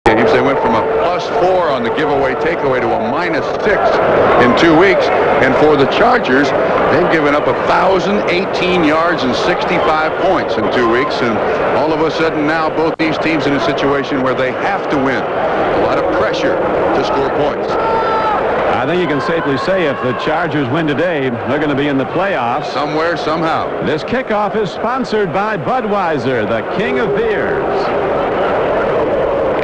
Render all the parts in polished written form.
games. They went from a +4 on the giveaway takeaway to a -6 in 2 weeks. And for the Chargers, they've given up 1,018 yards and 65 points in 2 weeks. And all of a sudden now both these teams in a situation where they have to win. A lot of pressure to score points. I think you can safely say if the Chargers win today, they're going to be in the playoffs. Somewhere, somehow. This kickoff is sponsored by Budweiser, the king of beers.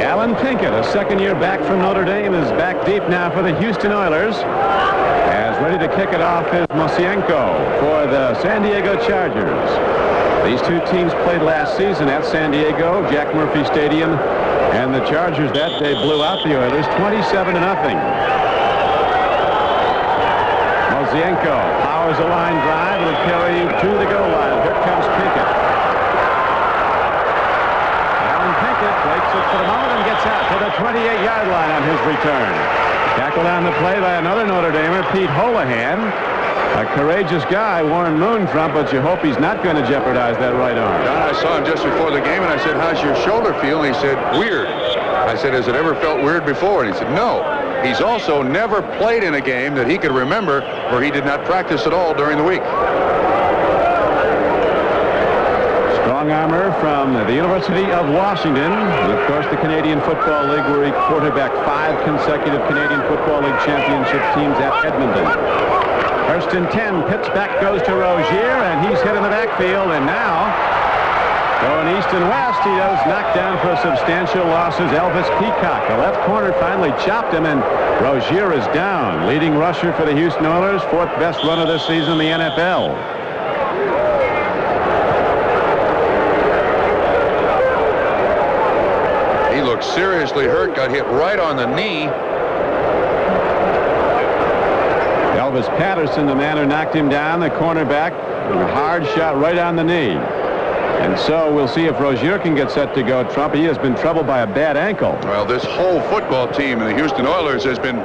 Alan Pinkett, a second-year back from Notre Dame, is back deep now for the Houston Oilers. As ready to kick it off is Mosienko for the San Diego Chargers. These two teams played last season at San Diego, Jack Murphy Stadium, and the Chargers that day blew out the Oilers 27-0. Mosienko powers a line drive and will carry to the goal line. Here comes Pinkett. Alan Pinkett breaks it for the moment and gets out to the 28-yard line on his return. Tackled on the play by another Notre Damer, Pete Holohan. A courageous guy, Warren Moon, Trump, but you hope he's not going to jeopardize that right arm. Don, I saw him just before the game, and I said, how's your shoulder feel? And he said, weird. I said, has it ever felt weird before? And he said, no. He's also never played in a game that he could remember where he did not practice at all during the week. Strong armor from the University of Washington. And of course, the Canadian Football League, where he quarterbacked 5 consecutive Canadian Football League championship teams at Edmonton. First and 10, pitch back goes to Rozier, and he's hit in the backfield, and now going east and west, he does knock down for substantial losses. Elvis Peacock, the left corner, finally chopped him, and Rozier is down. Leading rusher for the Houston Oilers, 4th best runner this season in the NFL. He looked seriously hurt, got hit right on the knee. Elvis Patterson, the man who knocked him down, the cornerback, a hard shot right on the knee. And so we'll see if Rozier can get set to go, Trump. He has been troubled by a bad ankle. Well, this whole football team in the Houston Oilers has been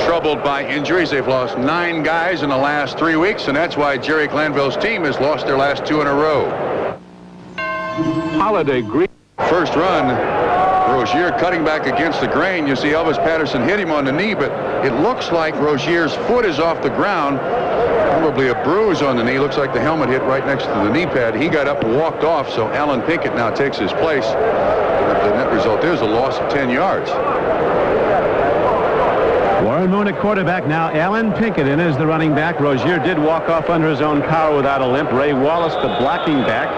troubled by injuries. They've lost 9 guys in the last 3 weeks, and that's why Jerry Glanville's team has lost their last 2 in a row. Holiday Green. First run, Rozier cutting back against the grain. You see Elvis Patterson hit him on the knee, but it looks like Rozier's foot is off the ground. Probably a bruise on the knee. Looks like the helmet hit right next to the knee pad. He got up and walked off, so Alan Pinkett now takes his place. But the net result is a loss of 10 yards. Warren Moon at quarterback now. Alan Pinkett in as the running back. Rozier did walk off under his own power without a limp. Ray Wallace, the blocking back.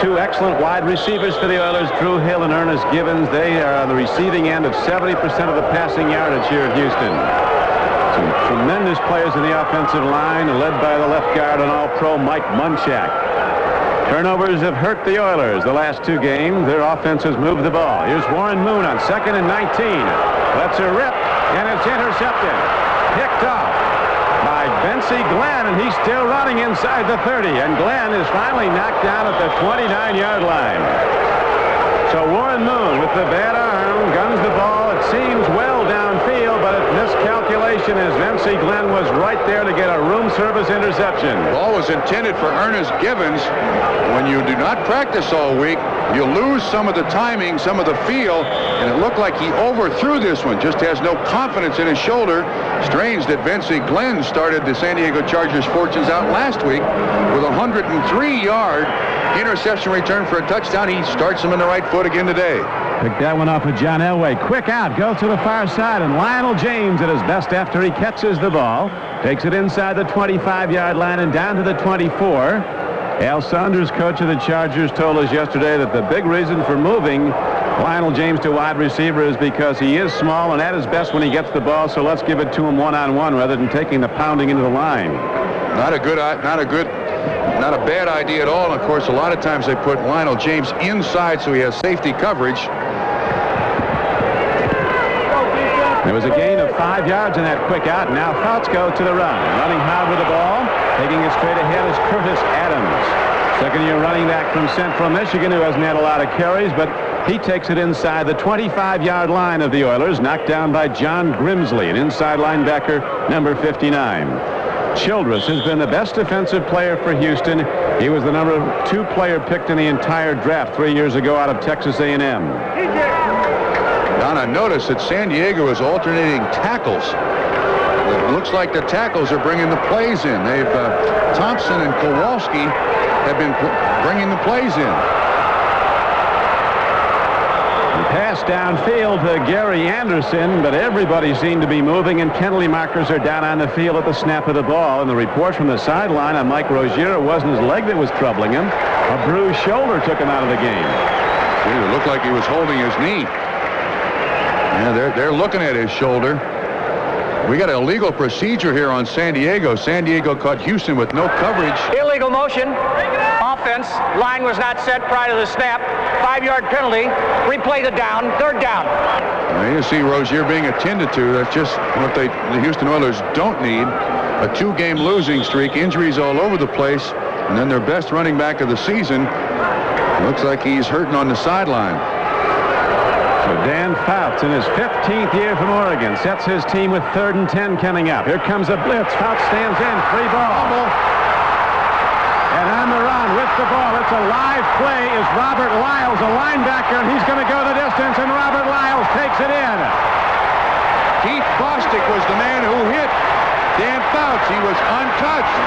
2 excellent wide receivers for the Oilers, Drew Hill and Ernest Givens. They are on the receiving end of 70% of the passing yardage here at Houston. Some tremendous players in the offensive line, led by the left guard and all-pro Mike Munchak. Turnovers have hurt the Oilers the last 2 games. Their offense has moved the ball. Here's Warren Moon on 2nd and 19. Lets her rip, and it's intercepted. Picked off by Bensy Glenn, and he's still running inside the 30. And Glenn is finally knocked down at the 29-yard line. So Warren Moon with the bad arm guns the ball. It seems well downfield, but a miscalculation as Bensy Glenn was right there to get a room service interception. The ball was intended for Ernest Givens. When you do not practice all week, you lose some of the timing, some of the feel, and it looked like he overthrew this one. Just has no confidence in his shoulder. Strange that Bensy Glenn started the San Diego Chargers' fortunes out last week with a 103-yard interception return for a touchdown. He starts him in the right foot again today. Pick that one up with John Elway. Quick out, go to the far side, and Lionel James at his best after he catches the ball. Takes it inside the 25-yard line and down to the 24. Al Saunders, coach of the Chargers, told us yesterday that the big reason for moving Lionel James to wide receiver is because he is small and at his best when he gets the ball, so let's give it to him one-on-one rather than taking the pounding into the line. Not a bad idea at all. And of course, a lot of times they put Lionel James inside so he has safety coverage. There was a gain of 5 yards in that quick out. Now Fautzko to the run. Running hard with the ball. Taking it straight ahead is Curtis Adams. Second-year running back from Central Michigan who hasn't had a lot of carries, but he takes it inside the 25-yard line of the Oilers. Knocked down by John Grimsley, an inside linebacker, number 59. Childress has been the best defensive player for Houston. He was the number 2 player picked in the entire draft 3 years ago out of Texas A&M. notice that San Diego is alternating tackles. It looks like the tackles are bringing the plays in. Thompson and Kowalski have been bringing the plays in. Pass downfield to Gary Anderson, but everybody seemed to be moving, and penalty markers are down on the field at the snap of the ball. And the report from the sideline on Mike Rozier, it wasn't his leg that was troubling him. A bruised shoulder took him out of the game. It looked like he was holding his knee. Yeah, they're looking at his shoulder. We got an illegal procedure here on San Diego. San Diego caught Houston with no coverage. Illegal motion. Offense. Line was not set prior to the snap. 5-yard penalty. Replay the down. 3rd down. Now, you see Rozier being attended to. That's just what the Houston Oilers don't need. A 2-game losing streak. Injuries all over the place. And then their best running back of the season. Looks like he's hurting on the sideline. So Dan Fouts, in his 15th year from Oregon, sets his team with 3rd and 10 coming up. Here comes a blitz. Fouts stands in. Free ball. And on the run with the ball. It's a live play. Is Robert Lyles, a linebacker, and he's going to go the distance, and Robert Lyles takes it in. Keith Bostic was the man who hit Dan Fouts. He was untouched.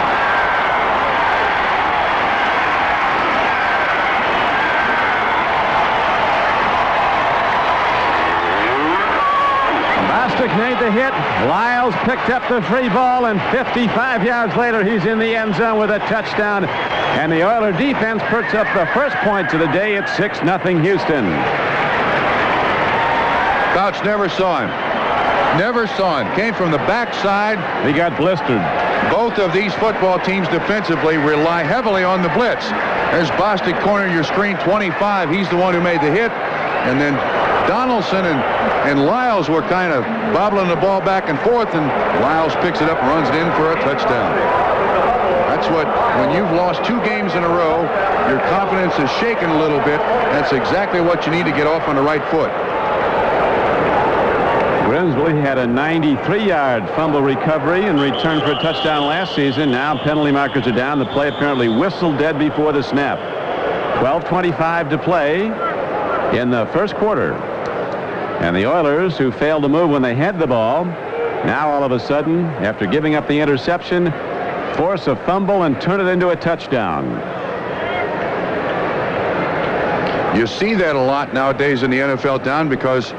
Bostic made the hit. Lyles picked up the free ball, and 55 yards later, he's in the end zone with a touchdown. And the Oiler defense puts up the first points of the day at 6-0 Houston. Fouts never saw him. Never saw him. Came from the backside. He got blistered. Both of these football teams defensively rely heavily on the blitz. There's Bostic corner your screen 25. He's the one who made the hit. And then Donaldson and Lyles were kind of bobbling the ball back and forth, and Lyles picks it up and runs it in for a touchdown. That's when you've lost 2 games in a row, your confidence is shaken a little bit. That's exactly what you need to get off on the right foot. Grimsley had a 93-yard fumble recovery and returned for a touchdown last season. Now penalty markers are down. The play apparently whistled dead before the snap. 12:25 to play in the first quarter. And the Oilers, who failed to move when they had the ball, now all of a sudden, after giving up the interception, force a fumble and turn it into a touchdown. You see that a lot nowadays in the NFL, Don, because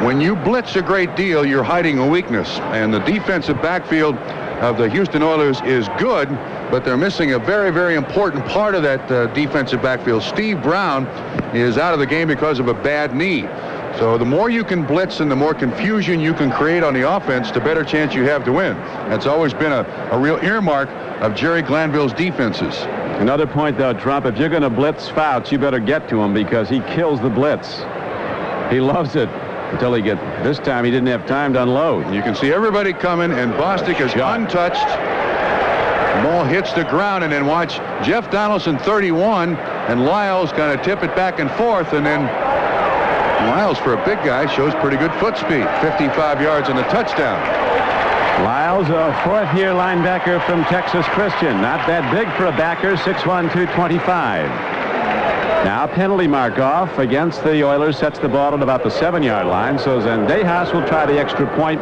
when you blitz a great deal, you're hiding a weakness. And the defensive backfield of the Houston Oilers is good, but they're missing a very, very important part of that defensive backfield. Steve Brown is out of the game because of a bad knee. So the more you can blitz and the more confusion you can create on the offense, the better chance you have to win. That's always been a real earmark of Jerry Glanville's defenses. Another point, though, Trump, if you're going to blitz Fouts, you better get to him because he kills the blitz. He loves it until he gets... This time he didn't have time to unload. You can see everybody coming, and Bostic is untouched. The ball hits the ground, and then watch Jeff Donaldson, 31, and Lyles kind of tip it back and forth, and then Lyles, for a big guy, shows pretty good foot speed. 55 yards and a touchdown. Lyles, a 4th-year linebacker from Texas Christian. Not that big for a backer, 6'1", 225. Now penalty mark off against the Oilers, sets the ball at about the 7-yard line, so Zendejas will try the extra point.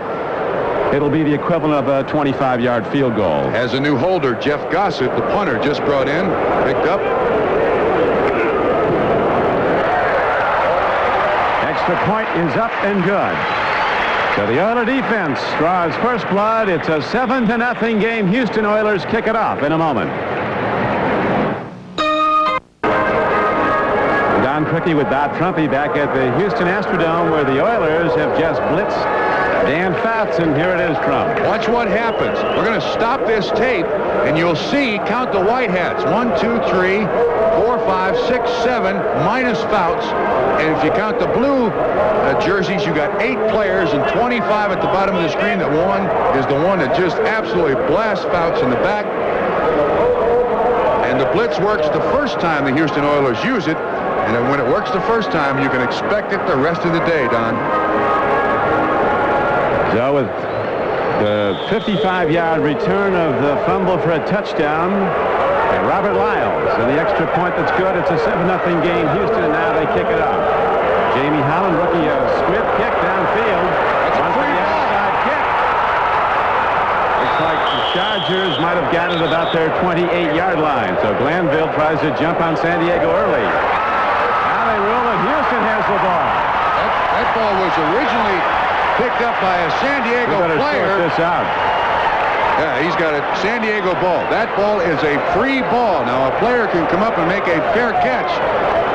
It'll be the equivalent of a 25-yard field goal. As a new holder, Jeff Gossett, the punter, just brought in, picked up. Extra point is up and good. So the Oiler defense draws first blood. It's a 7-0 game. Houston Oilers kick it off in a moment. Don Criqui with Bob Trumpy back at the Houston Astrodome, where the Oilers have just blitzed Dan Fouts, and here it is, Trump. Watch what happens. We're going to stop this tape, and you'll see, count the white hats. 1, 2, 3, 4, 5, 6, 7, minus Fouts. And if you count the blue jerseys, you got 8 players and 25 at the bottom of the screen. That one is the one that just absolutely blasts Fouts in the back. And the blitz works the first time the Houston Oilers use it. And then when it works the first time, you can expect it the rest of the day, Don. So with the 55-yard return of the fumble for a touchdown, and Robert Lyles, and the extra point that's good, it's a 7-0 game. Houston, and now they kick it off. Jamie Holland, rookie of their 28-yard line. So Glanville tries to jump on San Diego early. Now they rule it. Houston has the ball. That ball was originally picked up by a San Diego We better player. sort this out. Yeah, he's got a San Diego ball. That ball is a free ball. Now, a player can come up and make a fair catch,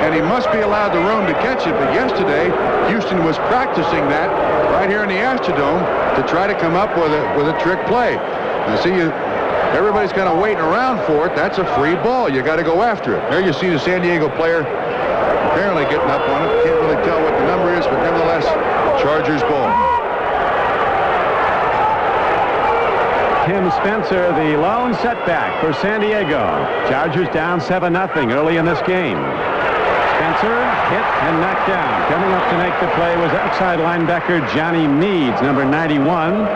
and he must be allowed the room to catch it. But yesterday, Houston was practicing that right here in the Astrodome to try to come up with a trick play. And see, everybody's kind of waiting around for it. That's a free ball. You got to go after it. There you see the San Diego player apparently getting up on it. Can't really tell what the number is, but nevertheless, Chargers ball. Tim Spencer, the lone setback for San Diego. Chargers down 7-0 early in this game. Spencer hit and knocked down. Coming up to make the play was outside linebacker Johnny Meads, number 91.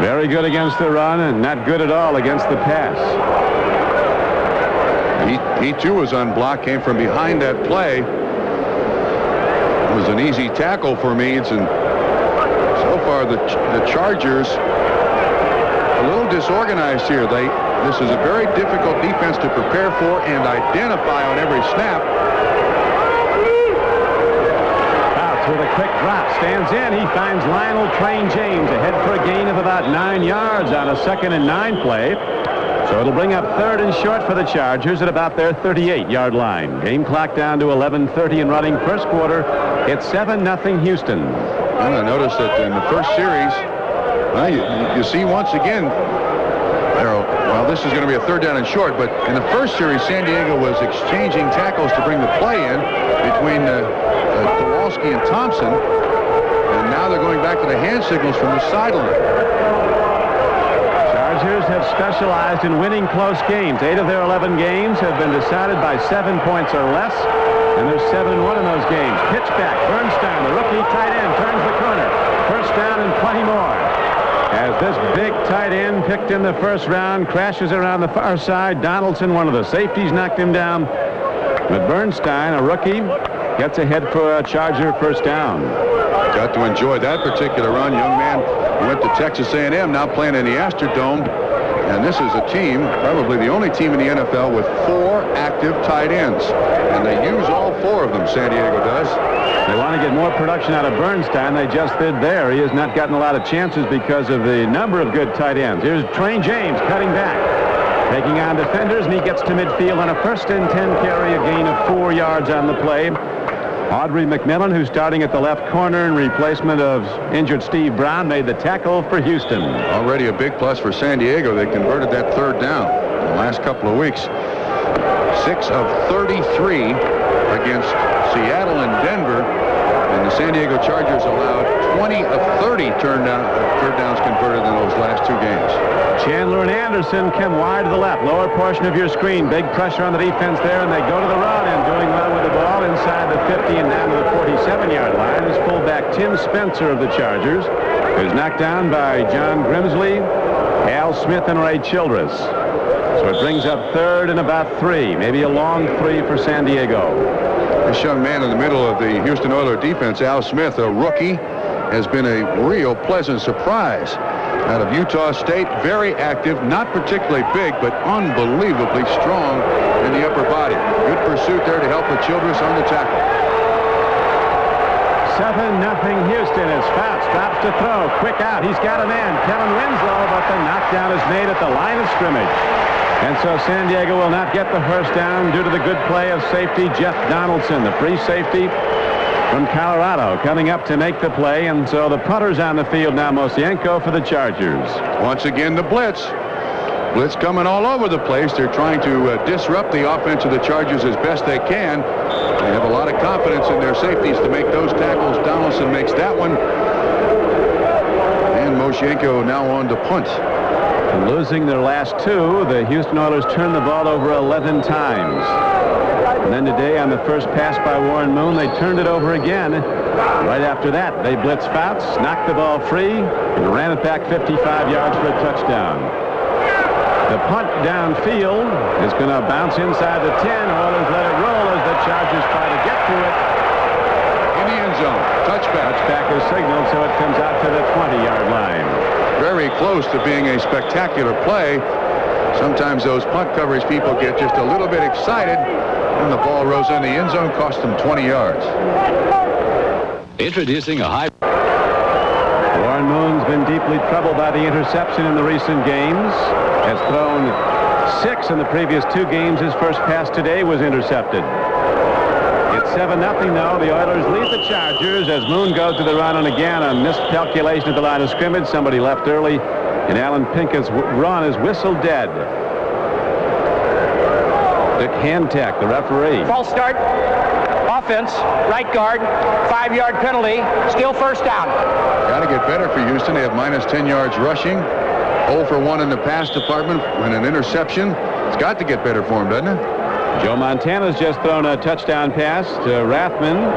Very good against the run and not good at all against the pass. He too was unblocked, came from behind that play. It was an easy tackle for Meads, and so far the Chargers a little disorganized here. This is a very difficult defense to prepare for and identify on every snap. Fouts with a quick drop, stands in. He finds Lionel Train James ahead for a gain of about 9 yards on a 2nd and 9 play. So it'll bring up 3rd and short for the Chargers at about their 38-yard line. Game clock down to 11:30 and running. First quarter, it's 7-0 Houston. And I noticed that in the first series, well, you see once again, well, this is going to be a 3rd down and short, but in the first series, San Diego was exchanging tackles to bring the play in between Kowalski and Thompson, and now they're going back to the hand signals from the sideline. Chargers have specialized in winning close games. 8 of their 11 games have been decided by 7 points or less, and they're 7-1 in those games. Pitch back, Bernstein, the rookie tight end, turns the corner. First down and plenty more. As this big tight end picked in the first round crashes around the far side. Donaldson, one of the safeties, knocked him down. But Bernstein, a rookie, gets ahead for a Charger first down. Got to enjoy that particular run. Young man went to Texas A&M, now playing in the Astrodome. And this is a team, probably the only team in the NFL with 4 active tight ends. And they use all 4 of them, San Diego does. They want to get more production out of Bernstein. They just did there. He has not gotten a lot of chances because of the number of good tight ends. Here's Train James cutting back, taking on defenders, and he gets to midfield on a 1st and 10 carry, a gain of 4 yards on the play. Audrey McMillan, who's starting at the left corner in replacement of injured Steve Brown, made the tackle for Houston. Already a big plus for San Diego. They converted that 3rd down in the last couple of weeks. 6 of 33 against Seattle and Denver, and the San Diego Chargers allowed 20 of 30 third downs converted in those last 2 games. Chandler and Anderson come wide to the left, lower portion of your screen. Big pressure on the defense there, and they go to the run, and doing well with the ball inside the 50 and down to the 47-yard line is fullback Tim Spencer of the Chargers, who's knocked down by John Grimsley, Al Smith, and Ray Childress. So it brings up 3rd and about 3, maybe a long 3 for San Diego. This young man in the middle of the Houston Oilers defense, Al Smith, a rookie, has been a real pleasant surprise. Out of Utah State, very active, not particularly big, but unbelievably strong in the upper body. Good pursuit there to help with Childress on the tackle. 7-0 Houston as Fouts drops to throw. Quick out. He's got a man, Kellen Winslow, but the knockdown is made at the line of scrimmage. And so San Diego will not get the first down due to the good play of safety Jeff Donaldson, the free safety from Colorado, coming up to make the play. And so the punter's on the field now, Mosienko for the Chargers. Once again, the blitz. Blitz coming all over the place. They're trying to disrupt the offense of the Chargers as best they can. They have a lot of confidence in their safeties to make those tackles. Donaldson makes that one. And Mosienko now on to punt. Losing their last 2, the Houston Oilers turned the ball over 11 times. And then today on the first pass by Warren Moon, they turned it over again. Right after that, they blitzed Fouts, knocked the ball free, and ran it back 55 yards for a touchdown. The punt downfield is going to bounce inside the 10. Oilers let it roll as the Chargers try to get to it. In the end zone. Touchback. Touchback is signaled, so it comes out to the 20-yard line. Very close to being a spectacular play. Sometimes those punt coverage people get just a little bit excited, and the ball rose in the end zone, cost them 20 yards. Introducing a high. Warren Moon's been deeply troubled by the interception in the recent games. Has thrown 6 in the previous 2 games. His first pass today was intercepted. It's 7-0 though. The Oilers lead the Chargers as Moon goes to the run, and again a miscalculation at the line of scrimmage. Somebody left early, and Alan Pinkett's run is whistled dead. Dick Hantek, the referee. False start. Offense, right guard, 5-yard penalty, still first down. Got to get better for Houston. They have minus 10 yards rushing. 0 for 1 in the pass department and an interception. It's got to get better for him, doesn't it? Joe Montana's just thrown a touchdown pass to Rathman.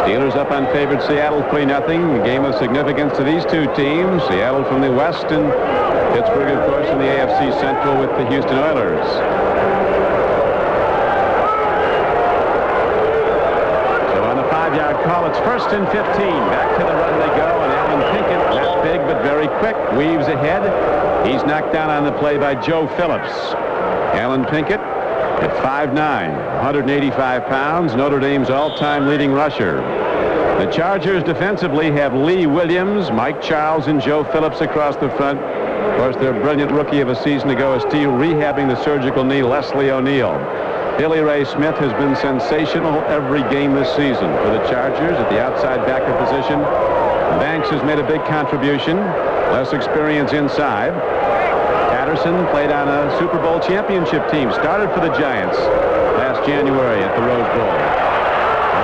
Steelers up on favored Seattle 3-0. A game of significance to these two teams. Seattle from the West and Pittsburgh, of course, in the AFC Central with the Houston Oilers. Call. It's 1st and 15. Back to the run they go, and Alan Pinkett, not big but very quick, weaves ahead. He's knocked down on the play by Joe Phillips. Alan Pinkett at 5'9", 185 pounds, Notre Dame's all-time leading rusher. The Chargers defensively have Lee Williams, Mike Charles, and Joe Phillips across the front. Of course, their brilliant rookie of a season ago is still rehabbing the surgical knee, Leslie O'Neal. Billy Ray Smith has been sensational every game this season for the Chargers at the outside backer position. Banks has made a big contribution, less experience inside. Patterson played on a Super Bowl championship team, started for the Giants last January at the Rose Bowl.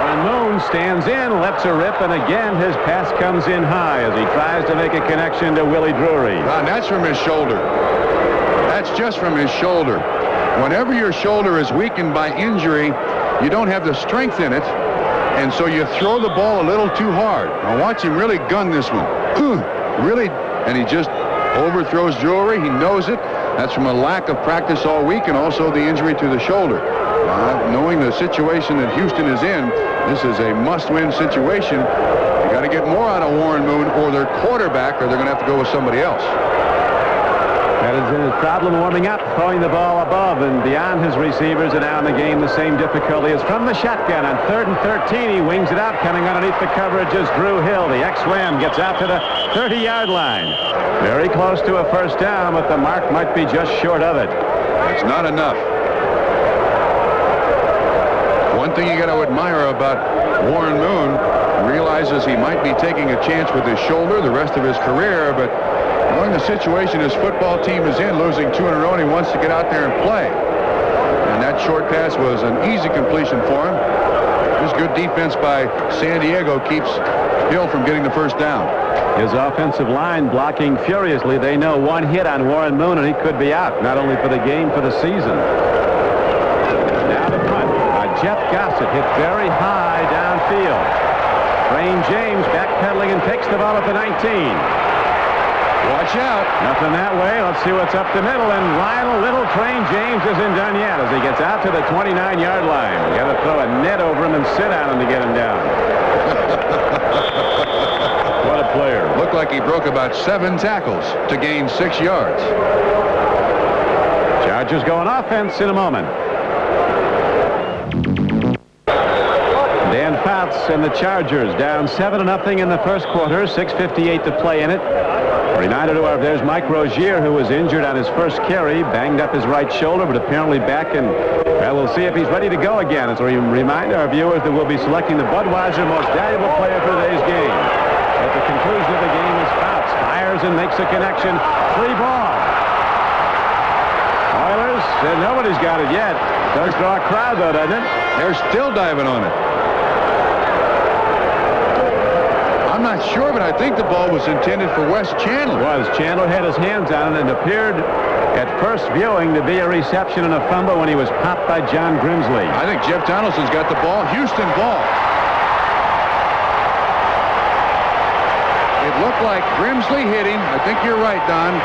Warren Moon stands in, lets her rip, and again his pass comes in high as he tries to make a connection to Willie Drury. And that's from his shoulder. That's just from his shoulder. Whenever your shoulder is weakened by injury, you don't have the strength in it, and so you throw the ball a little too hard. Now watch him really gun this one. Really, and he just overthrows Drury. He knows it. That's from a lack of practice all week and also the injury to the shoulder. Knowing the situation that Houston is in, this is a must-win situation. You got to get more out of Warren Moon or their quarterback, or they're going to have to go with somebody else. That is his problem warming up, throwing the ball above and beyond his receivers, and now in the game the same difficulty is from the shotgun. On 3rd and 13, he wings it out, coming underneath the coverage is Drew Hill. The ex-Ram gets out to the 30-yard line. Very close to a first down, but the mark might be just short of it. It's not enough. One thing you got to admire about Warren Moon, realizes he might be taking a chance with his shoulder the rest of his career, but knowing the situation his football team is in, losing 2 in a row, and he wants to get out there and play. And that short pass was an easy completion for him. This good defense by San Diego keeps Hill from getting the first down. His offensive line blocking furiously. They know one hit on Warren Moon and he could be out, not only for the game, for the season. Now the punt by Jeff Gossett, hit very high downfield. Train James backpedaling and takes the ball at the 19. Watch out. Nothing that way. Let's see what's up the middle. And Lionel Little, Train James isn't done yet as he gets out to the 29-yard line. You got to throw a net over him and sit on him to get him down. What a player. Looked like he broke about 7 tackles to gain 6 yards. Chargers going offense in a moment. Dan Fouts and the Chargers down 7-0 in the first quarter. 6:58 to play in it. Reminder to our, there's Mike Rozier, who was injured on his first carry, banged up his right shoulder, but apparently back, and we'll see if he's ready to go again. As a reminder, our viewers, that we'll be selecting the Budweiser Most Valuable Player for today's game. At the conclusion of the game is Fouts, fires and makes a connection. 3 ball. Oilers, nobody's got it yet. Does draw a crowd, though, doesn't it? They're still diving on it. I'm not sure, but I think the ball was intended for Wes Chandler. It was. Chandler had his hands on it and appeared at first viewing to be a reception and a fumble when he was popped by John Grimsley. I think Jeff Donaldson's got the ball. Houston ball. It looked like Grimsley hit him. I think you're right, Don.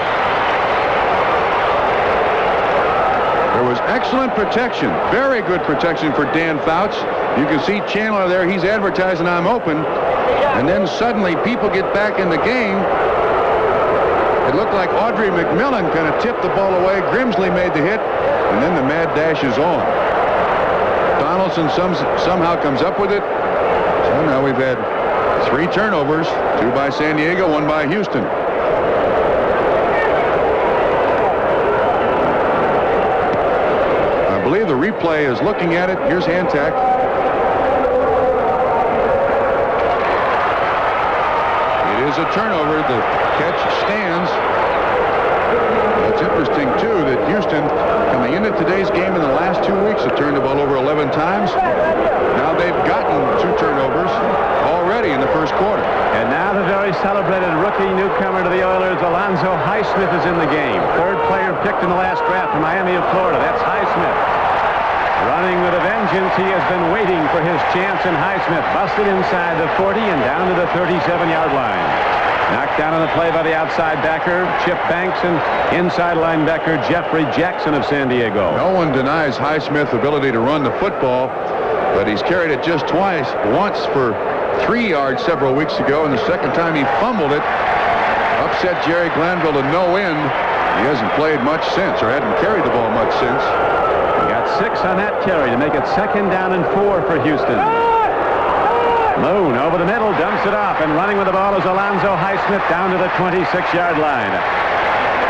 There was excellent protection. Very good protection for Dan Fouts. You can see Chandler there. He's advertising, I'm open. And then suddenly people get back in the game. It looked like Audrey McMillan kind of tipped the ball away. Grimsley made the hit, and then the mad dash is on. Donaldson somehow comes up with it. So now we've had 3 turnovers, 2 by San Diego, 1 by Houston. I believe the replay is looking at it. Here's Hantak. It is a turnover. The catch stands. It's interesting, too, that Houston, coming into today's game in the last 2 weeks, have turned the ball over 11 times. Now they've gotten 2 turnovers already in the first quarter. And now the very celebrated rookie newcomer to the Oilers, Alonzo Highsmith, is in the game. 3rd player picked in the last draft from Miami of Florida. That's Highsmith. Running with a vengeance. He has been waiting for his chance, and Highsmith busted inside the 40 and down to the 37-yard line. Knocked down on the play by the outside backer, Chip Banks, and inside linebacker Jeffrey Jackson of San Diego. No one denies Highsmith's ability to run the football, but he's carried it just twice. Once for 3 yards several weeks ago, and the second time he fumbled it, upset Jerry Glanville to no end. He hasn't played much since, or hadn't carried the ball much since. He got 6 on that carry to make it 2nd down and 4 for Houston. Moon over the middle, dumps it off, and running with the ball is Alonzo Highsmith down to the 26-yard line.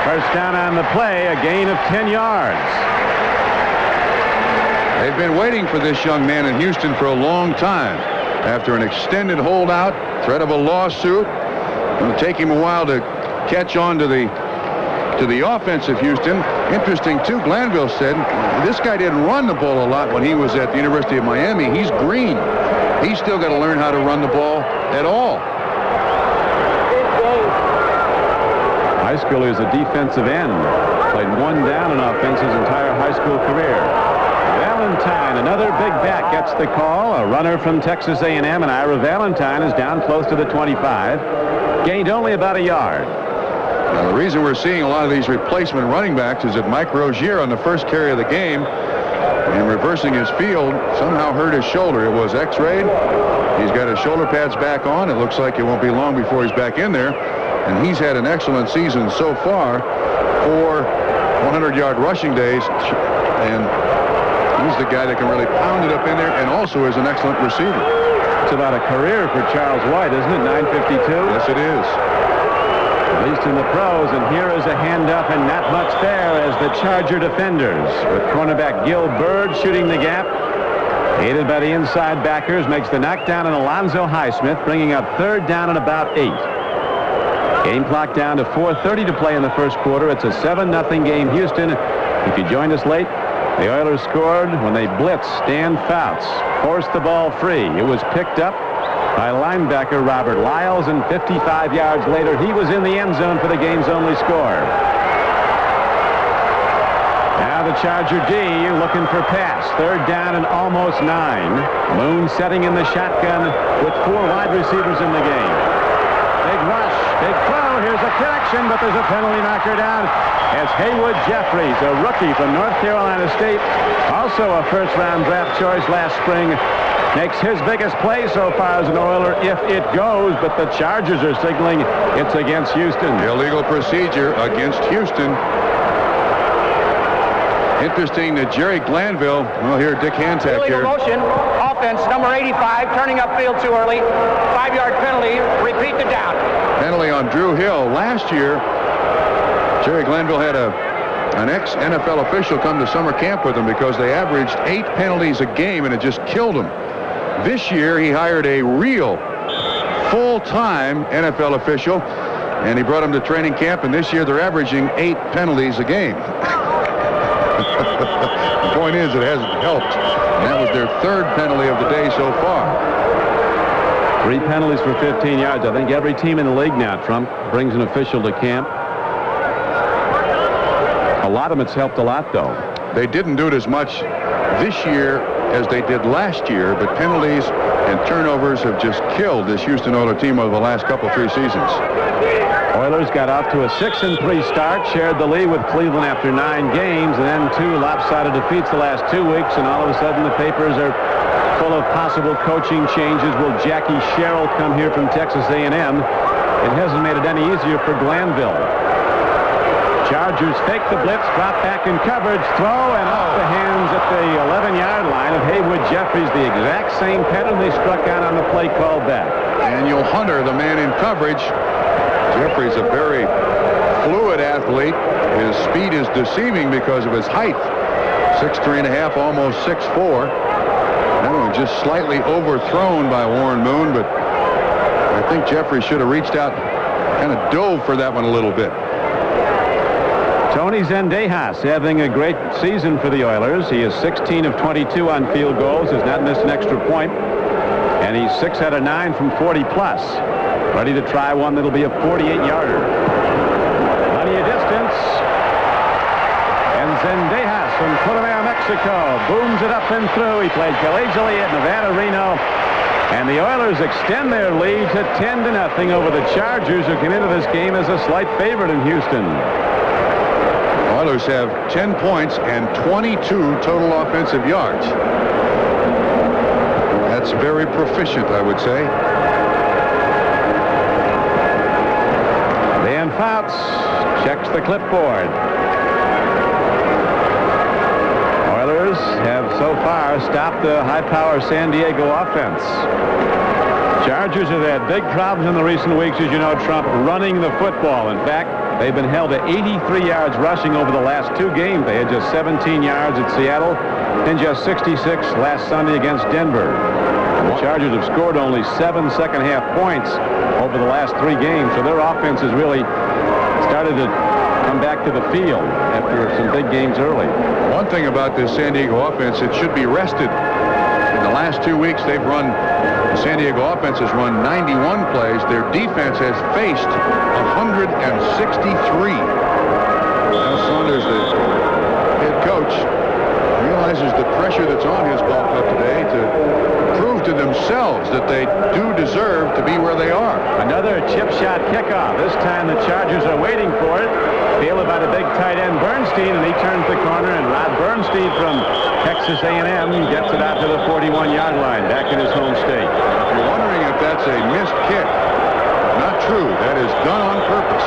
First down on the play, a gain of 10 yards. They've been waiting for this young man in Houston for a long time. After an extended holdout, threat of a lawsuit, it'll take him a while to catch on to the offense of Houston. Interesting, too, Glanville said this guy didn't run the ball a lot when he was at the University of Miami. He's green. He's still got to learn how to run the ball at all. High school is a defensive end. Played 1 down in offense his entire high school career. Valentine, another big back, gets the call. A runner from Texas A&M, and Ira Valentine is down close to the 25. Gained only about a yard. Now, the reason we're seeing a lot of these replacement running backs is that Mike Rozier, on the first carry of the game, in reversing his field, somehow hurt his shoulder. It was x-rayed. He's got his shoulder pads back on. It looks like it won't be long before he's back in there. And he's had an excellent season so far, 4 100-yard rushing days. And he's the guy that can really pound it up in there, and also is an excellent receiver. It's about a career for Charles White, isn't it? 952? Yes, it is. At least in the pros, and here is a handoff, and not much there as the Charger defenders, with cornerback Gil Bird shooting the gap. Aided by the inside backers, makes the knockdown on Alonzo Highsmith, bringing up 3rd down and about 8. Game clock down to 4:30 to play in the first quarter. It's a 7-0 game, Houston. If you joined us late, the Oilers scored when they blitzed Stan Fouts, forced the ball free. It was picked up by linebacker Robert Lyles, and 55 yards later, he was in the end zone for the game's only score. Now the Charger D looking for pass. 3rd down and almost 9. Moon setting in the shotgun with 4 wide receivers in the game. Big rush, big throw. Here's a connection, but there's a penalty knocker down. As Haywood Jeffries, a rookie from North Carolina State, also a first-round draft choice last spring, makes his biggest play so far as an Oiler if it goes, but the Chargers are signaling it's against Houston. Illegal procedure against Houston. Interesting that Jerry Glanville, well, here, Dick Hantak here. Illegal motion, offense, number 85, turning upfield too early. 5-yard penalty, repeat the down. Penalty on Drew Hill. Last year, Jerry Glanville had an ex-NFL official come to summer camp with him because they averaged 8 penalties a game, and it just killed him. This year, he hired a real full-time NFL official, and he brought him to training camp, and this year they're averaging 8 penalties a game. The point is, it hasn't helped, and that was their 3rd penalty of the day so far. 3 penalties for 15 yards. I think every team in the league now, Trump, brings an official to camp. A lot of them, it's helped a lot, though. They didn't do it as much this year as they did last year, but penalties and turnovers have just killed this Houston Oilers team over the last 3 seasons. Oilers got off to a 6-3 start, shared the lead with Cleveland after 9 games, and then 2 lopsided defeats the last 2 weeks, and all of a sudden the papers are full of possible coaching changes. Will Jackie Sherrill come here from Texas A&M? It hasn't made it any easier for Glanville. Chargers fake the blitz, drop back in coverage, throw, and off the hands at the 11-yard line of Haywood Jeffries. The exact same pattern they struck out on the play called back. Daniel Hunter, the man in coverage. Jeffries, a very fluid athlete. His speed is deceiving because of his height. 6'3.5", almost 6'4". That one just slightly overthrown by Warren Moon, but I think Jeffries should have reached out, kind of dove for that one a little bit. Tony Zendejas having a great season for the Oilers. He is 16 of 22 on field goals, has not missed an extra point, and he's 6 out of 9 from 40 plus. Ready to try one that'll be a 48-yarder. Plenty of distance. And Zendejas from Culiacán, Mexico, booms it up and through. He played collegially at Nevada, Reno. And the Oilers extend their lead to 10-0 over the Chargers, who came into this game as a slight favorite in Houston. Oilers have 10 points and 22 total offensive yards. That's very proficient, I would say. Dan Fouts checks the clipboard. Oilers have so far stopped the high-power San Diego offense. Chargers have had big problems in the recent weeks, as you know, Trump, running the football. In fact, they've been held to 83 yards rushing over the last 2 games. They had just 17 yards at Seattle and just 66 last Sunday against Denver. The Chargers have scored only 7 second-half points over the last 3 games, so their offense has really started to come back to the field after some big games early. One thing about this San Diego offense, it should be rested. In the last 2 weeks, the San Diego offense has run 91 plays. Their defense has faced 163. Now Saunders, the head coach, realizes the pressure that's on his ball club today to prove to themselves that they do deserve to be where they are. Another chip shot kickoff. This time the Chargers are waiting for it. Fielded by the big tight end Bernstein, and he turns the corner, and Rod Bernstein from Texas A&M gets it out to the 41-yard line back in his home state. If you're wondering if that's a missed kick, not true. That is done on purpose.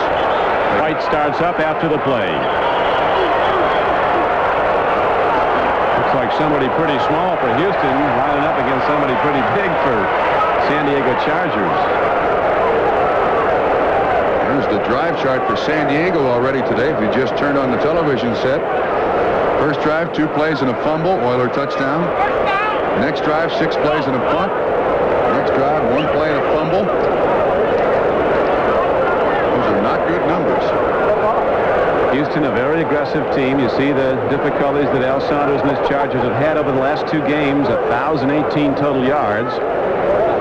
White starts up after the play. Looks like somebody pretty small for Houston lining up against somebody pretty big for San Diego Chargers. There's the drive chart for San Diego already today, if you just turned on the television set. First drive, 2 plays and a fumble, Oiler touchdown. Next drive, 6 plays and a punt. Next drive, 1 play and a fumble. Those are not good numbers. Houston, a very aggressive team. You see the difficulties that Al Saunders and his Chargers have had over the last 2 games, 1,018 total yards.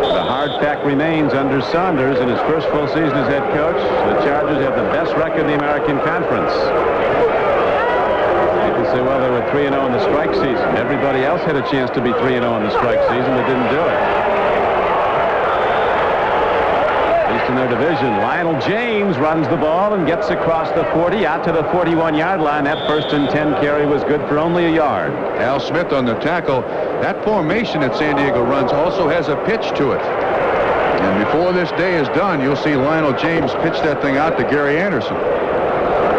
The hard fact remains, under Saunders in his first full season as head coach, the Chargers have the best record in the American Conference. You can say, well, they were 3-0 in the strike season. Everybody else had a chance to be 3-0 in the strike season, but didn't do it. At least in their division, Lionel James runs the ball and gets across the 40 out to the 41-yard line. That 1st and 10 carry was good for only a yard. Al Smith on the tackle. That formation that San Diego runs also has a pitch to it. And before this day is done, you'll see Lionel James pitch that thing out to Gary Anderson.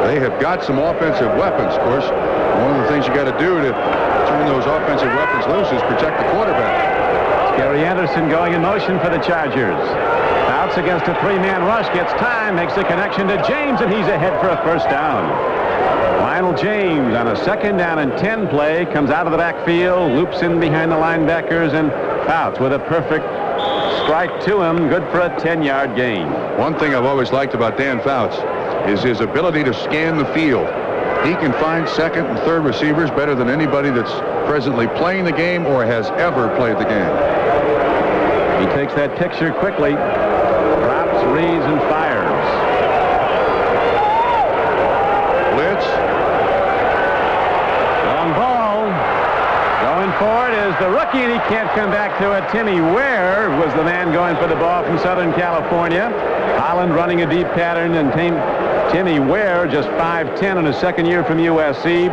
They have got some offensive weapons, of course. One of the things you got to do to turn those offensive weapons loose is protect the quarterback. Gary Anderson going in motion for the Chargers. Fouts against a 3-man rush, gets time, makes the connection to James, and he's ahead for a 1st down. Lionel James on a 2nd down and 10 play comes out of the backfield, loops in behind the linebackers, and Fouts with a perfect strike to him, good for a 10-yard gain. One thing I've always liked about Dan Fouts is his ability to scan the field. He can find 2nd and 3rd receivers better than anybody that's presently playing the game or has ever played the game. He takes that picture quickly, drops, reads, and fires. Blitz. Long ball. Going for it is the rookie, and he can't come back to it. Timmy Ware was the man going for the ball from Southern California. Holland running a deep pattern, and Timmy Ware, just 5'10", in his 2nd year from USC,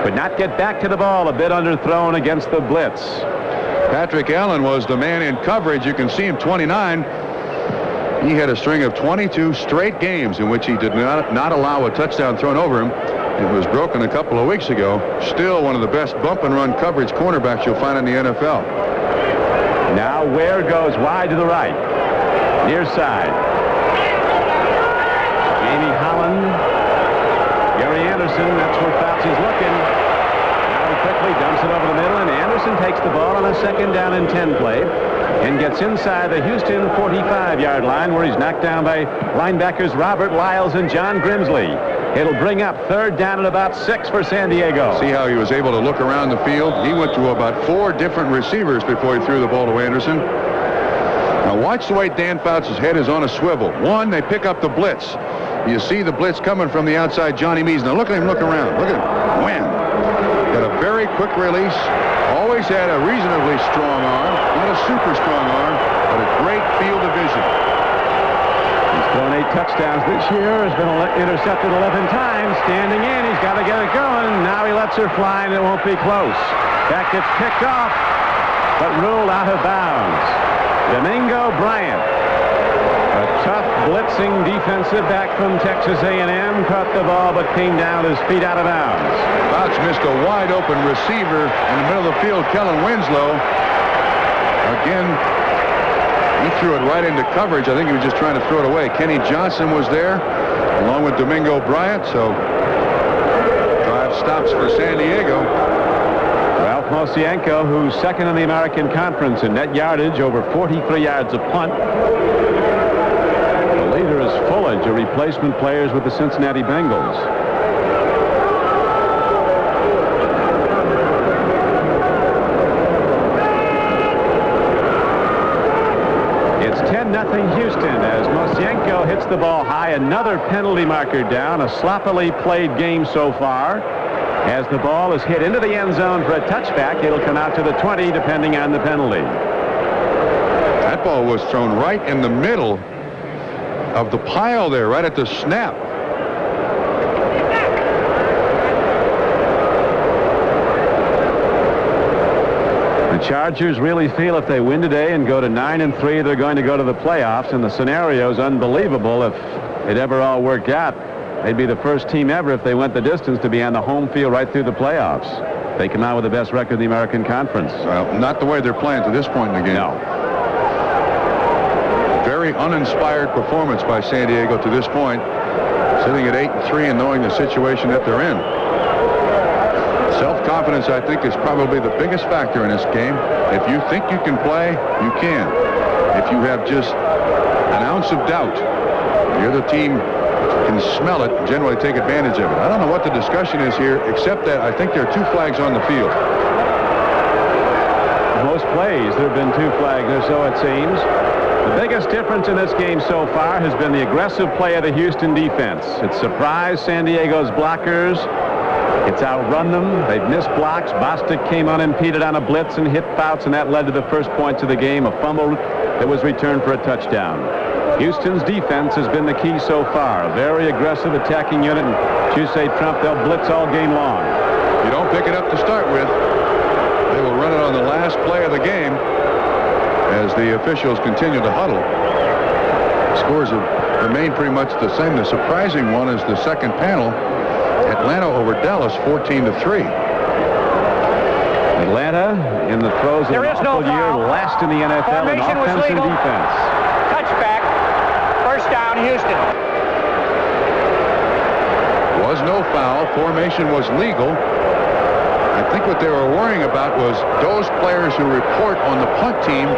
could not get back to the ball, a bit underthrown against the blitz. Patrick Allen was the man in coverage. You can see him, 29. He had a string of 22 straight games in which he did not allow a touchdown thrown over him. It was broken a couple of weeks ago. Still one of the best bump and run coverage cornerbacks you'll find in the NFL. Now Ware goes wide to the right. Near side. Jamie Holland. Gary Anderson. That's where Fauci's looking. Now he quickly dumps it over the middle, and Anderson takes the ball on a 2nd down and 10 play and gets inside the Houston 45-yard line, where he's knocked down by linebackers Robert Lyles and John Grimsley. It'll bring up 3rd down and about 6 for San Diego. See how he was able to look around the field? He went to about 4 different receivers before he threw the ball to Anderson. Now watch the way Dan Fouts' head is on a swivel. One, they pick up the blitz. You see the blitz coming from the outside, Johnny Mees. Now look at him look around. Look at him. Wham! Got a very quick release. Always had a reasonably strong arm. Not a super strong arm, but a great field of vision. He's thrown 8 touchdowns this year. Has been intercepted 11 times. Standing in. He's got to get it going. Now he lets her fly, and it won't be close. That gets picked off, but ruled out of bounds. Domingo Bryant, a tough blitzing defensive back from Texas A&M, caught the ball but came down his feet out of bounds. Fouts missed a wide open receiver in the middle of the field. Kellen Winslow again. He threw it right into coverage. I think he was just trying to throw it away. Kenny Johnson was there along with Domingo Bryant. So drive stops for San Diego. Ralph Mosienko, who's 2nd in the American Conference in net yardage, over 43 yards a punt. The leader is Fullage, a replacement players with the Cincinnati Bengals. It's 10-0 Houston as Mosienko hits the ball high. Another penalty marker down. A sloppily played game so far. As the ball is hit into the end zone for a touchback, it'll come out to the 20, depending on the penalty. That ball was thrown right in the middle of the pile there, right at the snap. The Chargers really feel if they win today and go to 9-3, they're going to go to the playoffs, and the scenario is unbelievable. If it ever all worked out, they'd be the first team ever, if they went the distance, to be on the home field right through the playoffs. They come out with the best record in the American Conference. Well, not the way they're playing to this point in the game. No. Very uninspired performance by San Diego to this point, sitting at 8-3 and knowing the situation that they're in. Self-confidence, I think, is probably the biggest factor in this game. If you think you can play, you can. If you have just an ounce of doubt, the other team can smell it and generally take advantage of it. I don't know what the discussion is here, except that I think there are 2 flags on the field. Most plays, there have been 2 flags, or so it seems. The biggest difference in this game so far has been the aggressive play of the Houston defense. It's surprised San Diego's blockers. It's outrun them. They've missed blocks. Bostic came unimpeded on a blitz and hit Fouts, and that led to the first points of the game, a fumble that was returned for a touchdown. Houston's defense has been the key so far. A very aggressive attacking unit, and Chusei Trump, they'll blitz all game long. If you don't pick it up to start with, they will run it on the last play of the game as the officials continue to huddle. Scores have remained pretty much the same. The surprising one is the second panel. Atlanta over Dallas 14-3. Atlanta in the throes of an awful year, last in the NFL in offense and defense. Touchback. First down, Houston. Was no foul. Formation was legal. I think what they were worrying about was those players who report on the punt team,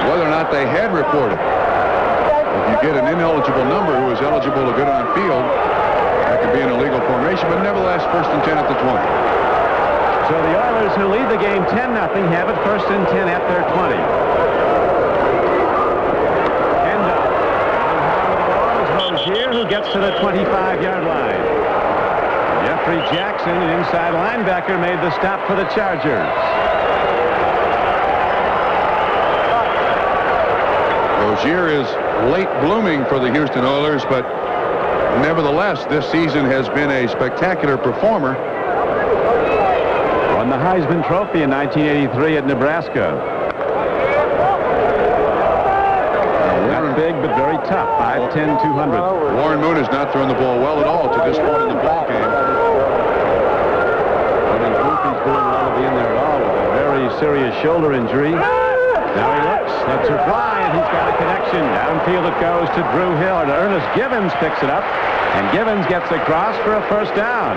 whether or not they had reported. If you get an ineligible number who is eligible to get on field, that could be an illegal formation, but nevertheless, 1st and 10 at the 20. So the Oilers, who lead the game 10-0, have it 1st and 10 at their 20. Rozier, who gets to the 25-yard line. Jeffrey Jackson, an inside linebacker, made the stop for the Chargers. Rozier is late blooming for the Houston Oilers, but nevertheless, this season has been a spectacular performer. Won the Heisman Trophy in 1983 at Nebraska. Not big, but very tough. 5'10", 200. Warren Moon has not thrown the ball well at all to this point in the ball game. I think Boothby's doing well to be in there at all with a very serious shoulder injury. Now he looks, lets her fly, and he's got a connection. Downfield it goes to Drew Hill, and Ernest Givens picks it up, and Givens gets across for a first down.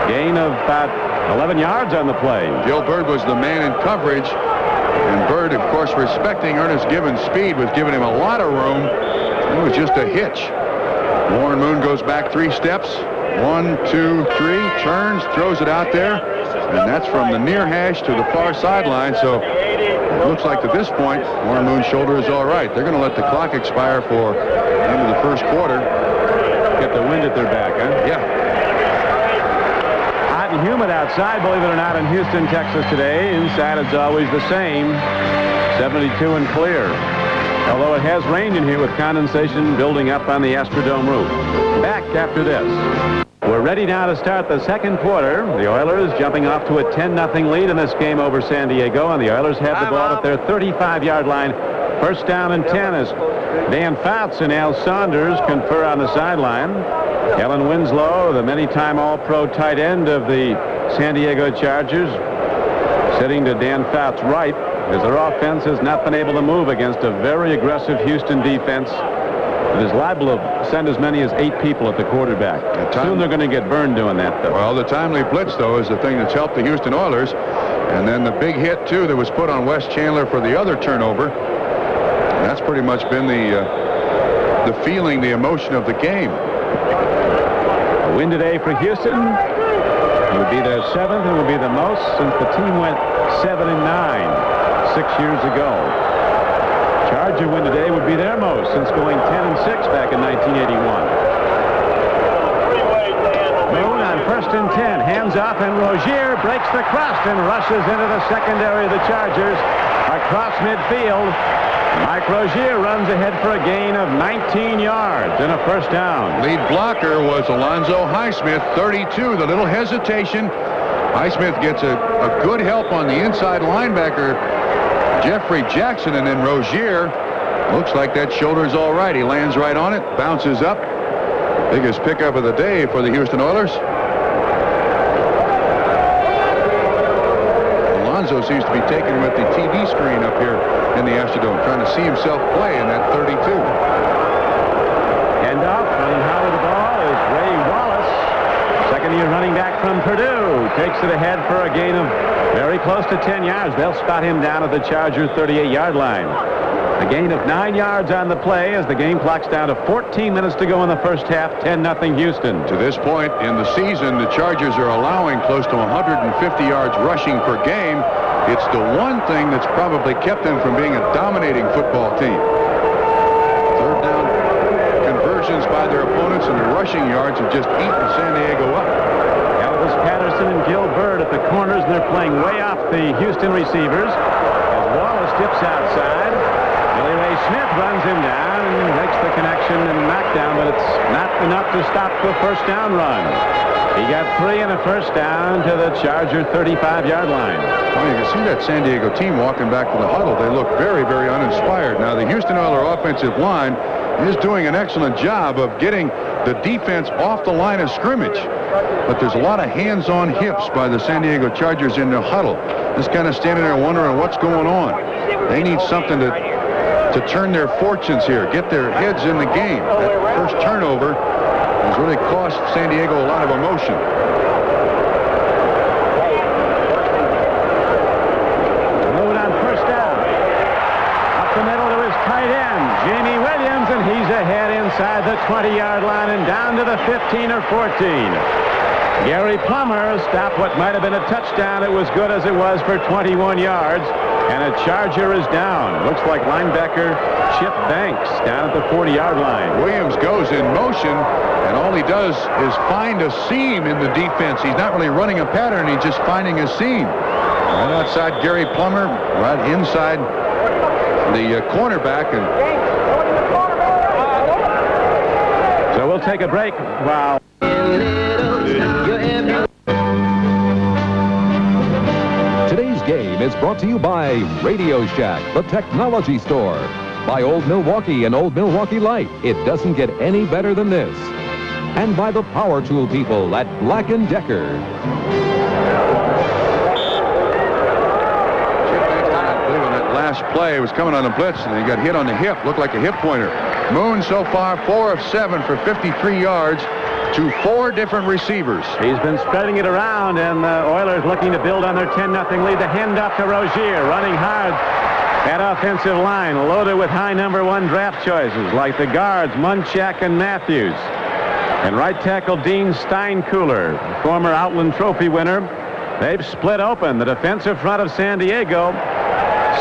Gain of about 11 yards on the play. Gil Byrd was the man in coverage, and Byrd, of course, respecting Ernest Givens' speed, was giving him a lot of room. It was just a hitch. Warren Moon goes back 3 steps. 1, 2, 3, turns, throws it out there, and that's from the near hash to the far sideline. So it looks like at this point, Warren Moon's shoulder is all right. They're going to let the clock expire for the end of the first quarter. Get the wind at their back, huh? Yeah. Hot and humid outside, believe it or not, in Houston, Texas today. Inside, it's always the same. 72 and clear. Although it has rained in here with condensation building up on the Astrodome roof. Back after this. We're ready now to start the second quarter. The Oilers jumping off to a 10-0 lead in this game over San Diego, and the Oilers have the ball at their 35-yard line. First down and 10 as Dan Fouts and Al Saunders confer on the sideline. Kellen Winslow, the many-time All-Pro tight end of the San Diego Chargers, sitting to Dan Fouts' right, as their offense has not been able to move against a very aggressive Houston defense that is liable to send as many as 8 people at the quarterback. Soon they're going to get burned doing that, though. Well, the timely blitz, though, is the thing that's helped the Houston Oilers. And then the big hit, too, that was put on Wes Chandler for the other turnover. And that's pretty much been the feeling, the emotion of the game. A win today for Houston. It would be their 7th and would be the most since the team went 7-9 6 years ago. Charger win today would be their most since going 10-6 back in 1981. Moon on 1st and 10, hands off, and Rozier breaks the crust and rushes into the secondary of the Chargers across midfield. Mike Rozier runs ahead for a gain of 19 yards and a first down. Lead blocker was Alonzo Highsmith, 32. The little hesitation. Highsmith gets a good help on the inside linebacker, Jeffrey Jackson, and then Rozier looks like that shoulder's all right. He lands right on it, bounces up. Biggest pickup of the day for the Houston Oilers. Alonzo seems to be taken with the TV screen up here in the Astrodome, trying to see himself play in that 32. Handoff, running high with the ball is Ray Wallace. Second-year running back from Purdue. Takes it ahead for a gain of very close to 10 yards. They'll spot him down at the Chargers' 38-yard line. A gain of 9 yards on the play as the game clock's down to 14 minutes to go in the first half. 10-0 Houston. To this point in the season, the Chargers are allowing close to 150 yards rushing per game. It's the one thing that's probably kept them from being a dominating football team. Third down conversions by their opponents, and the rushing yards have just eaten San Diego up. Elvis Patterson and Gil Byrd at the corners, and they're playing way off the Houston receivers. As Wallace dips outside, Billy Ray Smith runs him down and makes the connection and knockdown, but it's not enough to stop the first down run. He got 3 and a first down to the Charger 35-yard line. Well, you can see that San Diego team walking back to the huddle. They look very, very uninspired. Now, the Houston Oilers offensive line is doing an excellent job of getting the defense off the line of scrimmage. But there's a lot of hands-on hips by the San Diego Chargers in the huddle. Just kind of standing there wondering what's going on. They need something to turn their fortunes here, get their heads in the game. That first turnover has really cost San Diego a lot of emotion. Moon on first down. Up the middle to his tight end, Jamie Williams, and he's ahead inside the 20-yard line and down to the 15 or 14. Gary Plummer stopped what might have been a touchdown. It was good as it was for 21 yards. And a Charger is down. Looks like linebacker Chip Banks down at the 40-yard line. Williams goes in motion, and all he does is find a seam in the defense. He's not really running a pattern. He's just finding a seam. Right outside Gary Plummer, right inside the cornerback. And so we'll take a break while... Today's game is brought to you by Radio Shack, the technology store. By Old Milwaukee and Old Milwaukee Light. It doesn't get any better than this. And by the power tool people at Black & Decker. Last play was coming on the blitz, and he got hit on the hip. Looked like a hip pointer. Moon so far 4 of 7 for 53 yards to 4 different receivers. He's been spreading it around, and the Oilers looking to build on their 10-0 lead. The handoff to Rozier, running hard. That offensive line loaded with high number 1 draft choices like the guards Munchak and Matthews. And right tackle Dean Steinkuhler, former Outland Trophy winner. They've split open the defensive front of San Diego.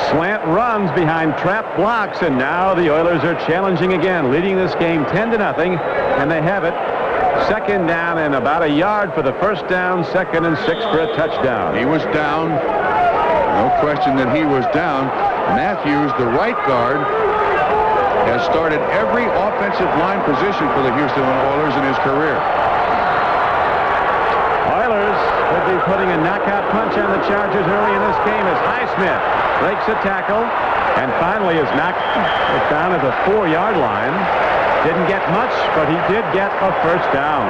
Slant runs behind trap blocks, and now the Oilers are challenging again, leading this game 10-0, and they have it. Second down and about a yard for the first down, 2nd and 6 for a touchdown. He was down. No question that he was down. Matthews, the right guard, has started every offensive line position for the Houston Oilers in his career. Oilers could be putting a knockout punch on the Chargers early in this game as Highsmith breaks a tackle and finally is knocked down at the 4-yard line. Didn't get much, but he did get a first down.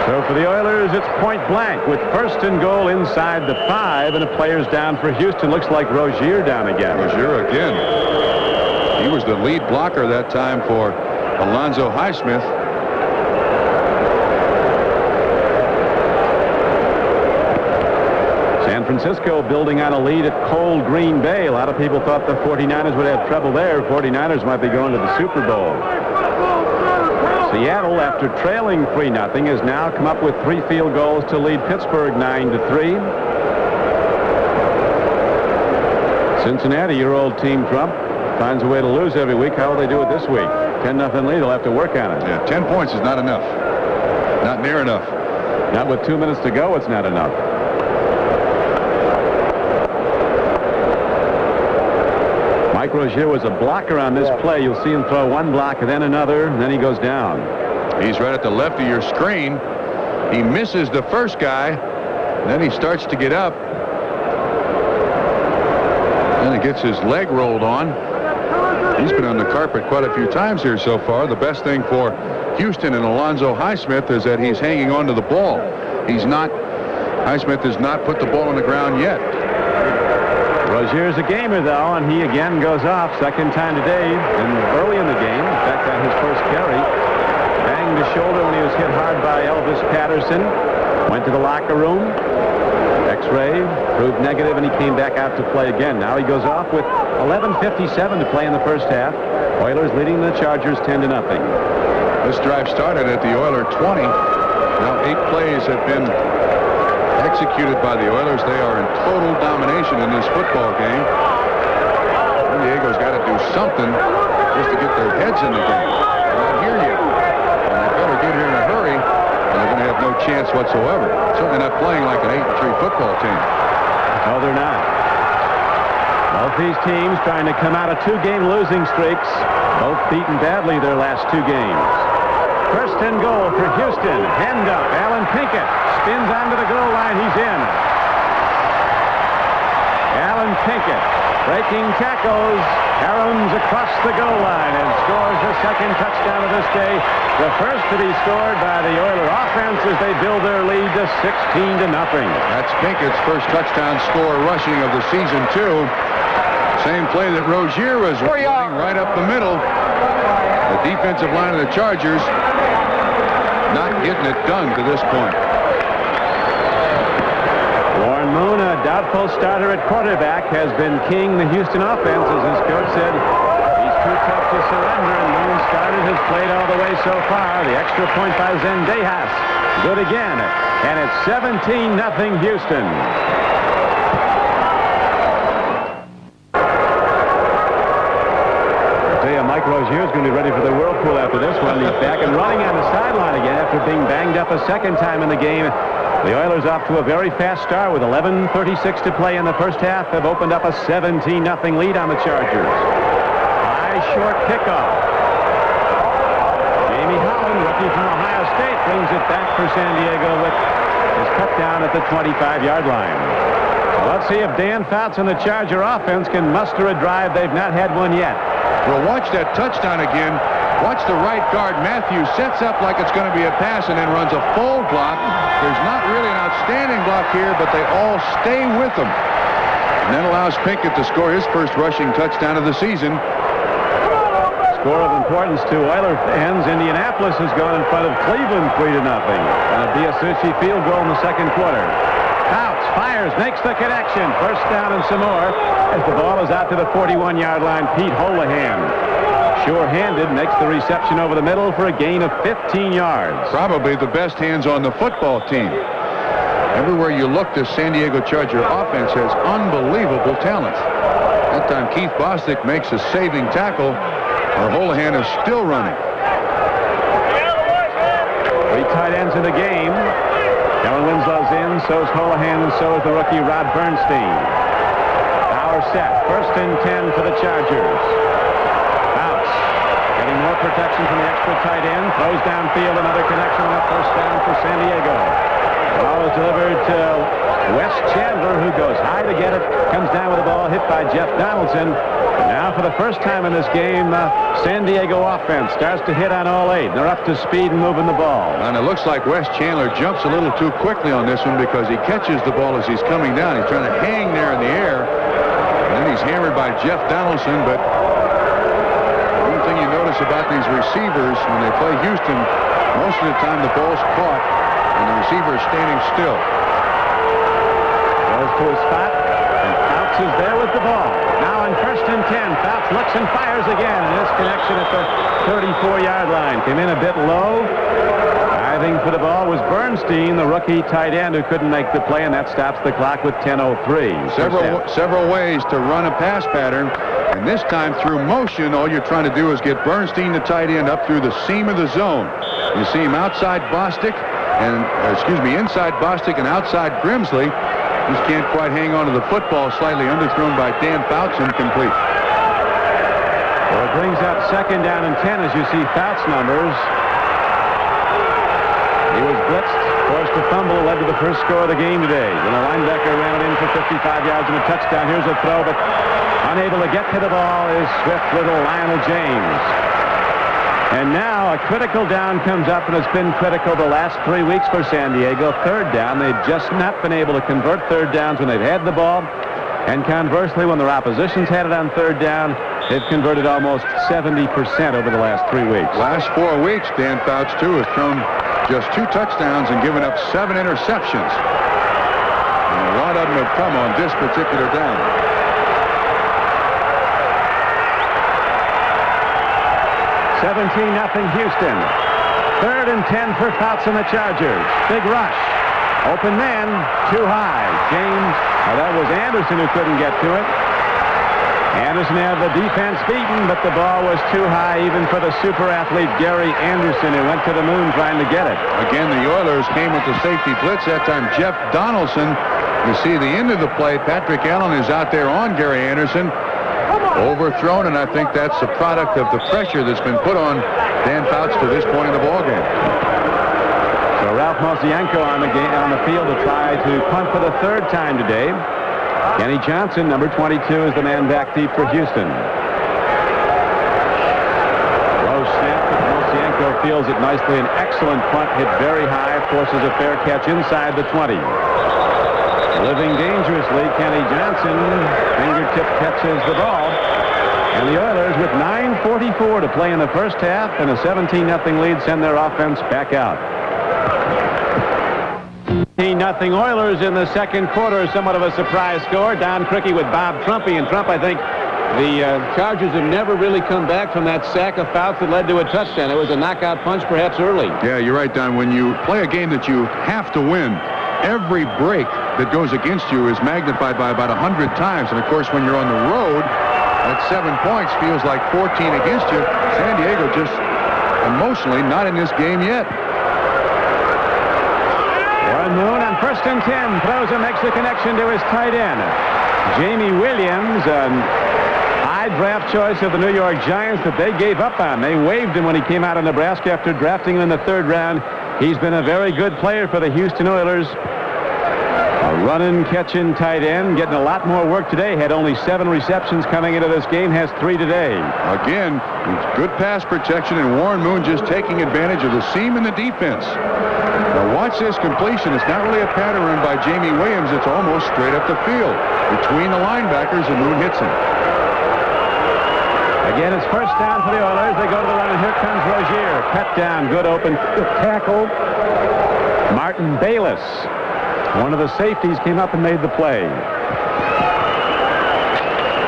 So for the Oilers, it's point blank with 1st and goal inside the 5, and a player's down for Houston. Looks like Rozier down again. Rozier again. He was the lead blocker that time for Alonzo Highsmith. San Francisco building on a lead at cold Green Bay. A lot of people thought the 49ers would have trouble there. 49ers might be going to the Super Bowl. Seattle, after trailing 3-0, has now come up with 3 field goals to lead Pittsburgh 9-3. Cincinnati, your old team, Trump, finds a way to lose every week. How will they do it this week? 10-0 lead. They'll have to work on it. Yeah, 10 points is not enough. Not near enough. Not with 2 minutes to go, it's not enough. Mike Rozier was a blocker on this play. You'll see him throw 1 block and then another, and then he goes down. He's right at the left of your screen. He misses the first guy. Then he starts to get up. Then he gets his leg rolled on. He's been on the carpet quite a few times here so far. The best thing for Houston and Alonzo Highsmith is that he's hanging on to the ball. Highsmith has not put the ball on the ground yet. Rozier's a gamer, though, and he again goes off. 2nd time today, and early in the game. In fact, on his first carry, banged the shoulder when he was hit hard by Elvis Patterson. Went to the locker room. X-ray proved negative, and he came back out to play again. Now he goes off with 11:57 to play in the first half. Oilers leading the Chargers 10-0. This drive started at the Oiler 20. Now 8 plays have been executed by the Oilers. They are in total domination in this football game. San Diego's got to do something just to get their heads in the game. I hear you. And they better get here in a hurry, and they're going to have no chance whatsoever. Certainly not playing like an 8-3 football team. No, they're not. Both these teams trying to come out of 2-game losing streaks. Both beaten badly their last 2 games. 1st and goal for Houston. Hand up. Alan Pinkett spins onto the goal line. He's in. Alan Pinkett breaking tackles. Caroms across the goal line and scores the 2nd touchdown of this day. The first to be scored by the Oiler offense as they build their lead to 16-0. That's Pinkett's first touchdown score rushing of the season, too. Same play that Rozier was running right up the middle. The defensive line of the Chargers not getting it done to this point. Warren Moon, a doubtful starter at quarterback, has been king the Houston offense, as his coach said. He's too tough to surrender, and Moon started, has played all the way so far. The extra point by Zendejas. Good again, and it's 17-0 Houston. Mike Rozier is going to be ready for the whirlpool after this one. He's back and running on the sideline again after being banged up a 2nd time in the game. The Oilers off to a very fast start with 11:36 to play in the first half. Have opened up a 17-0 lead on the Chargers. High short kickoff. Jamie Holland, rookie from Ohio State, brings it back for San Diego with his cut down at the 25-yard line. Let's see if Dan Fouts and the Charger offense can muster a drive. They've not had one yet. Well, watch that touchdown again. Watch the right guard, Matthews, sets up like it's going to be a pass and then runs a full block. There's not really an outstanding block here, but they all stay with him. And that allows Pinkett to score his first rushing touchdown of the season. Score of importance to Oiler fans. Indianapolis has gone in front of Cleveland 3-0. And a Biasucci field goal in the second quarter. Fouts fires, makes the connection. First down and some more as the ball is out to the 41-yard line. Pete Holohan, sure-handed, makes the reception over the middle for a gain of 15 yards. Probably the best hands on the football team. Everywhere you look, this San Diego Charger offense has unbelievable talent. That time Keith Bostic makes a saving tackle. Our Holohan is still running. 3 tight ends in the game. Kellen Winslow's in, so is Holohan, and so is the rookie Rod Bernstein. Power set. First and 10 for the Chargers. Fouts getting more protection from the extra tight end. Throws downfield, another connection on that first down for San Diego. The ball is delivered to Wes Chandler, who goes high to get it. Comes down with the ball, hit by Jeff Donaldson. Now, for the first time in this game, San Diego offense starts to hit on all 8. They're up to speed and moving the ball. And it looks like Wes Chandler jumps a little too quickly on this one because he catches the ball as he's coming down. He's trying to hang there in the air. And then he's hammered by Jeff Donaldson. But one thing you notice about these receivers when they play Houston, most of the time the ball's caught and the receiver is standing still. Goes to his spot, and Fouts is there with the ball. Now on first and 10, Fouts looks and fires again, and this connection at the 34-yard line. Came in a bit low. Diving for the ball was Bernstein, the rookie tight end, who couldn't make the play, and that stops the clock with 10:03. Several ways to run a pass pattern, and this time through motion, all you're trying to do is get Bernstein, the tight end, up through the seam of the zone. You see him outside Bostic, inside Bostic and outside Grimsley. Just can't quite hang on to the football, slightly underthrown by Dan Fouts, incomplete. Well, it brings up second down and 10 as you see Fouts' numbers. He was blitzed, forced to fumble, led to the first score of the game today. Then a linebacker ran it in for 55 yards and a touchdown. Here's a throw, but unable to get to the ball is swift little Lionel James. And now a critical down comes up, and it's been critical the last 3 weeks for San Diego. Third down. They've just not been able to convert third downs when they've had the ball. And conversely, when their opposition's had it on third down, they've converted almost 70% over the last 3 weeks. Last 4 weeks, Dan Fouts, too, has thrown just 2 touchdowns and given up 7 interceptions. And a lot of them have come on this particular down. 17-0 Houston. Third and 10 for Fouts and the Chargers. Big rush. Open man, too high. James, that was Anderson who couldn't get to it. Anderson had the defense beaten, but the ball was too high even for the super athlete Gary Anderson, who went to the moon trying to get it. Again, the Oilers came with the safety blitz. That time, Jeff Donaldson. You see the end of the play. Patrick Allen is out there on Gary Anderson. Overthrown, and I think that's the product of the pressure that's been put on Dan Fouts to this point in the ballgame. So Ralph Mosienko on the field to try to punt for the third time today. Kenny Johnson, number 22, is the man back deep for Houston. Low snap, but Mosienko fields it nicely. An excellent punt, hit very high, forces a fair catch inside the 20. Living dangerously, Kenny Johnson fingertip catches the ball. And the Oilers, with 9:44 to play in the first half and a 17-0 lead, send their offense back out. 18-0 Oilers in the second quarter. Somewhat of a surprise score. Don Criqui with Bob Trumpy. And Trump, I think, the Chargers have never really come back from that sack of Fouts that led to a touchdown. It was a knockout punch perhaps early. Yeah, you're right, Don. When you play a game that you have to win, every break that goes against you is magnified by about 100 times. And, of course, when you're on the road, that 7 points feels like 14 against you. San Diego just emotionally not in this game yet. Warren Moon on first and 10. Throws and makes the connection to his tight end. Jamie Williams, an high draft choice of the New York Giants that they gave up on. They waived him when he came out of Nebraska after drafting him in the third round. He's been a very good player for the Houston Oilers. A A running, catching tight end, getting a lot more work today. Had only 7 receptions coming into this game, has 3 today. Again, good pass protection, and Warren Moon just taking advantage of the seam in the defense. Now watch this completion. It's not really a pattern run by Jamie Williams. It's almost straight up the field between the linebackers, and Moon hits him. Again, it's first down for the Oilers. They go to the run, and here comes Rozier. Cut down, good open tackle. Martin Bayless, one of the safeties, came up and made the play.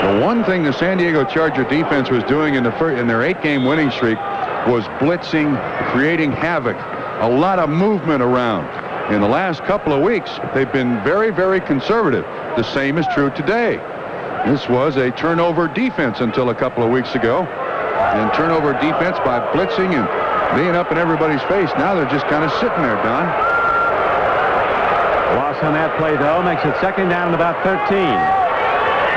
The one thing the San Diego Charger defense was doing in their 8-game winning streak was blitzing, creating havoc. A lot of movement around. In the last couple of weeks, they've been very, very conservative. The same is true today. This was a turnover defense until a couple of weeks ago. And turnover defense by blitzing and being up in everybody's face. Now they're just kind of sitting there, Don. Loss on that play, though, makes it second down and about 13.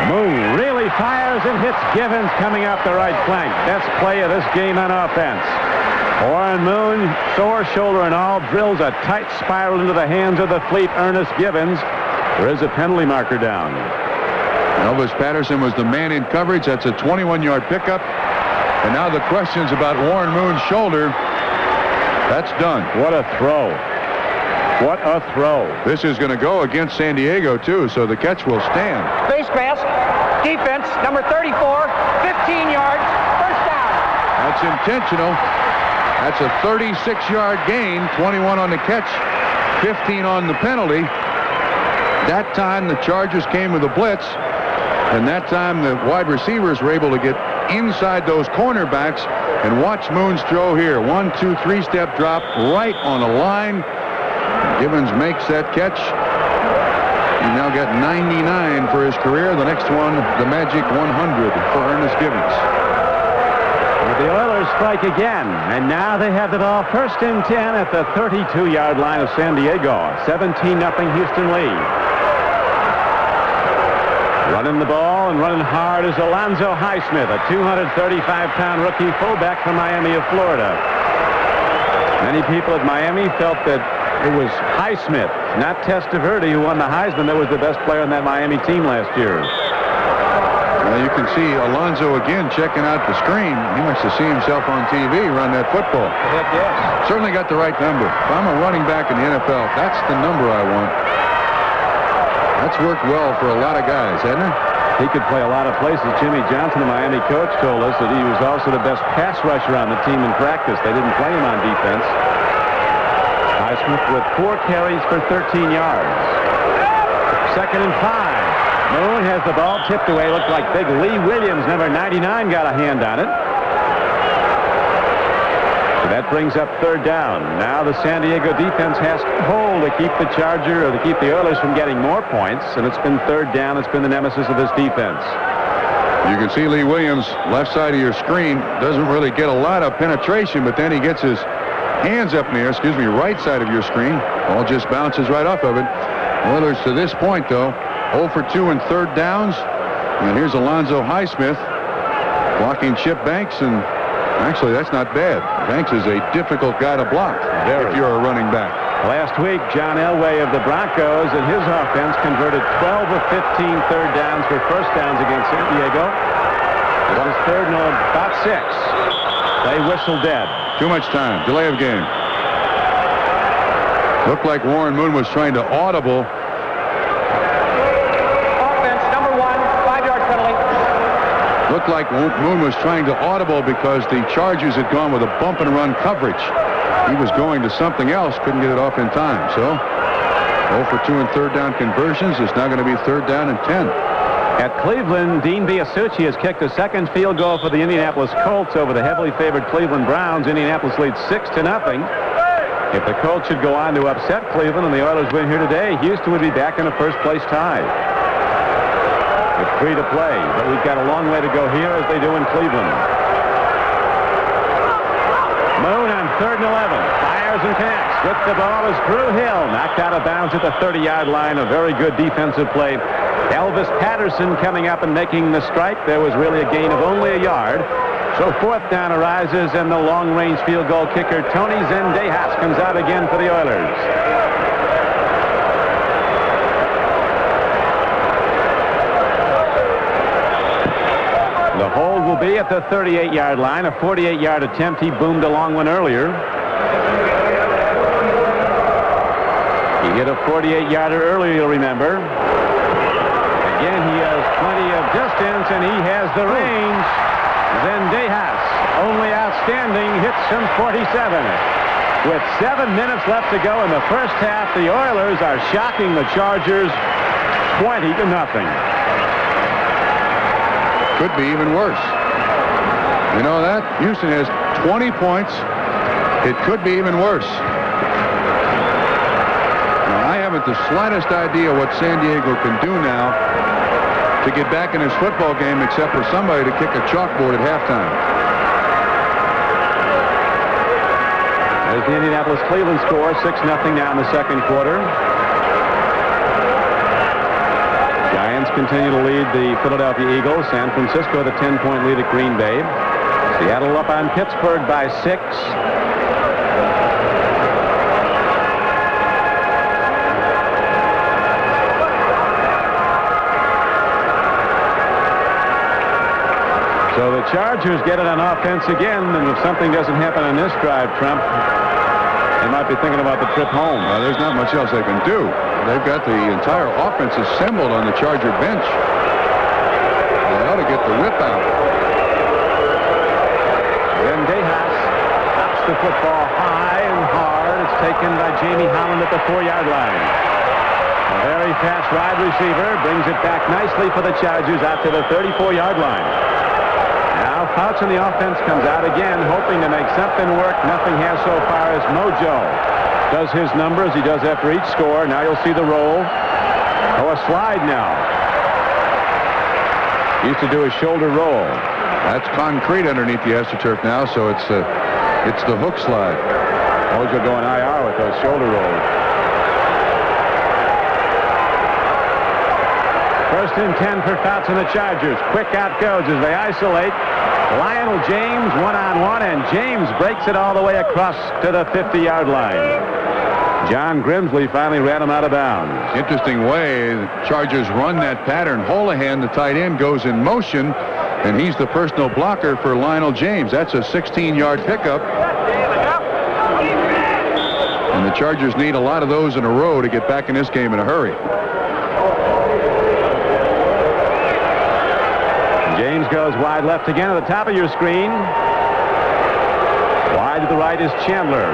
Moon really fires and hits Givens coming up the right flank. Best play of this game on offense. Warren Moon, sore shoulder and all, drills a tight spiral into the hands of the fleet Ernest Givens. There is a penalty marker down. Elvis Patterson was the man in coverage. That's a 21-yard pickup. And now the questions about Warren Moon's shoulder. That's done. What a throw. What a throw. This is going to go against San Diego, too, so the catch will stand. Face mask. Defense, number 34, 15 yards, first down. That's intentional. That's a 36-yard gain, 21 on the catch, 15 on the penalty. That time the Chargers came with a blitz, and that time the wide receivers were able to get inside those cornerbacks. And watch Moon's throw here. 1, 2, 3-step drop right on the line. Givens makes that catch. He now got 99 for his career. The next one, the magic 100 for Ernest Givens. The Oilers strike again, and now they have the ball first and 10 at the 32-yard line of San Diego. 17-0 Houston lead. Running the ball and running hard is Alonzo Highsmith, a 235-pound rookie fullback from Miami of Florida. Many people at Miami felt that it was Highsmith, not Testaverde, who won the Heisman, that was the best player on that Miami team last year. Well, you can see Alonzo again checking out the screen. He must have seen himself on TV run that football. Heck yes. Certainly got the right number. If I'm a running back in the NFL, that's the number I want. That's worked well for a lot of guys, hasn't it? He could play a lot of places. Jimmy Johnson, the Miami coach, told us that he was also the best pass rusher on the team in practice. They didn't play him on defense. Highsmith with 4 carries for 13 yards. Second and 5. Moon has the ball tipped away. Looked like big Lee Williams, number 99, got a hand on it. So that brings up third down. Now the San Diego defense has to hold to keep the Charger, or to keep the Oilers from getting more points. And it's been third down. It's been the nemesis of this defense. You can see Lee Williams, left side of your screen, doesn't really get a lot of penetration, but then he gets his hands up in the air, right side of your screen. Ball just bounces right off of it. Oilers to this point, though, 0 for 2 in third downs. And here's Alonzo Highsmith blocking Chip Banks, and actually that's not bad. Banks is a difficult guy to block if you're a running back. Last week, John Elway of the Broncos and his offense converted 12 of 15 third downs for first downs against San Diego. This is third and about 6. They whistle dead. Too much time. Delay of game. Looked like Warren Moon was trying to audible. Offense, number 1, 5-yard penalty. Looked like Moon was trying to audible because the Chargers had gone with a bump and run coverage. He was going to something else, couldn't get it off in time. So 0 for 2 in third down conversions. It's now going to be third down and 10. At Cleveland, Dean Biasucci has kicked the second field goal for the Indianapolis Colts over the heavily favored Cleveland Browns. Indianapolis leads 6-0. If the Colts should go on to upset Cleveland and the Oilers win here today, Houston would be back in a first-place tie with 3 to play. But we've got a long way to go here, as they do in Cleveland. Moon on third and 11. Fires and connects. With the ball is Drew Hill. Knocked out of bounds at the 30-yard line. A very good defensive play. Elvis Patterson coming up and making the strike. There was really a gain of only a yard. So fourth down arises, and the long-range field goal kicker, Tony Zendejas, comes out again for the Oilers. be at the 38-yard line. A 48-yard attempt. He boomed a long one earlier. He hit a 48-yarder earlier, you'll remember. Again, he has plenty of distance, and he has the range. Zendejas, only outstanding, hits him 47. With 7 minutes left to go in the first half, the Oilers are shocking the Chargers 20-0. Could be even worse. You know that? Houston has 20 points. It could be even worse. Now, I haven't the slightest idea what San Diego can do now to get back in this football game except for somebody to kick a chalkboard at halftime. There's the Indianapolis-Cleveland score, 6-0 now in the second quarter. Giants continue to lead the Philadelphia Eagles. San Francisco the 10-point lead at Green Bay. Seattle up on Pittsburgh by 6. So the Chargers get it on offense again, and if something doesn't happen on this drive, Trump, they might be thinking about the trip home. There's not much else they can do. They've got the entire offense assembled on the Charger bench. They ought to get the whip out. Zendejas stops the football high and hard. It's taken by Jamie Holland at the 4-yard line. A very fast wide receiver brings it back nicely for the Chargers out to the 34-yard line. Now Fouts in the offense comes out again, hoping to make something work. Nothing has so far as Mojo does his numbers. He does after each score. Now you'll see the roll. Oh, a slide now. He used to do a shoulder roll. That's concrete underneath the AstroTurf now, so it's the hook slide. Mojo going IR with those shoulder rolls. First and 10 for Fouts and the Chargers. Quick out goes as they isolate Lionel James one-on-one, and James breaks it all the way across to the 50-yard line. John Grimsley finally ran him out of bounds. Interesting way the Chargers run that pattern. Holohan, the tight end, goes in motion, and he's the personal blocker for Lionel James. That's a 16-yard pickup. And the Chargers need a lot of those in a row to get back in this game in a hurry. James goes wide left again at the top of your screen. Wide to the right is Chandler.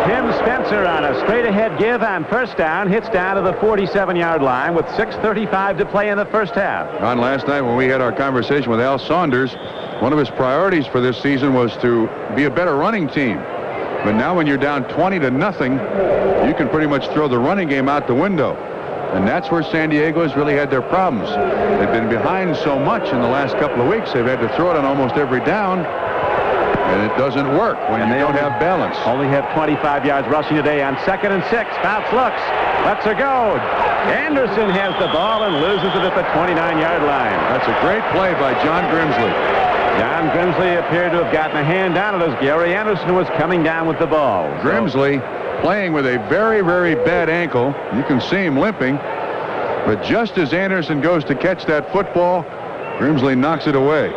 Tim Spencer on a straight-ahead give on first down. Hits down to the 47-yard line with 6:35 to play in the first half. On last night when we had our conversation with Al Saunders, one of his priorities for this season was to be a better running team. But now when you're down 20-0, you can pretty much throw the running game out the window. And that's where San Diego has really had their problems. They've been behind so much in the last couple of weeks, they've had to throw it on almost every down. And it doesn't work when you don't have balance. Only have 25 yards rushing today on 2nd and 6. Fouts looks. Lets her go. Anderson has the ball and loses it at the 29-yard line. That's a great play by John Grimsley. John Grimsley appeared to have gotten a hand down it as Gary Anderson was coming down with the ball. Grimsley playing with a very, very bad ankle. You can see him limping. But just as Anderson goes to catch that football, Grimsley knocks it away.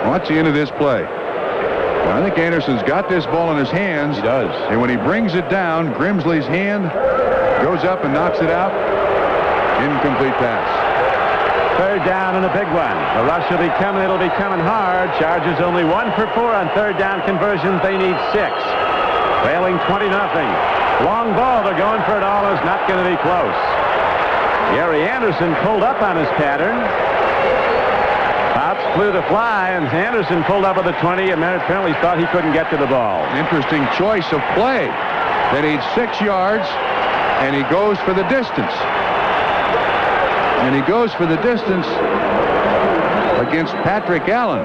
Watch the end of this play. Well, I think Anderson's got this ball in his hands. He does. And when he brings it down, Grimsley's hand goes up and knocks it out. Incomplete pass. Third down and a big one. The rush will be coming. It'll be coming hard. Chargers only 1 for 4 on third down conversions. They need 6. Trailing 20-0. Long ball. They're going for it all. It's not going to be close. Gary Anderson pulled up on his pattern. Fouts flew the fly, and Anderson pulled up at the 20, and then apparently thought he couldn't get to the ball. Interesting choice of play. They need 6 yards, and he goes for the distance. And he goes for the distance against Patrick Allen.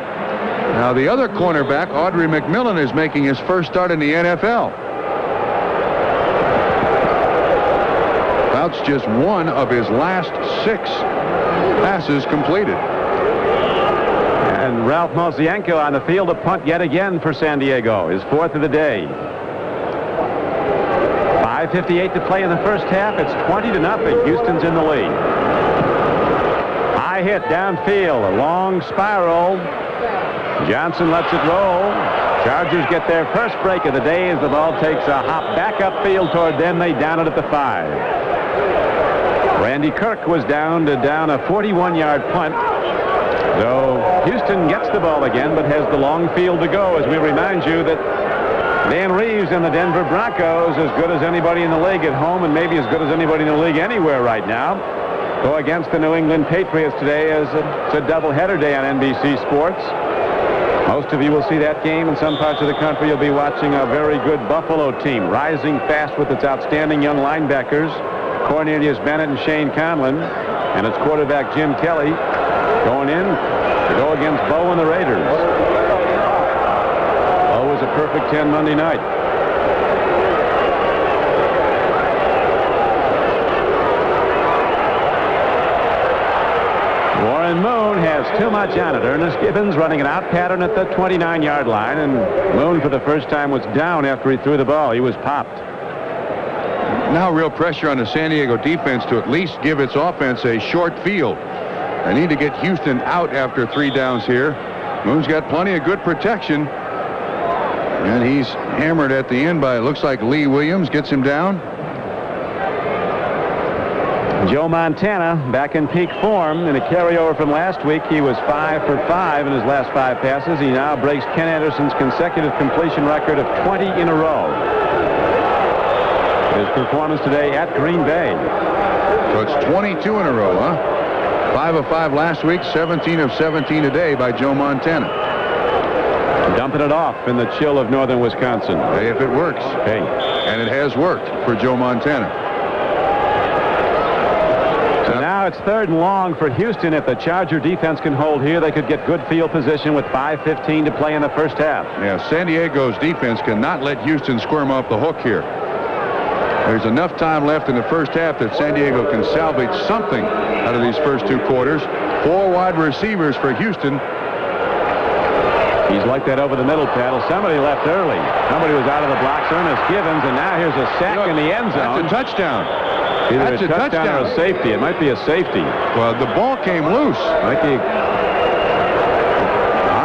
Now, the other cornerback, Audrey McMillan, is making his first start in the NFL. Fouts just one of his last 6 passes completed. And Ralph Mosienko on the field to punt yet again for San Diego. His 4th of the day. 5:58 to play in the first half. It's 20-0. Houston's in the lead. High hit downfield, a long spiral. Johnson lets it roll. Chargers get their first break of the day as the ball takes a hop back upfield toward them. They down it at the 5. Randy Kirk was down a 41-yard punt. So Houston gets the ball again, but has the long field to go, as we remind you that Dan Reeves and the Denver Broncos, as good as anybody in the league at home and maybe as good as anybody in the league anywhere right now, go against the New England Patriots today as it's a doubleheader day on NBC Sports. Most of you will see that game. In some parts of the country, you'll be watching a very good Buffalo team, rising fast with its outstanding young linebackers, Cornelius Bennett and Shane Conlon, and its quarterback Jim Kelly going in to go against Bo and the Raiders. Bo was a perfect 10 Monday night. Warren Moon has too much on it. Ernest Gibbons running an out pattern at the 29-yard line, and Moon for the first time was down after he threw the ball. He was popped. Now real pressure on the San Diego defense to at least give its offense a short field. They need to get Houston out after 3 downs here. Moon's got plenty of good protection, and he's hammered at the end by, it looks like, Lee Williams. Gets him down. Joe Montana back in peak form in a carryover from last week. He was 5 for 5 in his last 5 passes. He now breaks Ken Anderson's consecutive completion record of 20 in a row. His performance today at Green Bay. So it's 22 in a row, huh? 5 of 5 last week, 17 of 17 today by Joe Montana. Dumping it off in the chill of northern Wisconsin. Hey, if it works. Hey. And it has worked for Joe Montana. So now it's 3rd and long for Houston. If the Charger defense can hold here, they could get good field position with 5:15 to play in the first half. Yeah, San Diego's defense cannot let Houston squirm off the hook here. There's enough time left in the first half that San Diego can salvage something out of these first 2 quarters. 4 wide receivers for Houston. He's like that over the middle, Paddle. Somebody left early. Somebody was out of the blocks, Ernest Gibbons, and now here's a sack in the end zone. That's a touchdown. Either That's a touchdown or a safety. It might be a safety. Well, the ball came loose. I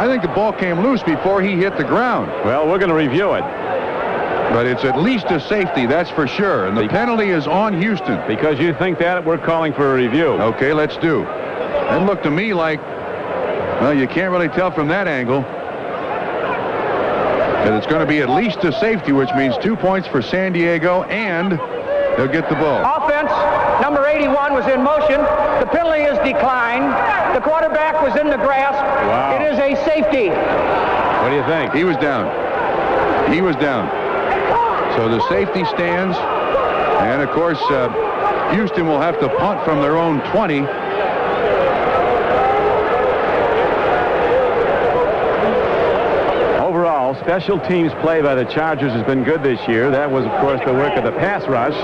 think the ball came loose before he hit the ground. Well, we're going to review it. But it's at least a safety, that's for sure. And the penalty is on Houston. Because you think that, we're calling for a review. Okay, let's do. That looked to me like, well, you can't really tell from that angle. And it's going to be at least a safety, which means 2 points for San Diego, and they'll get the ball. Offense, number 81 was in motion. The penalty is declined. The quarterback was in the grasp. Wow. It is a safety. What do you think? He was down. He was down. So the safety stands. And, of course, Houston will have to punt from their own 20. Overall, special teams play by the Chargers has been good this year. That was, of course, the work of the pass rush.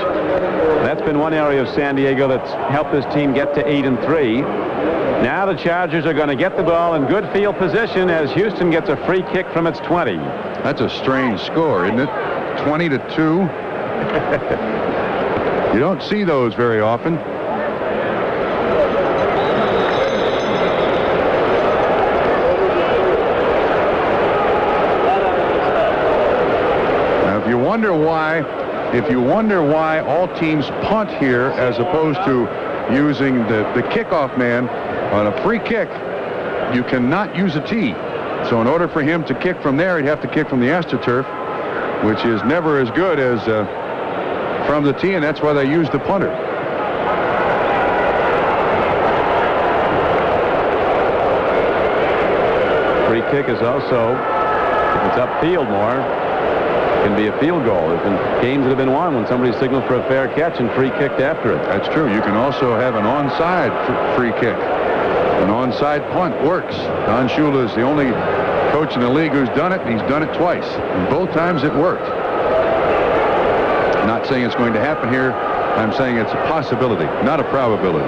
That's been one area of San Diego that's helped this team get to 8-3. Now the Chargers are going to get the ball in good field position as Houston gets a free kick from its 20. That's a strange score, isn't it? 20-2. You don't see those very often. Now, if you wonder why all teams punt here as opposed to using the kickoff man on a free kick, you cannot use a tee. So in order for him to kick from there, he'd have to kick from the AstroTurf, which is never as good as from the tee, and that's why they use the punter. Free kick is also, if it's upfield more, can be a field goal. There's been games that have been won when somebody signaled for a fair catch and free kicked after it. That's true. You can also have an onside free kick. An onside punt works. Don Shula is the only coach in the league who's done it, and he's done it twice. And both times it worked. I'm not saying it's going to happen here. I'm saying it's a possibility, not a probability.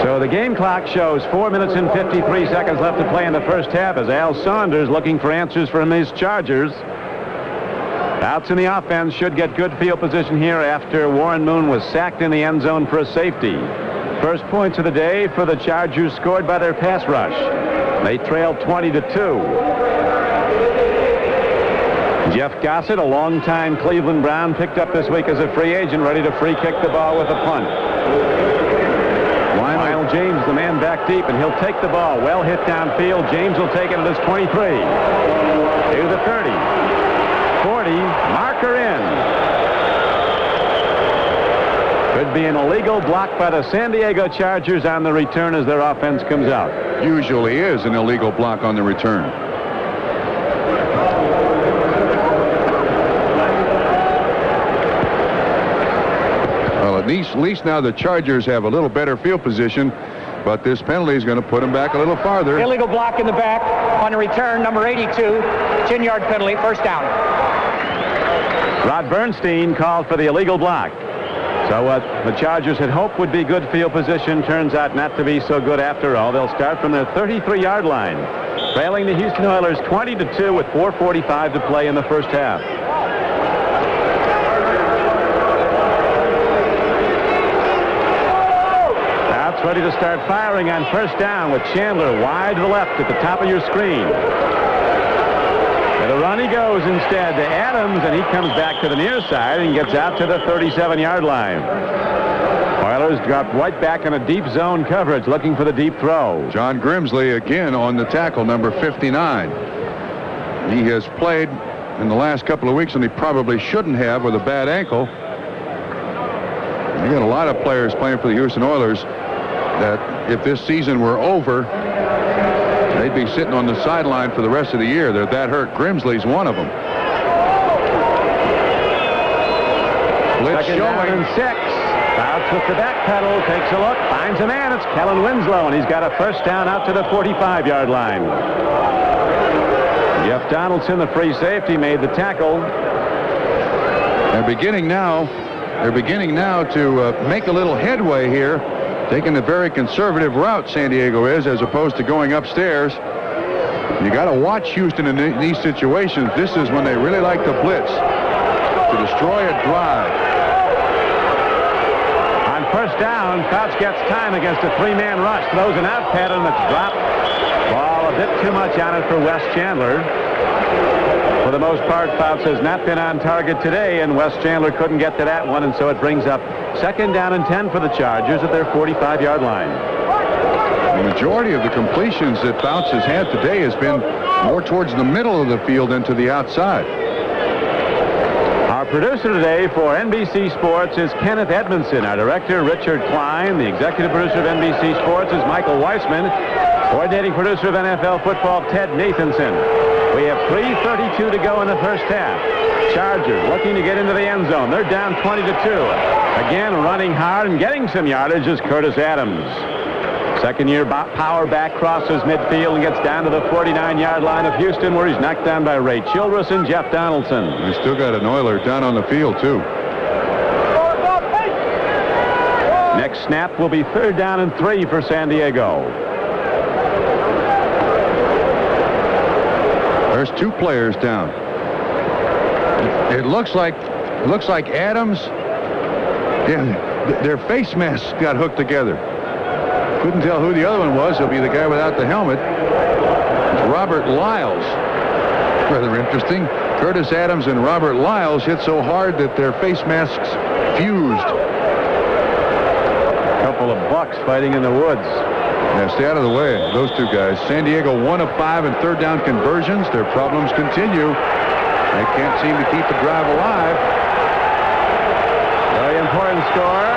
So the game clock shows 4 minutes and 53 seconds left to play in the first half as Al Saunders looking for answers from his Chargers. Outs in the offense should get good field position here after Warren Moon was sacked in the end zone for a safety. First points of the day for the Chargers scored by their pass rush. They trailed 20-2. Jeff Gossett, a longtime Cleveland Brown, picked up this week as a free agent, ready to free kick the ball with a punt. Lionel James, the man back deep, and he'll take the ball. Well hit downfield. James will take it at his 23. To the 30. 40. Marker in. Could be an illegal block by the San Diego Chargers on the return as their offense comes out. Usually is an illegal block on the return. Well, at least now the Chargers have a little better field position, but this penalty is going to put them back a little farther. Illegal block in the back on the return, number 82, 10-yard penalty, first down. Rod Bernstein called for the illegal block. So what the Chargers had hoped would be good field position turns out not to be so good after all. They'll start from their 33-yard line, trailing the Houston Oilers 20-2 with 4:45 to play in the first half. That's ready to start firing on first down with Chandler wide to the left at the top of your screen. To the run he goes instead to Adams, and he comes back to the near side and gets out to the 37-yard line. Oilers drop right back in a deep zone coverage looking for the deep throw. John Grimsley again on the tackle, number 59. He has played in the last couple of weeks, and he probably shouldn't have with a bad ankle. You got a lot of players playing for the Houston Oilers that if this season were over, they'd be sitting on the sideline for the rest of the year. They're that hurt. Grimsley's one of them. Blitz Second down and 6. Bouts with the back pedal, takes a look, finds a man. It's Kellen Winslow, and he's got a first down out to the 45-yard line. Jeff Donaldson, the free safety, made the tackle. They're beginning now to make a little headway here, taking a very conservative route, San Diego is, as opposed to going upstairs. You got to watch Houston in these situations. This is when they really like to blitz, to destroy a drive. On first down, Fouts gets time against a three-man rush, throws an out pattern that's dropped. Ball a bit too much on it for Wes Chandler. For the most part, Fouts has not been on target today, and Wes Chandler couldn't get to that one, and so it brings up second down and 10 for the Chargers at their 45-yard line. The majority of the completions that Fouts has had today has been more towards the middle of the field than to the outside. Our producer today for NBC Sports is Kenneth Edmondson. Our director, Richard Klein. The executive producer of NBC Sports is Michael Weissman. Coordinating producer of NFL football, Ted Nathanson. We have 3:32 to go in the first half. Chargers looking to get into the end zone. They're down 20-2. Again, running hard and getting some yardage is Curtis Adams. Second-year power back crosses midfield and gets down to the 49-yard line of Houston, where he's knocked down by Ray Childress and Jeff Donaldson. We still got an Oiler down on the field, too. Next snap will be third down and 3 for San Diego. There's 2 players down. It looks like Adams. Yeah, their face masks got hooked together. Couldn't tell who the other one was. He'll be the guy without the helmet. It's Robert Lyles. Rather interesting. Curtis Adams and Robert Lyles hit so hard that their face masks fused. A couple of bucks fighting in the woods. Now stay out of the way, those 2 guys. San Diego 1 of 5 in third down conversions. Their problems continue. They can't seem to keep the drive alive. Very important score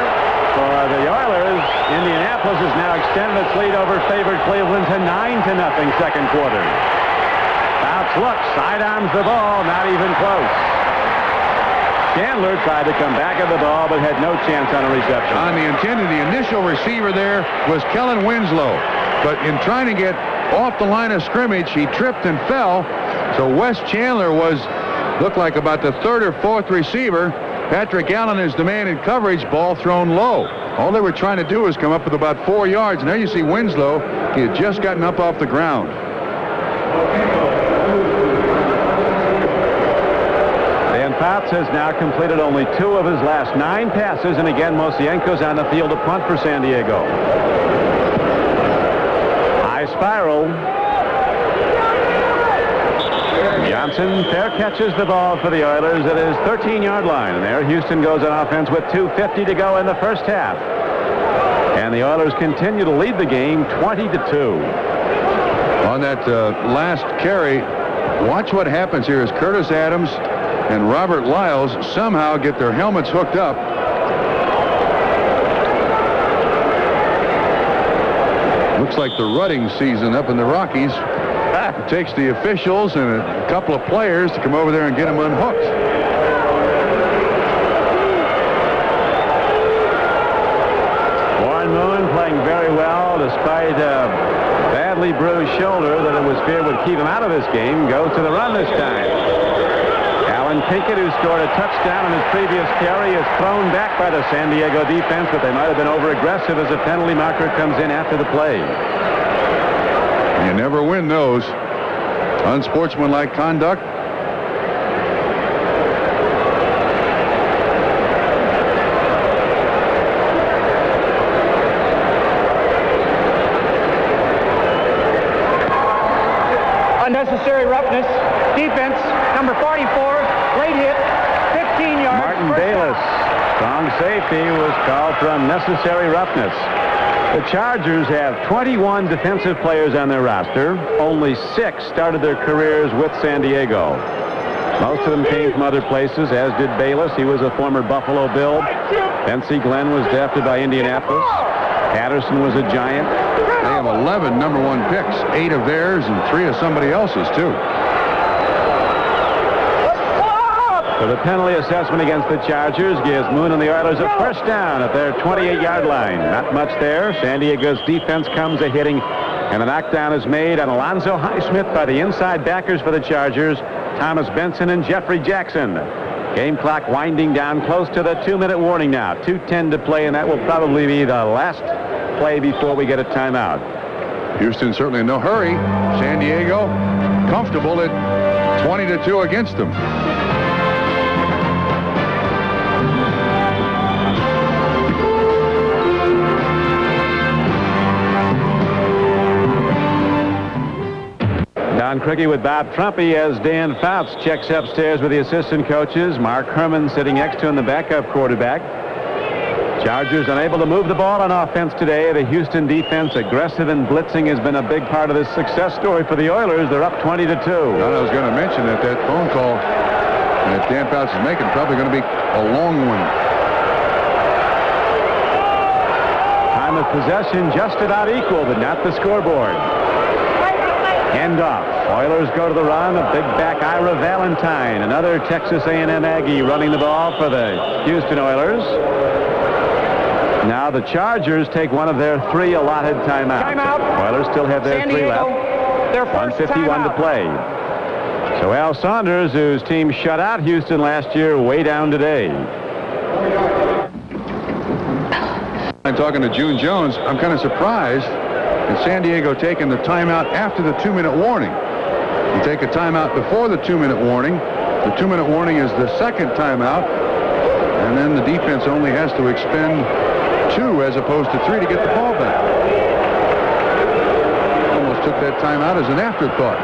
for the Oilers. Indianapolis has now extended its lead over favored Cleveland to 9-0 second quarter. Fouts looks, sidearms the ball, not even close. Chandler tried to come back at the ball, but had no chance on a reception. On the intended, the initial receiver there was Kellen Winslow. But in trying to get off the line of scrimmage, he tripped and fell. So Wes Chandler looked like about the 3rd or 4th receiver. Patrick Allen is the man in coverage, ball thrown low. All they were trying to do was come up with about 4 yards. And there you see Winslow. He had just gotten up off the ground. Dan Fouts has now completed only 2 of his last 9 passes. And again, Mosienko's on the field to punt for San Diego. High spiral. Johnson fair catches the ball for the Oilers at his 13-yard line. And there Houston goes on offense with 2:50 to go in the first half. And the Oilers continue to lead the game 20-2. On that last carry, watch what happens here as Curtis Adams and Robert Lyles somehow get their helmets hooked up. Looks like the rutting season up in the Rockies. It takes the officials and a couple of players to come over there and get them unhooked. Warren Moon playing very well despite a badly bruised shoulder that it was feared would keep him out of this game. Goes to the run this time. Alan Pinkett, who scored a touchdown on his previous carry, is thrown back by the San Diego defense, but they might have been over-aggressive as a penalty marker comes in after the play. You never win those. Unsportsmanlike conduct. Unnecessary roughness. Defense, number 44, late hit, 15 yards. Martin Bayless, strong safety, was called for unnecessary roughness. The Chargers have 21 defensive players on their roster. Only 6 started their careers with San Diego. Most of them came from other places, as did Bayless. He was a former Buffalo Bill. Bensy Glenn was drafted by Indianapolis. Patterson was a Giant. They have 11 number 1 picks, 8 of theirs and 3 of somebody else's, too. So the penalty assessment against the Chargers gives Moon and the Oilers a first down at their 28-yard line. Not much there. San Diego's defense comes a hitting, and a knockdown is made on Alonzo Highsmith by the inside backers for the Chargers, Thomas Benson and Jeffrey Jackson. Game clock winding down close to the 2-minute warning now. 2:10 to play, and that will probably be the last play before we get a timeout. Houston certainly in no hurry. San Diego comfortable at 20-2 against them. Don Criqui with Bob Trumpy as Dan Fouts checks upstairs with the assistant coaches. Mark Herman sitting next to him, the backup quarterback. Chargers unable to move the ball on offense today. The Houston defense, aggressive and blitzing, has been a big part of this success story for the Oilers. They're up 20-2. I was going to mention that phone call that Dan Fouts is making probably going to be a long one. Time of possession just about equal, but not the scoreboard. Handoff. Oilers go to the run. A big back, Ira Valentine. Another Texas A&M Aggie running the ball for the Houston Oilers. Now the Chargers take one of their 3 allotted timeouts. Timeout. Oilers still have their San 3 Diego, left. their first 1:51 to timeout. play. So Al Saunders, whose team shut out Houston last year, way down today. I'm talking to June Jones. I'm kind of surprised at San Diego taking the timeout after the 2-minute warning. You take a timeout before the 2-minute warning. The 2-minute warning is the second timeout. And then the defense only has to expend 2 as opposed to 3 to get the ball back. Almost took that timeout as an afterthought.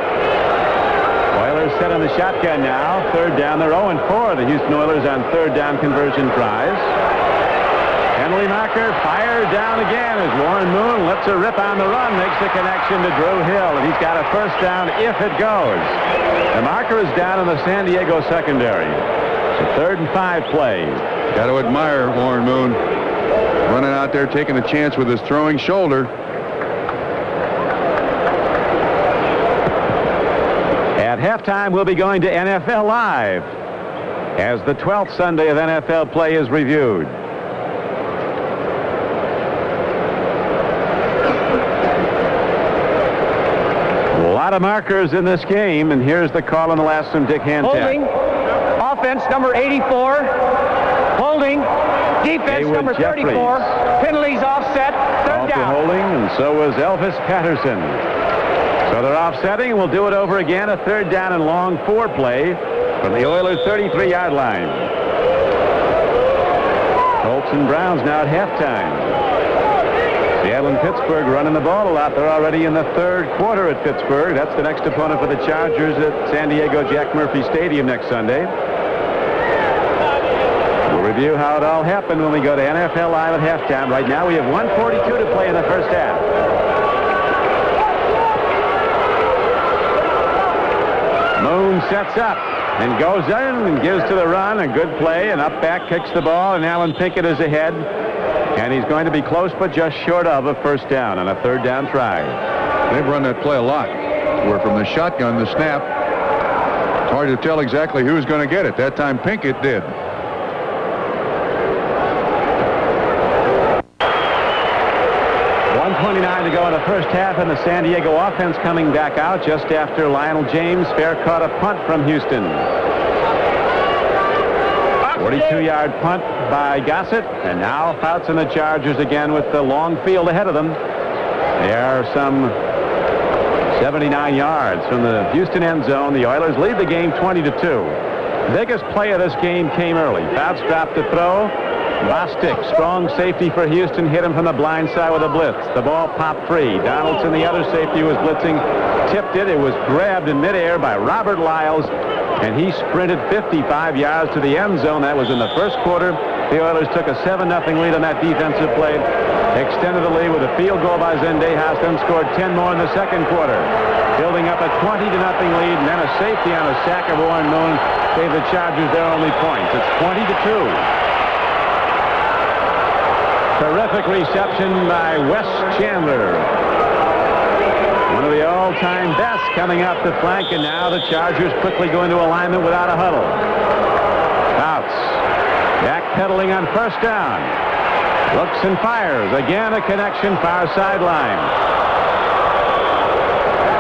Oilers set on the shotgun now. 3rd down. They're 0-4. The Houston Oilers on 3rd down conversion tries. Penalty marker fired down again as Warren Moon lets a rip on the run, makes the connection to Drew Hill, and he's got a first down if it goes. The marker is down in the San Diego secondary. It's a 3rd and 5 play. Got to admire Warren Moon running out there taking a chance with his throwing shoulder. At halftime, we'll be going to NFL Live as the 12th Sunday of NFL play is reviewed. A lot of markers in this game, and here's the call on the last from Dick Hantak. Holding. Offense, number 84, holding. Defense Haywood number 34. Jeffries. Penalties offset. All Third for down. holding, and so was Elvis Patterson. So they're offsetting, and we'll do it over again. A third down and long foreplay from the Oilers' 33-yard line. Colts and Browns now at halftime. Seattle and Pittsburgh running the ball a lot. They're already in the third quarter at Pittsburgh. That's the next opponent for the Chargers at San Diego Jack Murphy Stadium next Sunday. We'll review how it all happened when we go to NFL Live at halftime. Right now we have 1:42 to play in the first half. Moon sets up and goes in and gives to the run. A good play, and up back kicks the ball, and Alan Pinkett is ahead. And he's going to be close, but just short of a first down on a third down try. They've run that play a lot, where from the shotgun, the snap, it's hard to tell exactly who's going to get it. That time Pinkett did. .29 to go in the first half, and the San Diego offense coming back out just after Lionel James fair caught a punt from Houston. 42-yard punt by Gossett, and now Fouts and the Chargers again with the long field ahead of them. They are some 79 yards from the Houston end zone. The Oilers lead the game 20-2. The biggest play of this game came early. Fouts dropped the throw. Bostic, strong safety for Houston, hit him from the blind side with a blitz. The ball popped free. Donaldson, the other safety, was blitzing, tipped it. It was grabbed in midair by Robert Lyles, and he sprinted 55 yards to the end zone. That was in the first quarter. The Oilers took a 7-0 lead on that defensive play, extended the lead with a field goal by Zendejas, then scored 10 more in the second quarter, building up a 20-0 lead, and then a safety on a sack of Warren Moon gave the Chargers their only points. It's 20-2. Terrific reception by Wes Chandler. One of the all-time best coming up the flank, and now the Chargers quickly go into alignment without a huddle. Fouts backpedaling on first down. Looks and fires. Again a connection far sideline.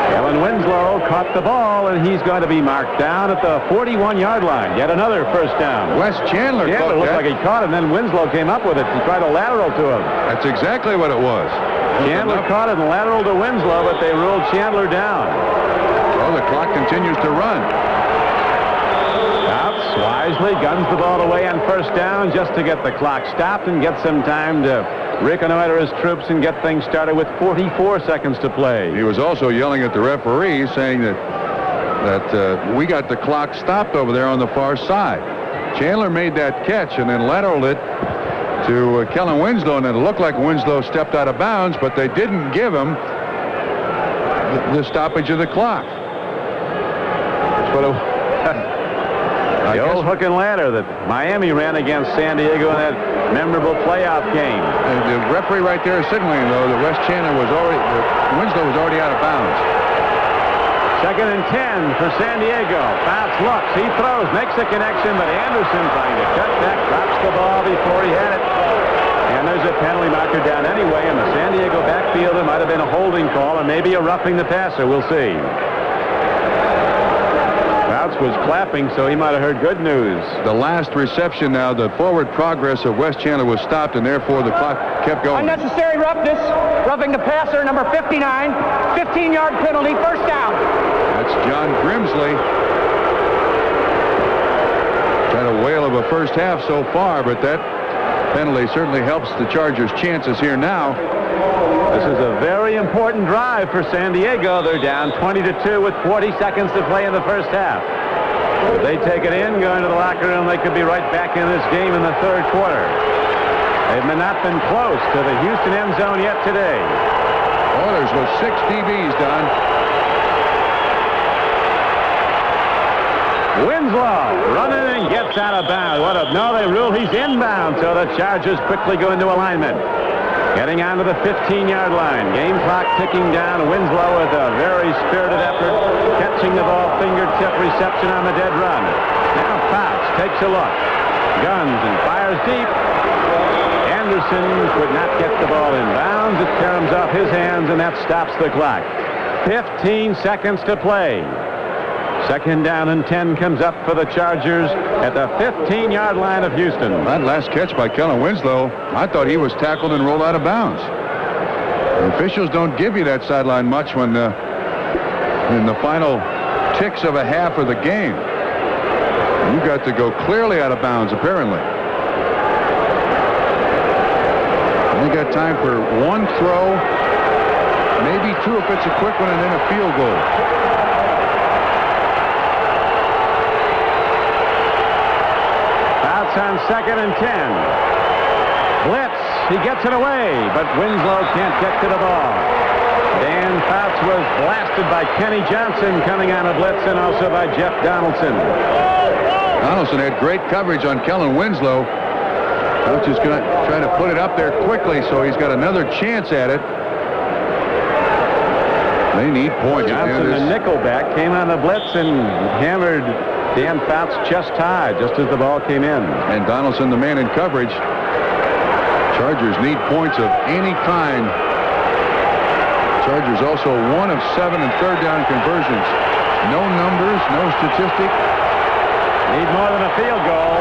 Kellen Winslow caught the ball, and he's going to be marked down at the 41-yard line. Yet another first down. Wes Chandler caught looked that. like he caught him, then Winslow came up with it. He tried a lateral to him. That's exactly what it was. Chandler caught it and lateral to Winslow, but they ruled Chandler down. Well, the clock continues to run. Fouts wisely guns the ball away on first down just to get the clock stopped and get some time to reconnoiter his troops and get things started with 44 seconds to play. He was also yelling at the referee, saying that we got the clock stopped over there on the far side. Chandler made that catch and then lateraled it to Kellen Winslow, and it looked like Winslow stepped out of bounds, but they didn't give him the stoppage of the clock. That's what the old hook and ladder that Miami ran against San Diego in that memorable playoff game. The referee right there is signaling, though, that Wes Chandler Winslow was already out of bounds. Second and 10 for San Diego. Fouts looks, he throws, makes the connection, but Anderson trying to cut back, drops the ball before he had it. And there's a penalty marker down anyway in the San Diego backfield. It might have been a holding call or maybe a roughing the passer. We'll see. Fouts was clapping, so he might have heard good news. The last reception now, the forward progress of Wes Chandler was stopped, and therefore the clock kept going. Unnecessary roughness, roughing the passer, number 59, 15-yard penalty, first down. That's John Grimsley. Had a whale of a first half so far, but that penalty certainly helps the Chargers' chances here now. This is a very important drive for San Diego. They're down 20-2 with 40 seconds to play in the first half. If they take it in, go into the locker room, they could be right back in this game in the third quarter. They've not been close to the Houston end zone yet today. Oilers with 6 DBs, Don. Winslow running and gets out of bounds. No, they rule he's inbound, so the Chargers quickly go into alignment. Getting onto the 15-yard line. Game clock ticking down. Winslow with a very spirited effort, catching the ball, fingertip reception on the dead run. Now Fouts takes a look, guns and fires deep. Anderson could not get the ball in bounds. It caroms off his hands, and that stops the clock. 15 seconds to play. Second down and 10 comes up for the Chargers at the 15-yard line of Houston. That last catch by Kellen Winslow, I thought he was tackled and rolled out of bounds. The officials don't give you that sideline much when in the final ticks of a half of the game. You got to go clearly out of bounds, apparently. They got time for one throw, maybe two if it's a quick one, and then a field goal. Fouts on second and 10. Blitz. He gets it away, but Winslow can't get to the ball. Dan Fouts was blasted by Kenny Johnson coming on a blitz, and also by Jeff Donaldson. Donaldson had great coverage on Kellen Winslow. Coach is going to try to put it up there quickly, so he's got another chance at it. They need points. Johnson, the nickelback, came on the blitz and hammered Dan Fouts chest high just as the ball came in. And Donaldson, the man in coverage. Chargers need points of any kind. Chargers also 1 of 7 in third down conversions. No numbers, no statistic. Need more than a field goal.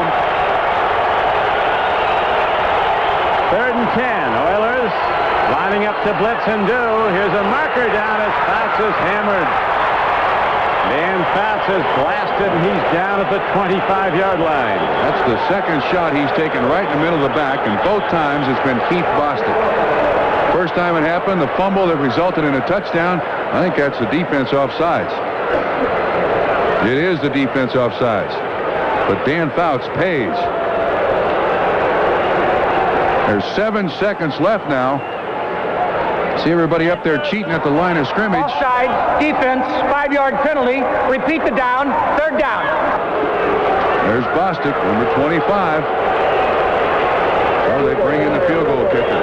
Third and 10. Oilers lining up to blitz and do. Here's a marker down as Fouts is hammered. Dan Fouts is blasted, and he's down at the 25-yard line. That's the second shot he's taken right in the middle of the back, and both times it's been Keith Bostic. First time it happened, the fumble that resulted in a touchdown, I think that's the defense offsides. It is the defense offsides. But Dan Fouts pays. There's 7 seconds left now. See everybody up there cheating at the line of scrimmage. Offside, defense, 5-yard penalty. Repeat the down, third down. There's Bostic, number 25. So they bring in the field goal kicker.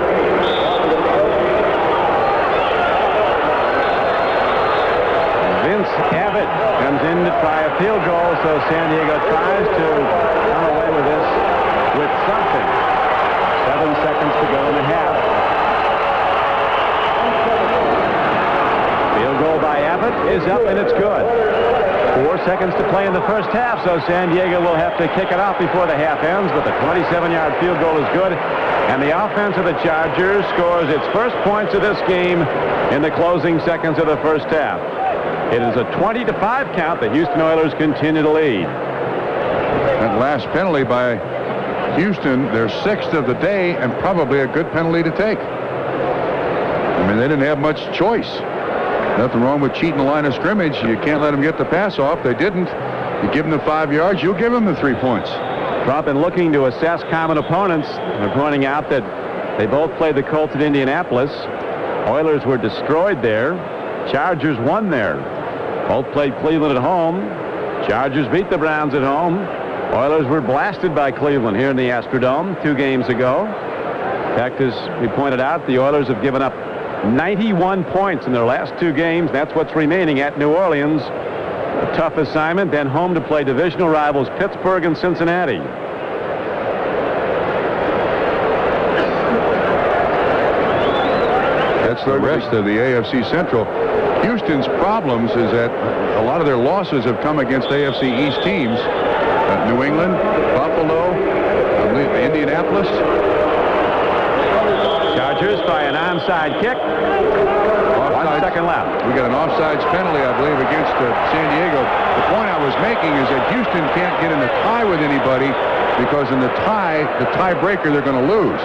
Vince Abbott comes in to try a field goal, so San Diego tries to come away with this with something. 7 seconds to go in the half. Field goal by Abbott is up, and it's good. 4 seconds to play in the first half, so San Diego will have to kick it off before the half ends, but the 27-yard field goal is good, and the offense of the Chargers scores its first points of this game in the closing seconds of the first half. It is a 20-5 count. The Houston Oilers continue to lead. That last penalty by Houston, their 6th of the day, and probably a good penalty to take. I mean, they didn't have much choice. Nothing wrong with cheating the line of scrimmage. You can't let them get the pass off. They didn't. You give them the 5 yards, you'll give them the 3 points. Trump, in looking to assess common opponents, they're pointing out that they both played the Colts at Indianapolis. Oilers were destroyed there. Chargers won there. Both played Cleveland at home. Chargers beat the Browns at home. Oilers were blasted by Cleveland here in the Astrodome 2 games ago. In fact, as we pointed out, the Oilers have given up 91 points in their last 2 games. That's what's remaining at New Orleans. A tough assignment, then home to play divisional rivals Pittsburgh and Cincinnati. That's the rest of the AFC Central. Houston's problems is that a lot of their losses have come against AFC East teams. New England, Buffalo, Indianapolis. Chargers by an onside kick. 1 second left. We got an offsides penalty, I believe, against San Diego. The point I was making is that Houston can't get in a tie with anybody because in the tiebreaker, they're going to lose.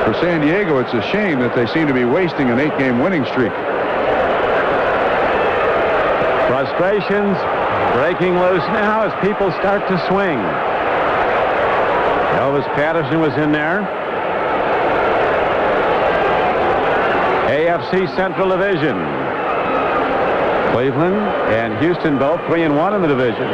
For San Diego, it's a shame that they seem to be wasting an 8-game winning streak. Frustrations breaking loose now as people start to swing. Elvis Patterson was in there. AFC Central Division. Cleveland and Houston both 3-1 in the division.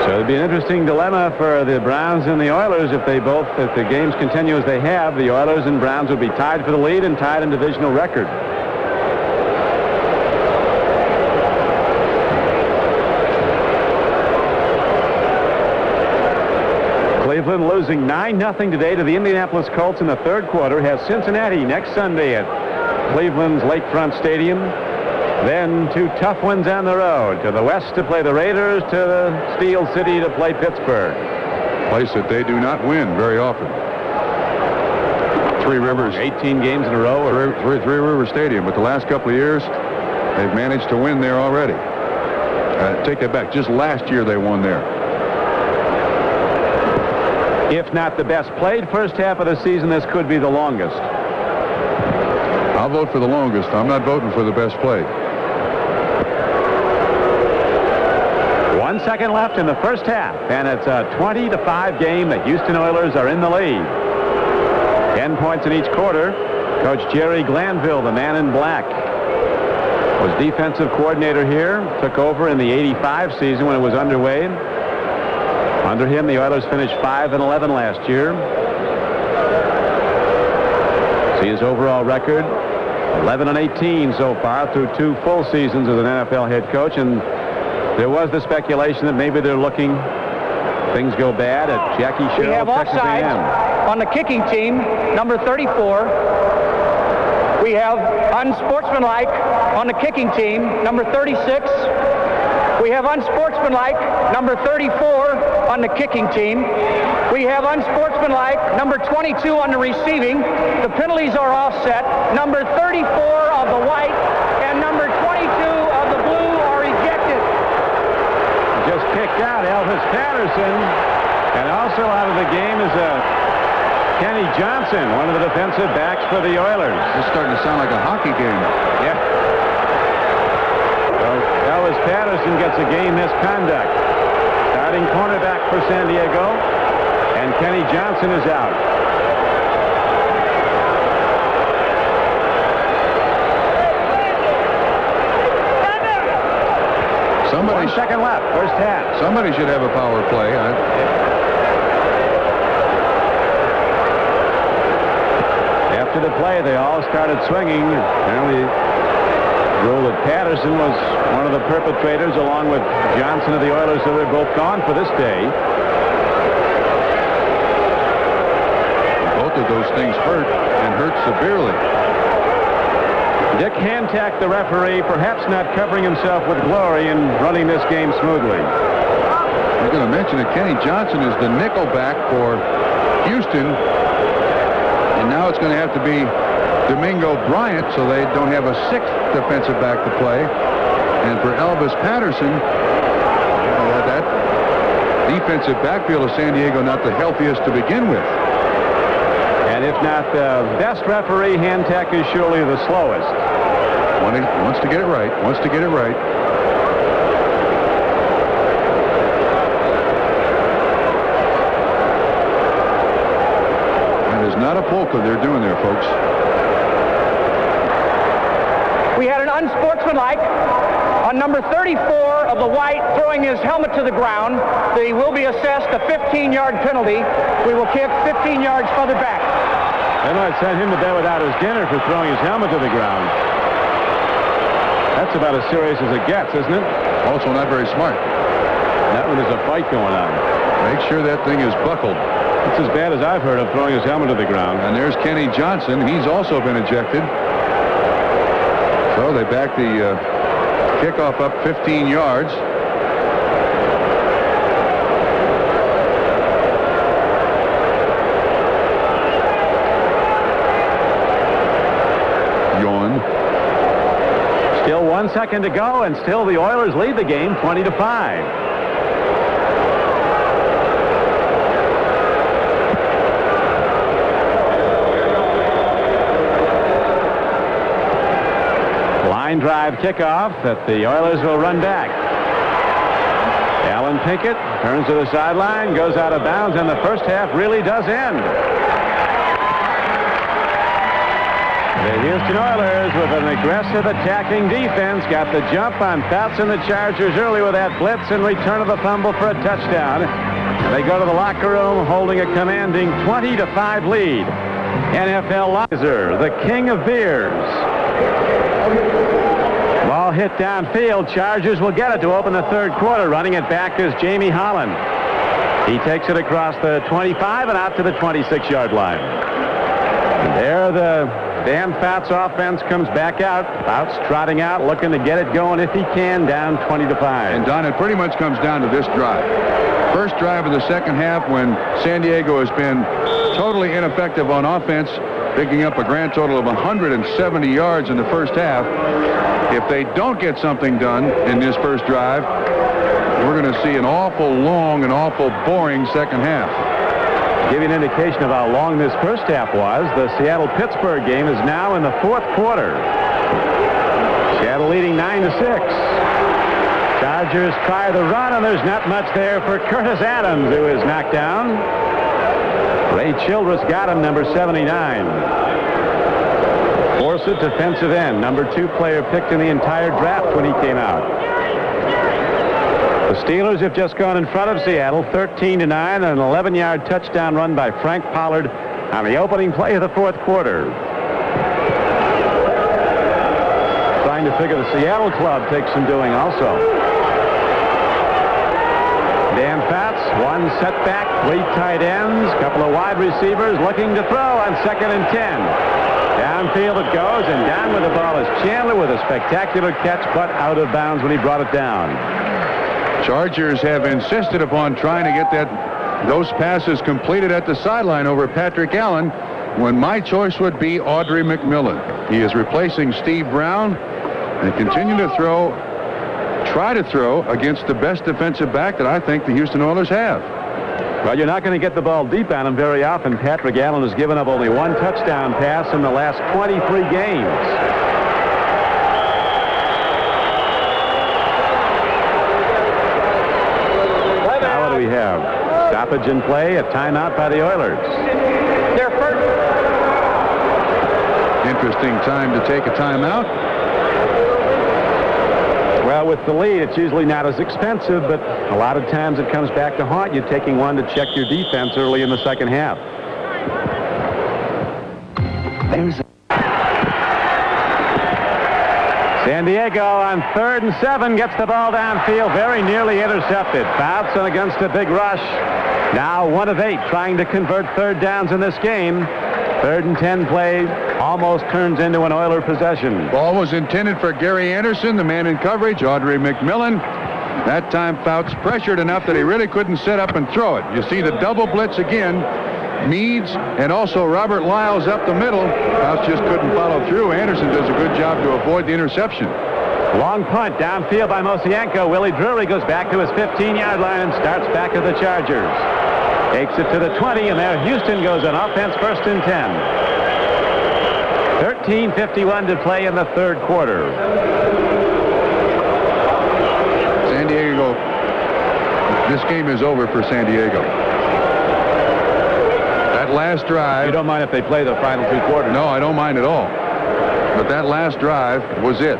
So it'd be an interesting dilemma for the Browns and the Oilers if the games continue as they have. The Oilers and Browns would be tied for the lead and tied in divisional record. Cleveland losing 9-0 today to the Indianapolis Colts in the third quarter has Cincinnati next Sunday at Cleveland's Lakefront Stadium. Then 2 tough ones on the road. To the west to play the Raiders, to the Steel City to play Pittsburgh. Place that they do not win very often. Three Rivers. 18 games in a row. Three River Stadium, but the last couple of years, they've managed to win there already. Take that back. Just last year they won there. If not the best played first half of the season, this could be the longest. I'll vote for the longest. I'm not voting for the best played. 1 second left in the first half, and it's a 20-5 game. The Houston Oilers are in the lead. 10 points in each quarter. Coach Jerry Glanville, the man in black, was defensive coordinator here. Took over in the '85 season when it was underway. Under him, the Oilers finished 5-11 last year. See his overall record, 11-18 so far through 2 full seasons as an NFL head coach. And there was the speculation that maybe they're looking, things go bad at Jackie We Sherrill, have Texas offsides A&M. on the kicking team, number 34. We have unsportsmanlike on the kicking team, number 36. We have unsportsmanlike, number 34 on the kicking team. We have unsportsmanlike, number 22 on the receiving. The penalties are offset. Number 34 of the white and number 22 of the blue are ejected. Just kicked out Elvis Patterson. And also out of the game is Kenny Johnson, one of the defensive backs for the Oilers. This is starting to sound like a hockey game. Yeah. So Elvis Patterson gets a game misconduct. Starting cornerback for San Diego. And Kenny Johnson is out. Somebody 1 second left, first half. Somebody should have a power play. After the play, they all started swinging. Apparently, ruled that Patterson was one of the perpetrators along with Johnson of the Oilers, so they're both gone for this day. Both of those things hurt, and hurt severely. Dick Hantak, the referee, perhaps not covering himself with glory in running this game smoothly. I was going to mention that Kenny Johnson is the nickel back for Houston, and now it's going to have to be Domingo Bryant, so they don't have a 6th defensive back to play. And for Elvis Patterson, that defensive backfield of San Diego not the healthiest to begin with. And if not the best referee, Hantak is surely the slowest. Wants to get it right. Wants to get it right. That is not a polka they're doing there, folks. We had an unsportsmanlike on number 34 of the white throwing his helmet to the ground. He will be assessed a 15-yard penalty. We will kick 15 yards further back. They might send him to bed without his dinner for throwing his helmet to the ground. That's about as serious as it gets, isn't it? Also not very smart. That one is a fight going on. Make sure that thing is buckled. It's as bad as I've heard of throwing his helmet to the ground. And there's Kenny Johnson. He's also been ejected. So they back the kickoff up 15 yards. Still 1 second to go, and still the Oilers lead the game 20-5. Line drive kickoff that the Oilers will run back. Alan Pinkett turns to the sideline, goes out of bounds, and the first half really does end. The Houston Oilers, with an aggressive attacking defense, got the jump on Fouts and the Chargers early with that blitz and return of the fumble for a touchdown. They go to the locker room holding a commanding 20-5 lead. NFL Lizer, the king of beers. Ball hit downfield. Chargers will get it to open the third quarter. Running it back is Jamie Holland. He takes it across the 25 and out to the 26-yard line. And there the Dan Fouts' offense comes back out. Fouts trotting out, looking to get it going if he can, down 20-5. And Don, it pretty much comes down to this drive. First drive of the second half when San Diego has been totally ineffective on offense, picking up a grand total of 170 yards in the first half. If they don't get something done in this first drive, we're going to see an awful long and awful boring second half. To give you an indication of how long this first half was, the Seattle-Pittsburgh game is now in the fourth quarter. Seattle leading 9-6. Chargers try the run, and there's not much there for Curtis Adams, who is knocked down. Ray Childress got him, number 79. Forsett, defensive end, number 2 player picked in the entire draft when he came out. The Steelers have just gone in front of Seattle, 13-9, and an 11-yard touchdown run by Frank Pollard on the opening play of the fourth quarter. Trying to figure the Seattle club takes some doing also. Dan Fouts, one setback, 3 tight ends, couple of wide receivers looking to throw on 2nd and 10. Downfield it goes, and down with the ball is Chandler with a spectacular catch, but out of bounds when he brought it down. Chargers have insisted upon trying to get those passes completed at the sideline over Patrick Allen, when my choice would be Audrey McMillan. He is replacing Steve Brown and continue to try to throw against the best defensive back that I think the Houston Oilers have. Well, you're not going to get the ball deep on him very often. Patrick Allen has given up only 1 touchdown pass in the last 23 games. Now what do we have? Stoppage in play, a timeout by the Oilers. Their first. Interesting time to take a timeout. Well, with the lead, it's usually not as expensive, but a lot of times it comes back to haunt you, taking one to check your defense early in the second half. San Diego on 3rd and 7 gets the ball downfield, very nearly intercepted. Fouts against a big rush. Now 1 of 8 trying to convert 3rd downs in this game. 3rd and 10 play almost turns into an Oiler possession. Ball was intended for Gary Anderson, the man in coverage, Audrey McMillan. That time Fouts pressured enough that he really couldn't set up and throw it. You see the double blitz again. Meads and also Robert Lyles up the middle. Fouts just couldn't follow through. Anderson does a good job to avoid the interception. Long punt downfield by Mosienko. Willie Drury goes back to his 15-yard line and starts back at the Chargers. Takes it to the 20, and there Houston goes on offense, 1st and 10. 13:51 to play in the third quarter. San Diego, this game is over for San Diego. That last drive. You don't mind if they play the final 2 quarters? No, I don't mind at all. But that last drive was it.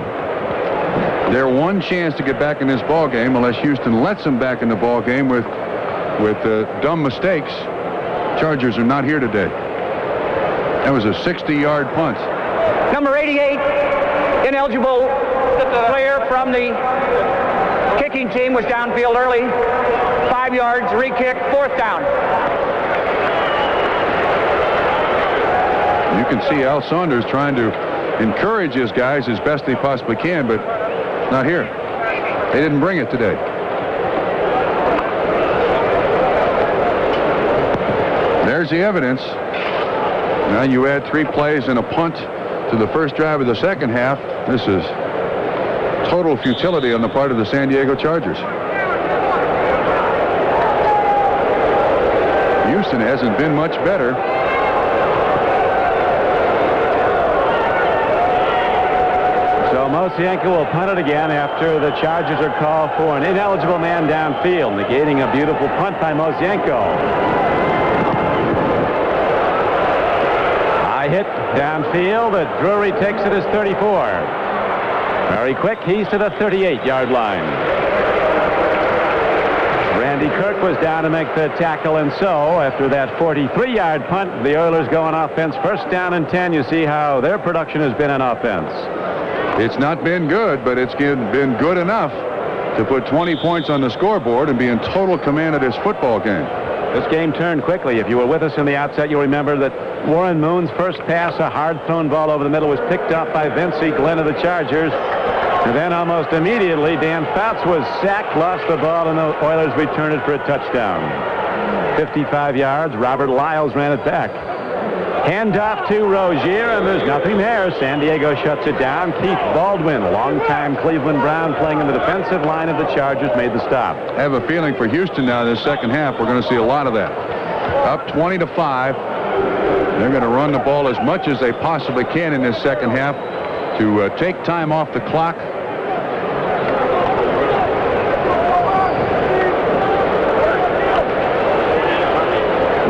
Their one chance to get back in this ball game, unless Houston lets them back in the ball game with dumb mistakes. Chargers are not here today. That was a 60-yard punt. Number 88, ineligible player from the kicking team, was downfield early. 5 yards, re-kick, 4th down. You can see Al Saunders trying to encourage his guys as best they possibly can, but not here. They didn't bring it today. There's the evidence. Now you add 3 plays and a punt to the first drive of the second half. This is total futility on the part of the San Diego Chargers. Houston hasn't been much better. So Mosienko will punt it again after the Chargers are called for an ineligible man downfield, negating a beautiful punt by Mosienko. Hit downfield, but Drury takes it as 34. Very quick, he's to the 38-yard line. Randy Kirk was down to make the tackle, and so after that 43-yard punt, the Oilers go on offense, 1st down and 10. You see how their production has been on offense. It's not been good, but it's been good enough to put 20 points on the scoreboard and be in total command of this football game. This game turned quickly. If you were with us in the outset, you'll remember that Warren Moon's first pass, a hard-thrown ball over the middle, was picked up by Vincey Glenn of the Chargers. And then almost immediately, Dan Fouts was sacked, lost the ball, and the Oilers returned it for a touchdown. 55 yards. Robert Lyles ran it back. Handoff to Rozier, and there's nothing there. San Diego shuts it down. Keith Baldwin, longtime Cleveland Brown playing in the defensive line of the Chargers, made the stop. I have a feeling for Houston now in the second half, we're going to see a lot of that. Up 20-5. They're going to run the ball as much as they possibly can in this second half to take time off the clock.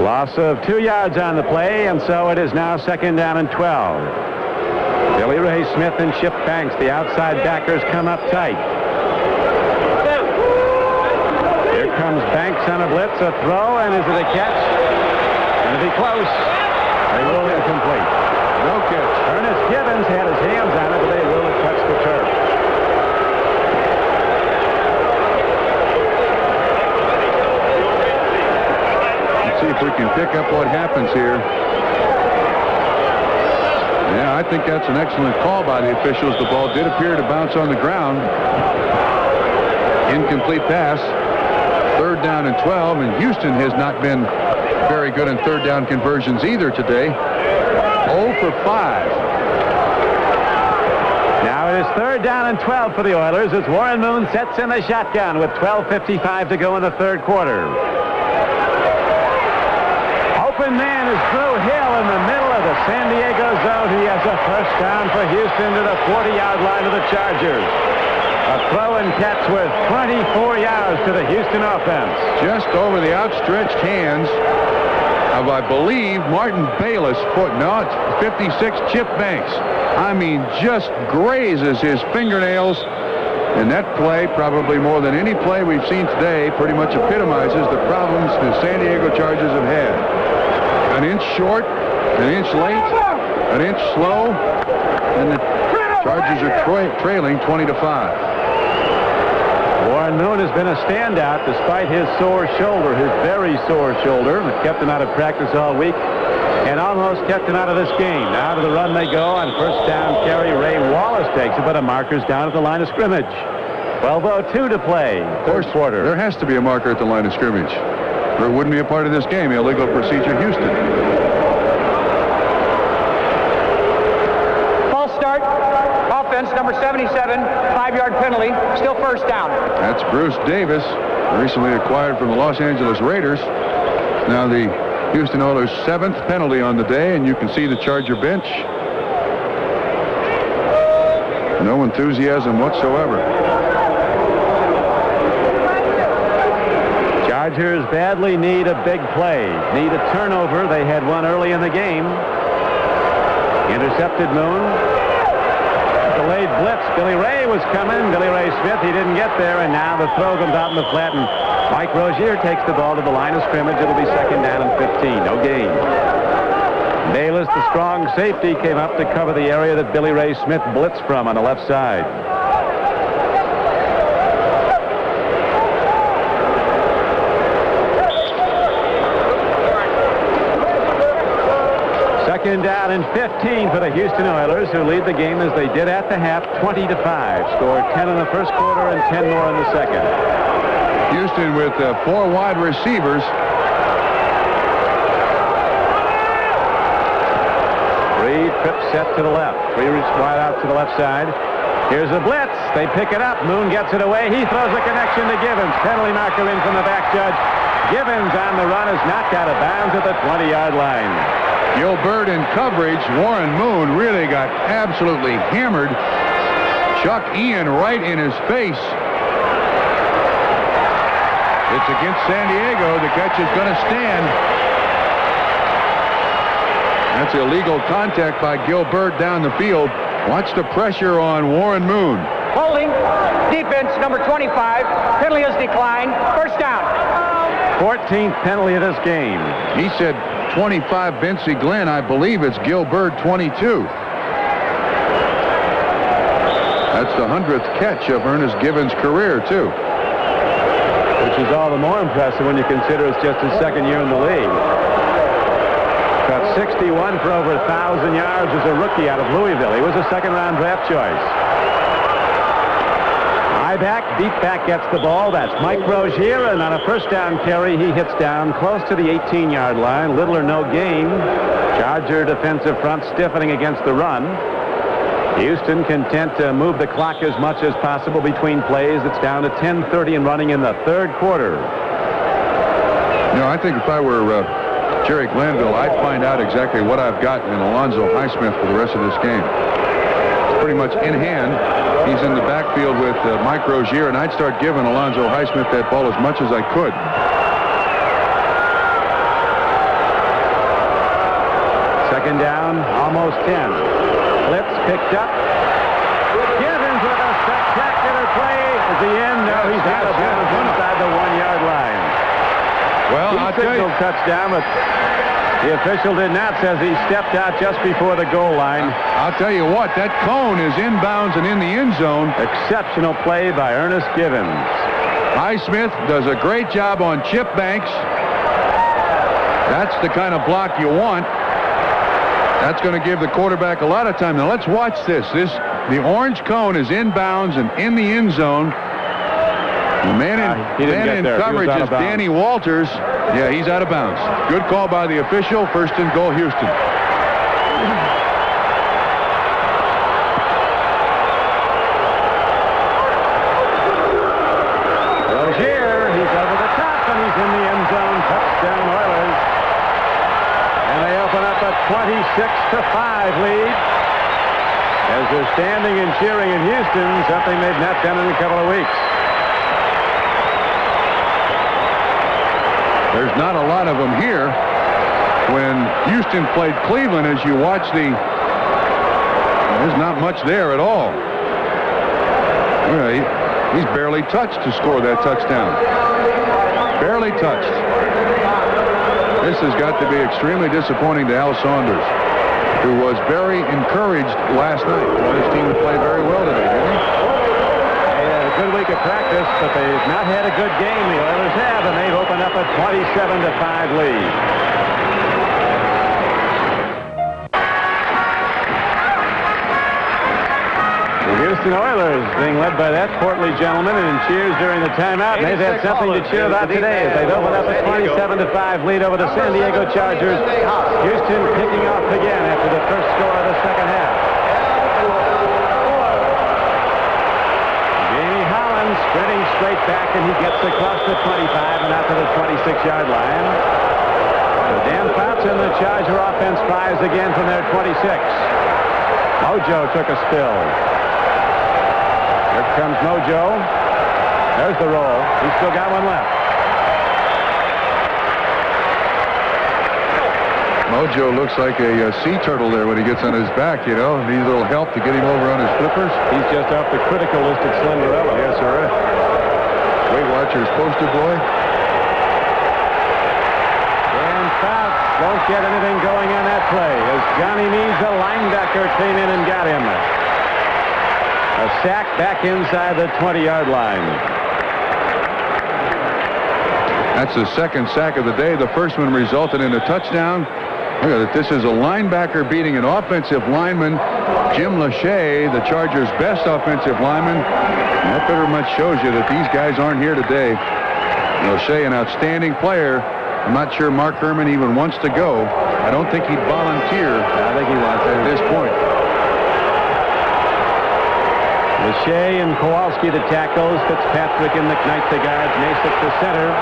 Loss of 2 yards on the play, and so it is now second down and 12. Billy Ray Smith and Chip Banks, the outside backers, come up tight. Here comes Banks on a blitz, a throw, and is it a catch? Going to be close. They rule incomplete. No catch. Ernest Givens had his hands on it, but they rule it touched the turf. See if we can pick up what happens here. Yeah, I think that's an excellent call by the officials. The ball did appear to bounce on the ground. Incomplete pass. Third down and 12, and Houston has not been very good in third down conversions either today. 0 for 5. Now it is third down and 12 for the Oilers as Warren Moon sets in the shotgun with 12:55 to go in the third quarter. Open man is Drew Hill in the middle of the San Diego zone. He has a first down for Houston to the 40-yard line of the Chargers. A throw and catch with 24 yards to the Houston offense. Just over the outstretched hands of, I believe, Martin Bayless' foot. No, it's 56, Chip Banks. I mean, just grazes his fingernails. And that play, probably more than any play we've seen today, pretty much epitomizes the problems the San Diego Chargers have had. An inch short, an inch late, an inch slow, and the Chargers are trailing 20-5. Warren Moon has been a standout despite his sore shoulder, his very sore shoulder, that kept him out of practice all week and almost kept him out of this game. Now to the run they go on first down carry. Ray Wallace takes it, but a marker's down at the line of scrimmage. 12:02 to play. First quarter. There has to be a marker at the line of scrimmage. Or it wouldn't be a part of this game. Illegal procedure, Houston. False start. Offense, number 77, 5-yard penalty. Still first down. That's Bruce Davis, recently acquired from the Los Angeles Raiders. Now the Houston Oilers' 7th penalty on the day, and you can see the Charger bench. No enthusiasm whatsoever. Chargers badly need a big play. Need a turnover. They had one early in the game. Intercepted Moon. Delayed blitz. Billy Ray was coming. Billy Ray Smith, he didn't get there, and now the throw comes out in the flat, and Mike Rozier takes the ball to the line of scrimmage. It'll be second down and 15. No gain. Bayless, the strong safety, came up to cover the area that Billy Ray Smith blitzed from on the left side. Second down and 15 for the Houston Oilers, who lead the game as they did at the half, 20-5. Scored 10 in the first quarter and 10 more in the second. Houston with 4 wide receivers. Three trips set to the left. Three wide out to the left side. Here's a blitz. They pick it up. Moon gets it away. He throws a connection to Givens. Penalty marker in from the back judge. Givens on the run is knocked out of bounds at the 20-yard line. Gilbert in coverage. Warren Moon really got absolutely hammered. Chuck Ian right in his face. It's against San Diego. The catch is going to stand. That's illegal contact by Gilbert down the field. Watch the pressure on Warren Moon. Holding. Defense, number 25. Penalty is declined. First down. 14th penalty of this game. He said 25 Vincey Glenn. I believe it's Gilbert 22. That's the 100th catch of Ernest Givens' career, too. Which is all the more impressive when you consider it's just his second year in the league. Got 61 for over 1,000 yards as a rookie out of Louisville. He was a second-round draft choice. High back, deep back gets the ball. That's Mike Rozier, and on a first down carry, he hits down close to the 18-yard line. Little or no gain. Charger defensive front stiffening against the run. Houston content to move the clock as much as possible between plays. It's down to 10:30 and running in the third quarter. You know, I think if I were Jerry Glanville, I'd find out exactly what I've got in Alonzo Highsmith for the rest of this game. It's pretty much in hand. He's in the backfield with Mike Rozier, and I'd start giving Alonzo Highsmith that ball as much as I could. Second down, almost 10. Blitz picked up. Givens with a spectacular play. Is he in? No, he's out of bounds inside the 1-yard line. Well, I'll tell you. Touchdown, but the official did not, says he stepped out just before the goal line. I'll tell you what, that cone is inbounds and in the end zone. Exceptional play by Ernest Givens. Highsmith does a great job on chip banks. That's the kind of block you want. That's going to give the quarterback a lot of time. Now let's watch this. The orange cone is inbounds and in the end zone. The man in coverage is Danny Walters. Yeah, he's out of bounds. Good call by the official. First and goal, Houston. Rozier, he's over the top, and he's in the end zone. Touchdown, Oilers. And they open up a 26-5 lead. As they're standing and cheering in Houston, something they've not done in a couple of weeks. There's not a lot of them here. When Houston played Cleveland, as you watch there's not much there at all. He's barely touched to score that touchdown. Barely touched. This has got to be extremely disappointing to Al Saunders, who was very encouraged last night. Well, his team played very well today, didn't he? Good week of practice, but they've not had a good game. The Oilers have, and they've opened up a 27-5 lead. The Houston Oilers being led by that portly gentleman and cheers during the timeout. And they've had something to cheer about today as they've opened up a 27-5 lead over the San Diego Chargers. Houston kicking off again after the first score of the second half. Sprinting straight back, and he gets across the 25 and out to the 26-yard line. So Dan Fouts and the Charger offense fires again from their 26. Mojo took a spill. Here comes Mojo. There's the roll. He's still got one left. Mojo looks like a sea turtle there when he gets on his back, you know. Needs a little help to get him over on his flippers. He's just off the critical list at Slenderella. Yes, sir. Weight Watchers poster boy. Dan Fouts won't get anything going on that play as Johnny Means, the linebacker, came in and got him. A sack back inside the 20-yard line. That's the second sack of the day. The first one resulted in a touchdown. Look at it. This is a linebacker beating an offensive lineman, Jim Lachey, the Chargers' best offensive lineman. And that pretty much shows you that these guys aren't here today. Lachey, an outstanding player. I'm not sure Mark Herman even wants to go. I don't think he'd volunteer. I think he wants it at this point. Lachey and Kowalski the tackles. Fitzpatrick and McKnight the guards. Nasik the center.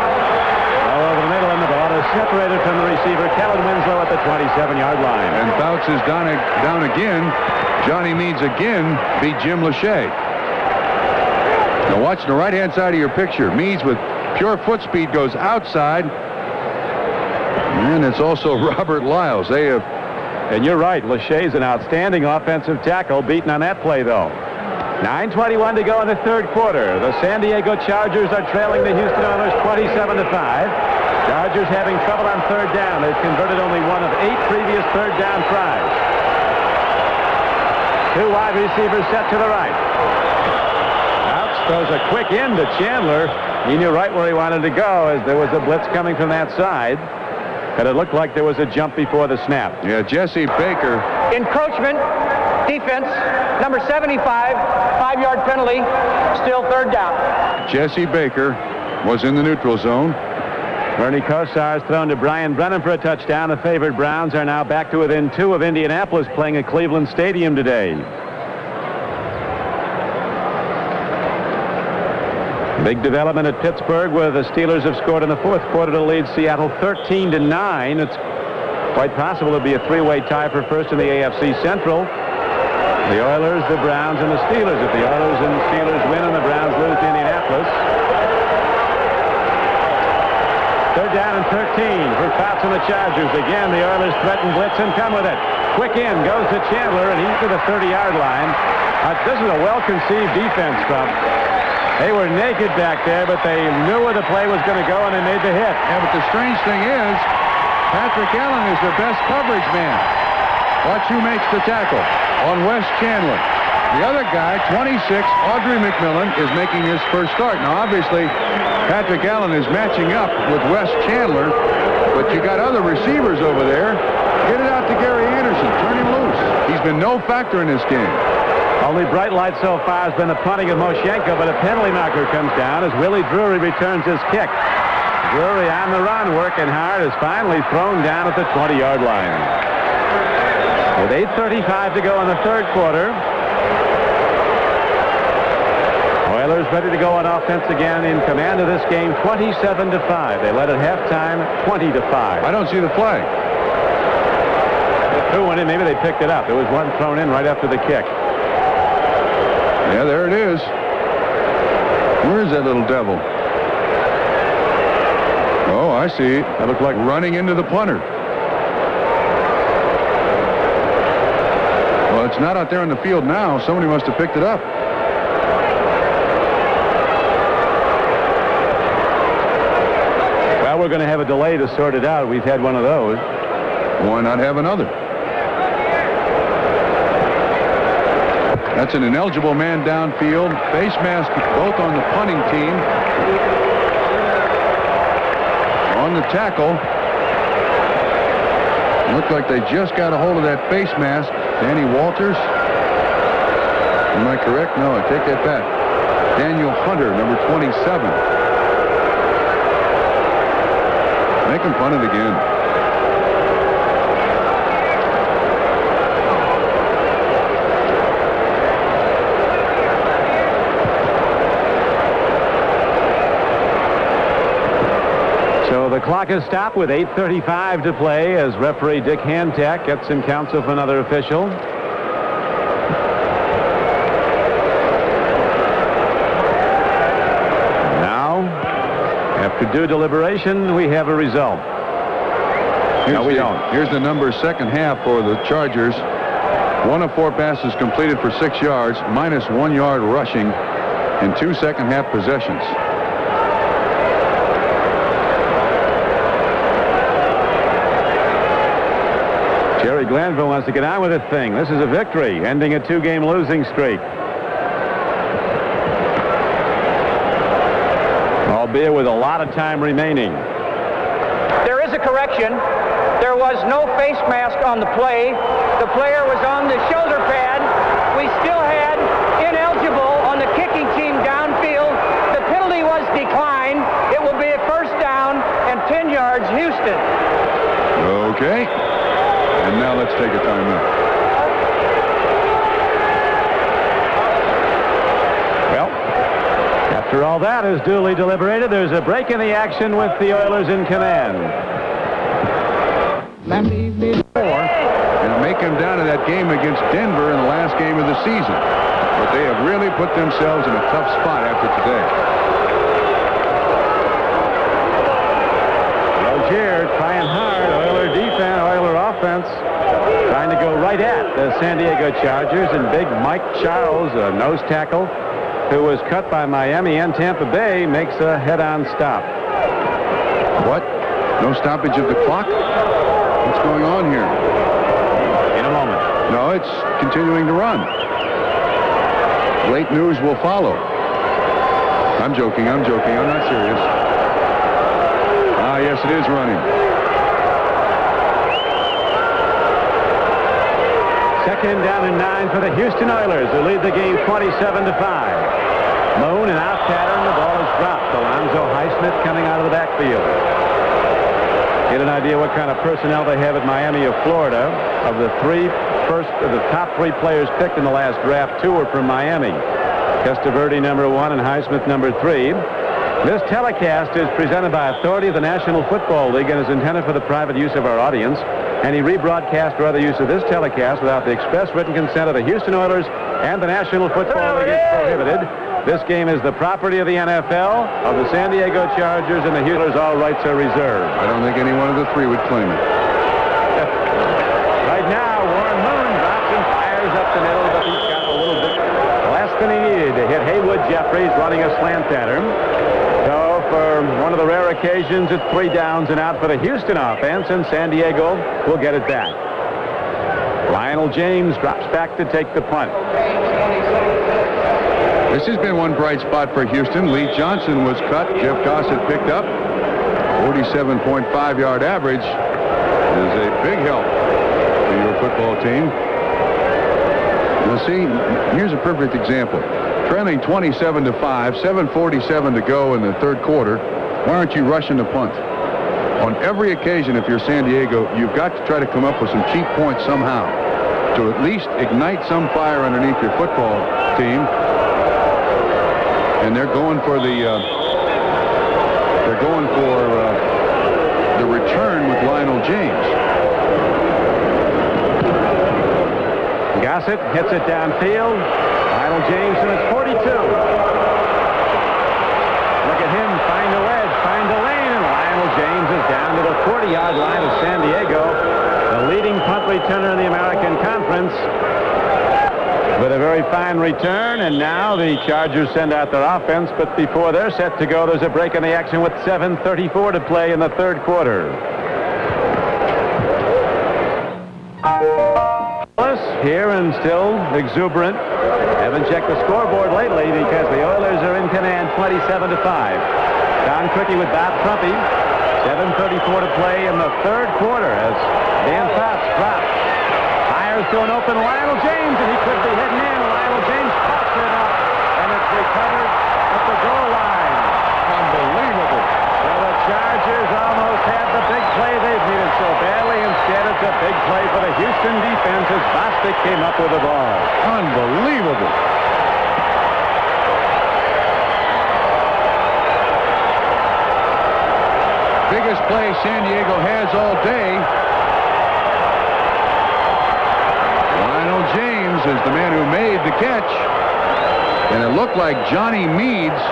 All over the middle, and the ball is separated from the receiver, Kellen Winslow, at the 27-yard line. And Fouts is down again. Johnny Means again beat Jim Lachey. Now watch the right-hand side of your picture. Means with pure foot speed goes outside. And it's also Robert Lyles. They have... And you're right, Lachey's an outstanding offensive tackle, beaten on that play, though. 9:21 to go in the third quarter. The San Diego Chargers are trailing the Houston Oilers 27-5. Chargers having trouble on third down. They've converted only one of 8 previous third down tries. 2 wide receivers set to the right. Fouts throws a quick in to Chandler. He knew right where he wanted to go as there was a blitz coming from that side. And it looked like there was a jump before the snap. Yeah, Jesse Baker. Encroachment, defense, number 75, 5-yard penalty, still third down. Jesse Baker was in the neutral zone. Bernie Kosar's thrown to Brian Brennan for a touchdown. The favored Browns are now back to within 2 of Indianapolis, playing at Cleveland Stadium today. Big development at Pittsburgh, where the Steelers have scored in the fourth quarter to lead Seattle 13-9. It's quite possible it'll be a 3-way tie for first in the AFC Central. The Oilers, the Browns, and the Steelers. If the Oilers and the Steelers win and the Browns lose to Indianapolis. Third down and 13 for Fouts and the Chargers. Again, the Oilers threaten blitz and come with it. Quick in goes to Chandler, and he's to the 30-yard line. This is a well-conceived defense from. They were naked back there, but they knew where the play was going to go, and they made the hit. Yeah, but the strange thing is, Patrick Allen is their best coverage man. Watch who makes the tackle on Wes Chandler. The other guy, 26, Audrey McMillan, is making his first start. Now, obviously, Patrick Allen is matching up with Wes Chandler, but you got other receivers over there. Get it out to Gary Anderson. Turn him loose. He's been no factor in this game. Only bright light so far has been the punting of Moshenko, but a penalty marker comes down as Willie Drury returns his kick. Drury on the run, working hard, is finally thrown down at the 20-yard line. With 8:35 to go in the third quarter, Oilers ready to go on offense again, in command of this game, 27-5. They led at halftime, 20-5. I don't see the flag. They threw one in. Maybe they picked it up. There was one thrown in right after the kick. Yeah, there it is. Where is that little devil? Oh, I see. That looked like running into the punter. Well, it's not out there on the field now. Somebody must have picked it up. Well, we're going to have a delay to sort it out. We've had one of those. Why not have another? That's an ineligible man downfield. Face mask both on the punting team. On the tackle. Looked like they just got a hold of that face mask. Danny Walters. Am I correct? No, I take that back. Daniel Hunter, number 27. Make him punt it again. The clock is stopped with 8:35 to play as referee Dick Hantak gets in counsel for another official. Now, after due deliberation, we have a result. No, we don't. Here's the number second half for the Chargers. 1 of 4 passes completed for 6 yards, minus 1 yard rushing in 2 second half possessions. Jerry Glanville wants to get on with this thing. This is a victory, ending a 2-game losing streak. Albeit with a lot of time remaining. There is a correction. There was no face mask on the play. The player was on the shoulder pad. We still had ineligible on the kicking team downfield. The penalty was declined. It will be a first down and 10 yards, Houston. Okay. And now let's take a timeout. Well, after all that is duly deliberated, there's a break in the action with the Oilers in command. And make them down to that game against Denver in the last game of the season. But they have really put themselves in a tough spot after today. Rozier trying hard. Oiler defense, Oiler offense. Trying to go right at the San Diego Chargers, and big Mike Charles, a nose tackle, who was cut by Miami and Tampa Bay, makes a head-on stop. What? No stoppage of the clock? What's going on here? In a moment. No, it's continuing to run. Late news will follow. I'm joking. I'm joking. I'm not serious. Ah, yes, it is running. Second down and 9 for the Houston Oilers, who lead the game 27-5. Moon and out pattern. The ball is dropped. Alonzo Highsmith coming out of the backfield. Get an idea what kind of personnel they have at Miami of Florida. Of the top 3 players picked in the last draft, 2 were from Miami. Testaverde number 1 and Highsmith number 3. This telecast is presented by authority of the National Football League and is intended for the private use of our audience. Any rebroadcast or other use of this telecast without the express written consent of the Houston Oilers and the National Football League is prohibited. This game is the property of the NFL, of the San Diego Chargers, and the Houston. All rights are reserved. I don't think any one of the 3 would claim it. Right now, Warren Moon drops and fires up the middle, but he's got a little bit less than he needed to hit Haywood Jeffries running a slant pattern. So for one of the rare occasions, it's 3 downs and out for the Houston offense, and San Diego will get it back. Lionel James drops back to take the punt. This has been one bright spot for Houston. Lee Johnson was cut. Jeff Gossett picked up. 47.5-yard average is a big help to your football team. Now see, here's a perfect example. Trailing 27-5, 7:47 to go in the third quarter. Why aren't you rushing the punt? On every occasion, if you're San Diego, you've got to try to come up with some cheap points somehow to at least ignite some fire underneath your football team. And they're going for the return with Lionel James. Gossett hits it downfield. Lionel James and it's 42. Look at him find a wedge, find a lane, and Lionel James is down to the 40-yard line of San Diego, the leading punt returner in the American Conference, with a very fine return. And now the Chargers send out their offense, but before they're set to go, there's a break in the action with 7:34 to play in the third quarter. Here and still exuberant. Haven't checked the scoreboard lately because the Oilers are in command 27-5. Don Criqui with Bob Trumpy. 7:34 to play in the third quarter as Dan Fouts drops. Fires to an open Lionel James, and he could be heading in. Lionel James pops it up, and it's recovered at the goal line. Unbelievable. Well, the Chargers almost had the big play they've needed so badly. Instead, it's a big play for the Houston defense as Bostic came up with the ball. Unbelievable. Biggest play San Diego has all day. Lionel James is the man who made the catch. And it looked like Johnny Meads,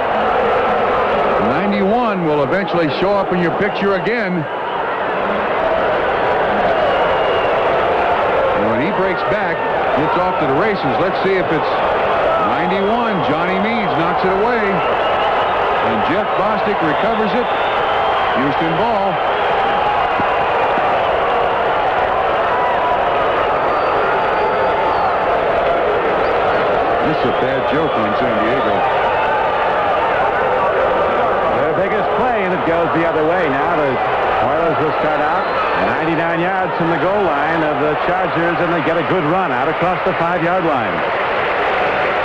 91, will eventually show up in your picture again. And when he breaks back, gets off to the races. Let's see if it's 91. Johnny Meads knocks it away. And Jeff Bostic recovers it. Houston ball. This is a bad joke on San Diego. Their biggest play, and it goes the other way. Now the Oilers will start out 99 yards from the goal line of the Chargers, and they get a good run out across the 5-yard line.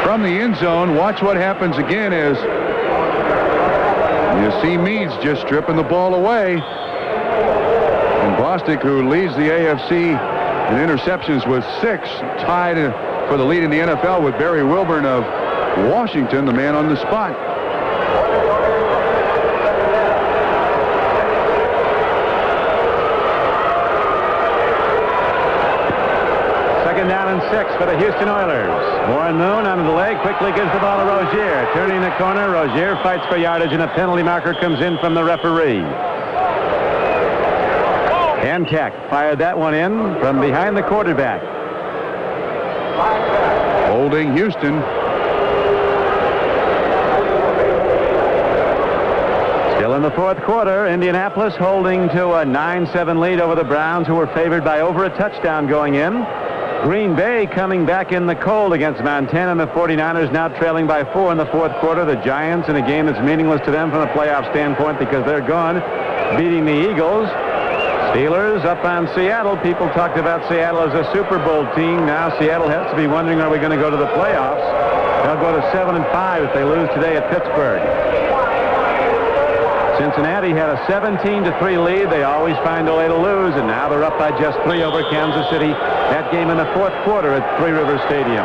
From the end zone, watch what happens again is you see Meads just stripping the ball away. And Bostic, who leads the AFC in interceptions with 6, tied for the lead in the NFL with Barry Wilburn of Washington, the man on the spot. Second down and 6 for the Houston Oilers. Warren Moon under the leg, quickly gives the ball to Rozier. Turning the corner, Rozier fights for yardage, and a penalty marker comes in from the referee. Antek fired that one in from behind the quarterback. Holding Houston. Still in the fourth quarter, Indianapolis holding to a 9-7 lead over the Browns, who were favored by over a touchdown going in. Green Bay coming back in the cold against Montana, and the 49ers now trailing by 4 in the fourth quarter. The Giants in a game that's meaningless to them from a playoff standpoint because they're gone, beating the Eagles. Steelers up on Seattle. People talked about Seattle as a Super Bowl team. Now Seattle has to be wondering, are we going to go to the playoffs? They'll go to 7-5 if they lose today at Pittsburgh. Cincinnati had a 17-3 lead. They always find a way to lose, and now they're up by just 3 over Kansas City. That game in the fourth quarter at Three Rivers Stadium.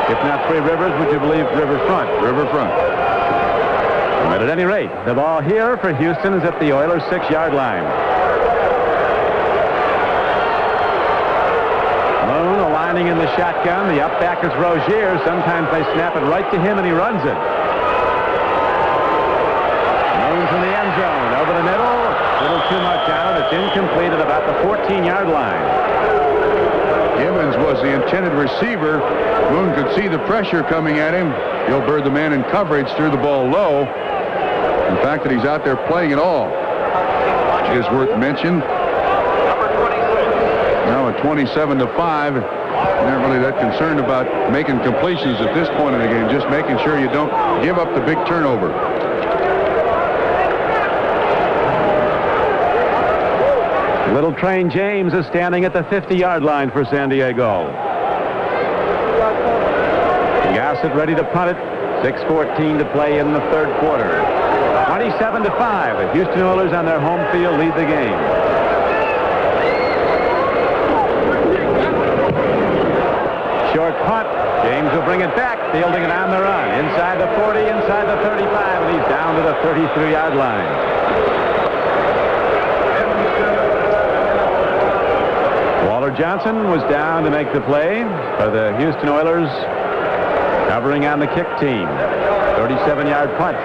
If not Three Rivers, would you believe Riverfront? Riverfront. But at any rate, the ball here for Houston is at the Oilers' 6-yard line. Moon aligning in the shotgun. The up back is Rozier. Sometimes they snap it right to him, and he runs it. Moon from the end zone. Over the middle. A little too much out. It's incomplete at about the 14-yard line. Gibbons was the intended receiver. Moon could see the pressure coming at him. Gilbert, the man in coverage, threw the ball low. The fact that he's out there playing at all is worth mention. Now at 27-5. They're not really that concerned about making completions at this point in the game. Just making sure you don't give up the big turnover. Little Train James is standing at the 50-yard line for San Diego. Gossett ready to punt it. 6:14 to play in the third quarter. 27-5. The Houston Oilers on their home field lead the game. Short punt. James will bring it back, fielding it on the run. Inside the 40, inside the 35, and he's down to the 33-yard line. Walter Johnson was down to make the play for the Houston Oilers, covering on the kick team. 37-yard punt.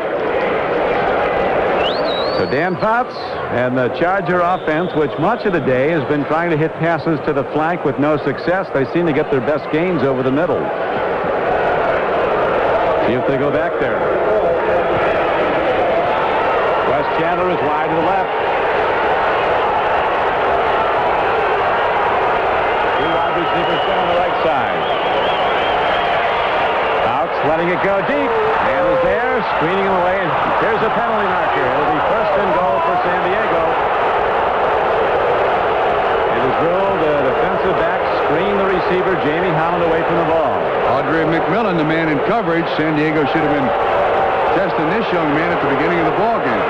So Dan Fouts and the Charger offense, which much of the day has been trying to hit passes to the flank with no success, they seem to get their best gains over the middle. See if they go back there. Wes Chandler is wide to the left. Two wide receivers down on the right side. Fouts letting it go deep. Man is there, screening him away. Here's a penalty marker. It'll be first and goal for San Diego. It is ruled the defensive back screened the receiver, Jamie Holland, away from the ball. Audrey McMillan, the man in coverage. San Diego should have been testing this young man at the beginning of the ball game.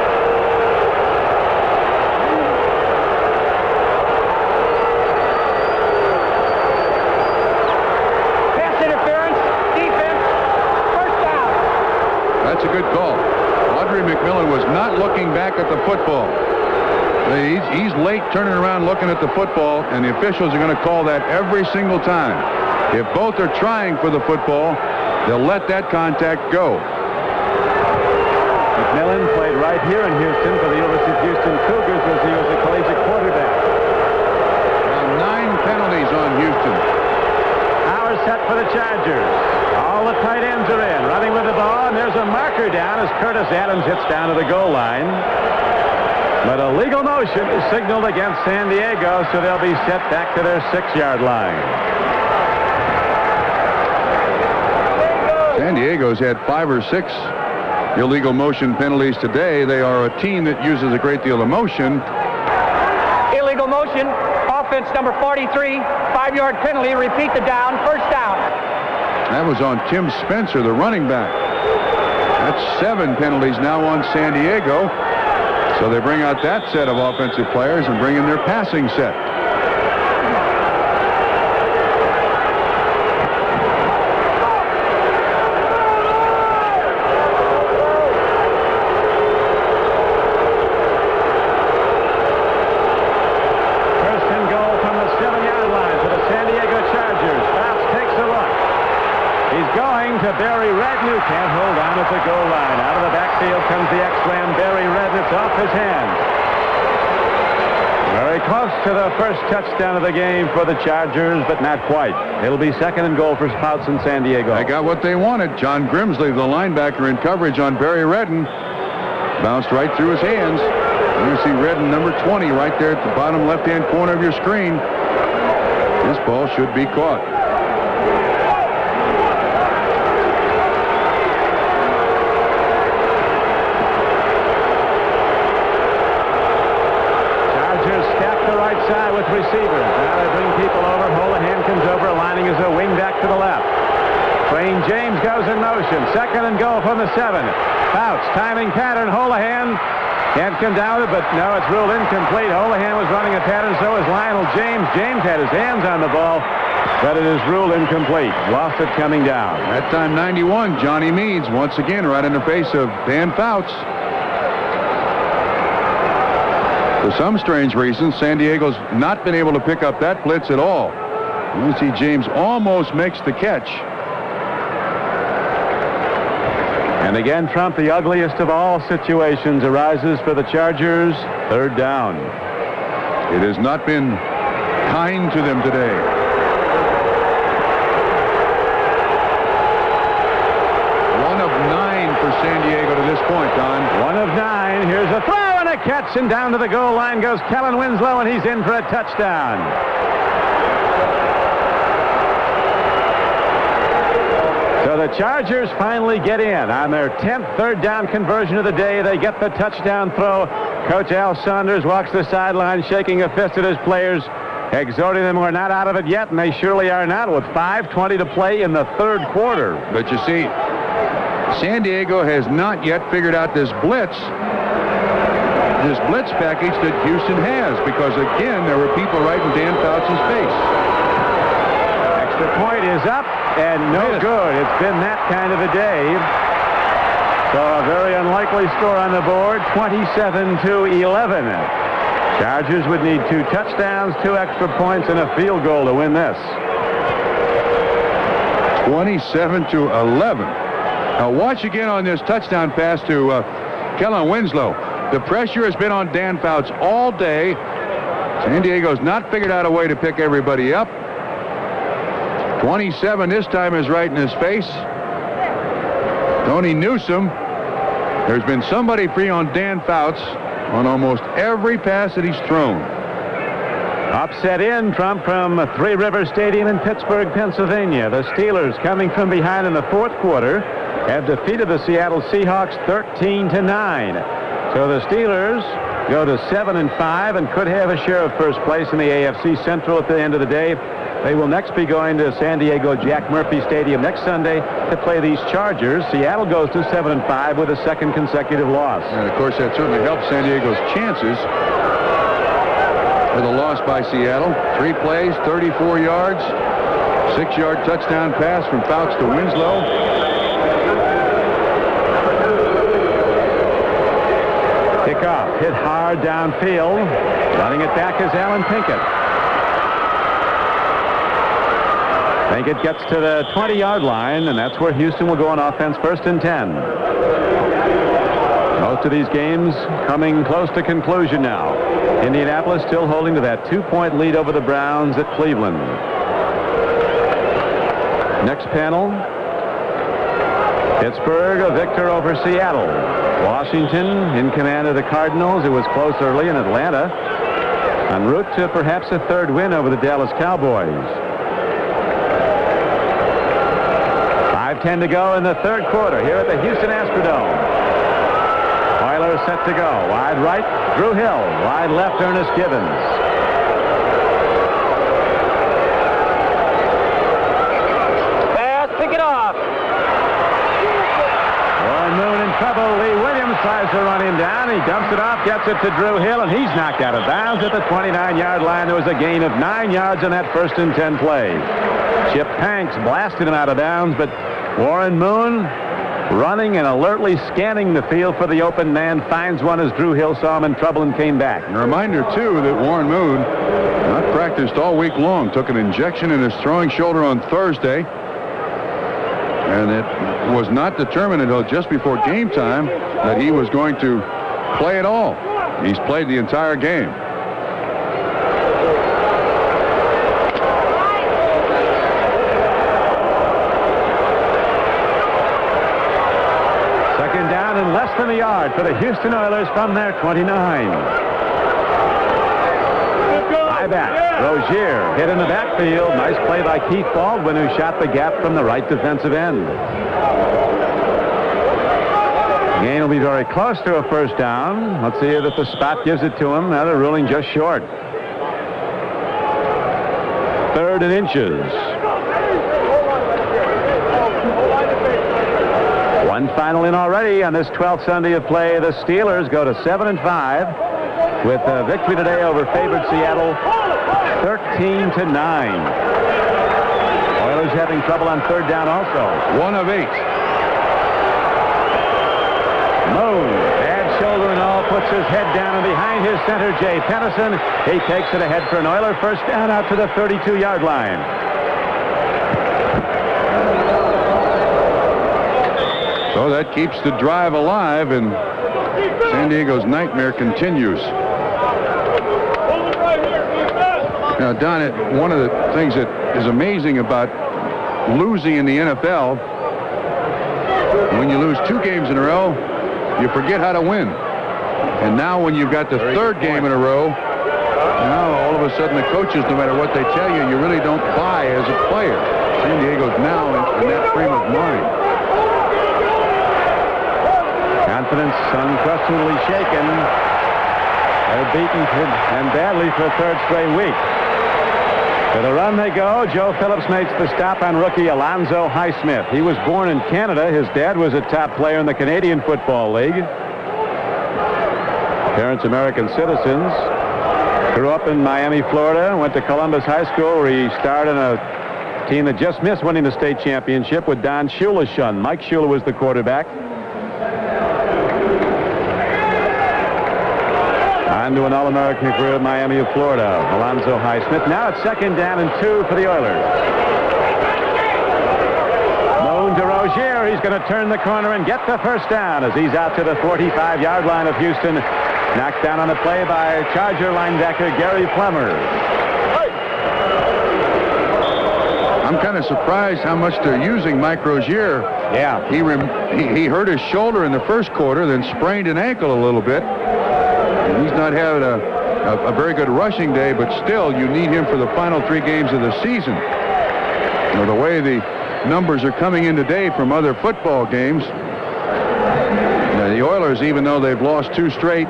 Pass interference, defense, first down. That's a good call. Audrey McMillan was not looking back at the football. He's late turning around looking at the football, and the officials are going to call that every single time. If both are trying for the football, they'll let that contact go. McMillan played right here in Houston for the University of Houston Cougars as he was a collegiate quarterback. Now 9 penalties on Houston. Power set for the Chargers. All the tight ends are in, running with the ball, and there's a marker down as Curtis Adams hits down to the goal line. But a legal motion is signaled against San Diego, so they'll be set back to their 6-yard line. San Diego's had 5 or 6 illegal motion penalties today. They are a team that uses a great deal of motion. Illegal motion, offense number 43, 5-yard penalty, repeat the down, first down. That was on Tim Spencer, the running back. That's 7 penalties now on San Diego. So they bring out that set of offensive players and bring in their passing set. First and goal from the 7-yard line for the San Diego Chargers. Fouts takes a look. He's going to Barry Redden, who can't hold on at the goal line. Out of the backfield comes the X-Man, Barry Redden. It's off his hands. Very close to the first touchdown of the game for the Chargers, but not quite. It'll be second and goal for Fouts in San Diego. They got what they wanted. John Grimsley, the linebacker, in coverage on Barry Redden. Bounced right through his hands. And you see Redden, number 20, right there at the bottom left-hand corner of your screen. This ball should be caught. receivers. Now they bring people over. Holohan comes over, aligning as a wing back to the left. Wayne James goes in motion. Second and goal from the 7. Fouts, timing pattern. Holohan can't come down with it, but no, it's ruled incomplete. Holohan was running a pattern, so was Lionel James. James had his hands on the ball, but it is ruled incomplete. Lost it coming down. That time, 91, Johnny Meads, once again, right in the face of Dan Fouts. For some strange reason, San Diego's not been able to pick up that blitz at all. You see James almost makes the catch. And again, Trump, the ugliest of all situations arises for the Chargers. Third down. It has not been kind to them today. One of 9 for San Diego to this point, Don. 1 of 9. Here's a throw and a catch, and down to the goal line goes Kellen Winslow, and he's in for a touchdown. So the Chargers finally get in on their 10th third down conversion of the day. They get the touchdown throw. Coach Al Saunders walks the sideline, shaking a fist at his players, exhorting them we're not out of it yet, and they surely are not, with 5:20 to play in the third quarter. But you see, San Diego has not yet figured out this blitz package that Houston has, because again, there were people right in Dan Fouts' face. Extra point is up and no good. It's been that kind of a day. So a very unlikely score on the board, 27-11. Chargers would need 2 touchdowns, 2 extra points, and a field goal to win this. 27-11. Now watch again on this touchdown pass to Kellen Winslow. The pressure has been on Dan Fouts all day. San Diego's not figured out a way to pick everybody up. 27 this time is right in his face. Tony Newsome. There's been somebody free on Dan Fouts on almost every pass that he's thrown. Upset in, Trump, from Three River Stadium in Pittsburgh, Pennsylvania. The Steelers, coming from behind in the fourth quarter, have defeated the Seattle Seahawks 13-9. So the Steelers go to 7-5 and could have a share of first place in the AFC Central at the end of the day. They will next be going to San Diego Jack Murphy Stadium next Sunday to play these Chargers. Seattle goes to 7-5 with a second consecutive loss. And of course, that certainly helps San Diego's chances with a loss by Seattle. 3 plays, 34 yards, 6-yard touchdown pass from Fouts to Winslow. Kickoff hit hard downfield. Running it back is Alan Pinkett. Pinkett gets to the 20-yard line, and that's where Houston will go on offense, 1st and 10. Most of these games coming close to conclusion now. Indianapolis still holding to that 2-point lead over the Browns at Cleveland. Next panel. Pittsburgh, a victor over Seattle. Washington in command of the Cardinals. It was close early in Atlanta. En route to perhaps a 3rd win over the Dallas Cowboys. 5:10 to go in the 3rd quarter here at the Houston Astrodome. Oilers set to go. Wide right, Drew Hill. Wide left, Ernest Givens. Pass, pick it off. Warren Moon in trouble. Lee Williams tries to run him down. He dumps it off, gets it to Drew Hill, and he's knocked out of bounds at the 29-yard line. There was a gain of 9 yards on that 1st and 10 play. Chip Hanks blasted him out of bounds, but Warren Moon, running and alertly scanning the field for the open man, finds one as Drew Hill saw him in trouble and came back. And a reminder, too, that Warren Moon, not practiced all week long, took an injection in his throwing shoulder on Thursday, and it was not determined until just before game time that he was going to play at all. He's played the entire game. And less than a yard for the Houston Oilers from their 29. High back. Rozier hit in the backfield. Nice play by Keith Baldwin, who shot the gap from the right defensive end. Gain will be very close to a 1st down. Let's see if the spot gives it to him. Now they're ruling just short. 3rd and inches. One final in already on this 12th Sunday of play. The Steelers go to 7-5 with a victory today over favored Seattle, 13-9. Oilers having trouble on 3rd down also. 1 of 8. Moon, bad shoulder and all, puts his head down, and behind his center, Jay Pennison. He takes it ahead for an Oiler first down out to the 32-yard line. So that keeps the drive alive, and San Diego's nightmare continues. Now, Don, one of the things that is amazing about losing in the NFL, when you lose 2 games in a row, you forget how to win. And now when you've got the 3rd game in a row, now all of a sudden the coaches, no matter what they tell you, you really don't buy as a player. San Diego's now in that frame of mind. Confidence unquestionably shaken. They're beaten and badly for a 3rd straight week. To the run they go. Joe Phillips makes the stop on rookie Alonzo Highsmith. He was born in Canada. His dad was a top player in the Canadian Football League. Parents American citizens. Grew up in Miami, Florida. Went to Columbus High School, where he starred in a team that just missed winning the state championship with Don Shula's son. Mike Shula was the quarterback. On to an All-American career at Miami of Florida. Alonzo Highsmith. Now it's 2nd down and 2 for the Oilers. Moon to Rozier. He's going to turn the corner and get the first down as he's out to the 45-yard line of Houston. Knocked down on the play by Charger linebacker Gary Plummer. I'm kind of surprised how much they're using Mike Rozier. Yeah. He hurt his shoulder in the 1st quarter, then sprained an ankle a little bit. And he's not having a very good rushing day, but still, you need him for the final 3 games of the season. You know, the way the numbers are coming in today from other football games, the Oilers, even though they've lost 2 straight,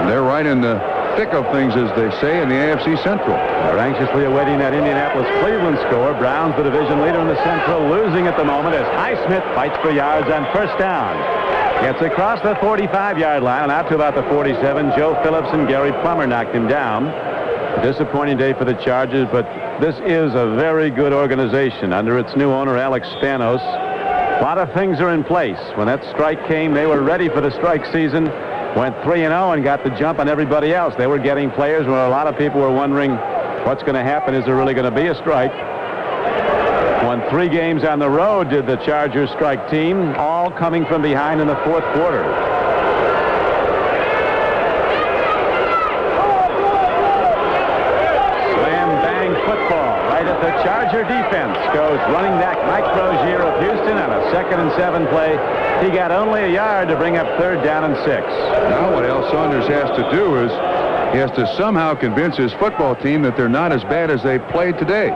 they're right in the thick of things, as they say, in the AFC Central. They're anxiously awaiting that Indianapolis-Cleveland score. Browns, the division leader in the Central, losing at the moment as Highsmith fights for yards on 1st down. Gets across the 45-yard line and out to about the 47. Joe Phillips and Gary Plummer knocked him down. A disappointing day for the Chargers, but this is a very good organization under its new owner, Alex Spanos. A lot of things are in place. When that strike came, they were ready for the strike season. Went 3-0 and got the jump on everybody else. They were getting players where a lot of people were wondering what's going to happen. Is there really going to be a strike? Won 3 games on the road, did the Chargers strike team, all coming from behind in the 4th quarter. Slam bang football right at the Charger defense. Goes running back Mike Rozier of Houston on a 2nd and 7 play. He got only a yard to bring up 3rd down and 6. Now what Al Saunders has to do is he has to somehow convince his football team that they're not as bad as they played today.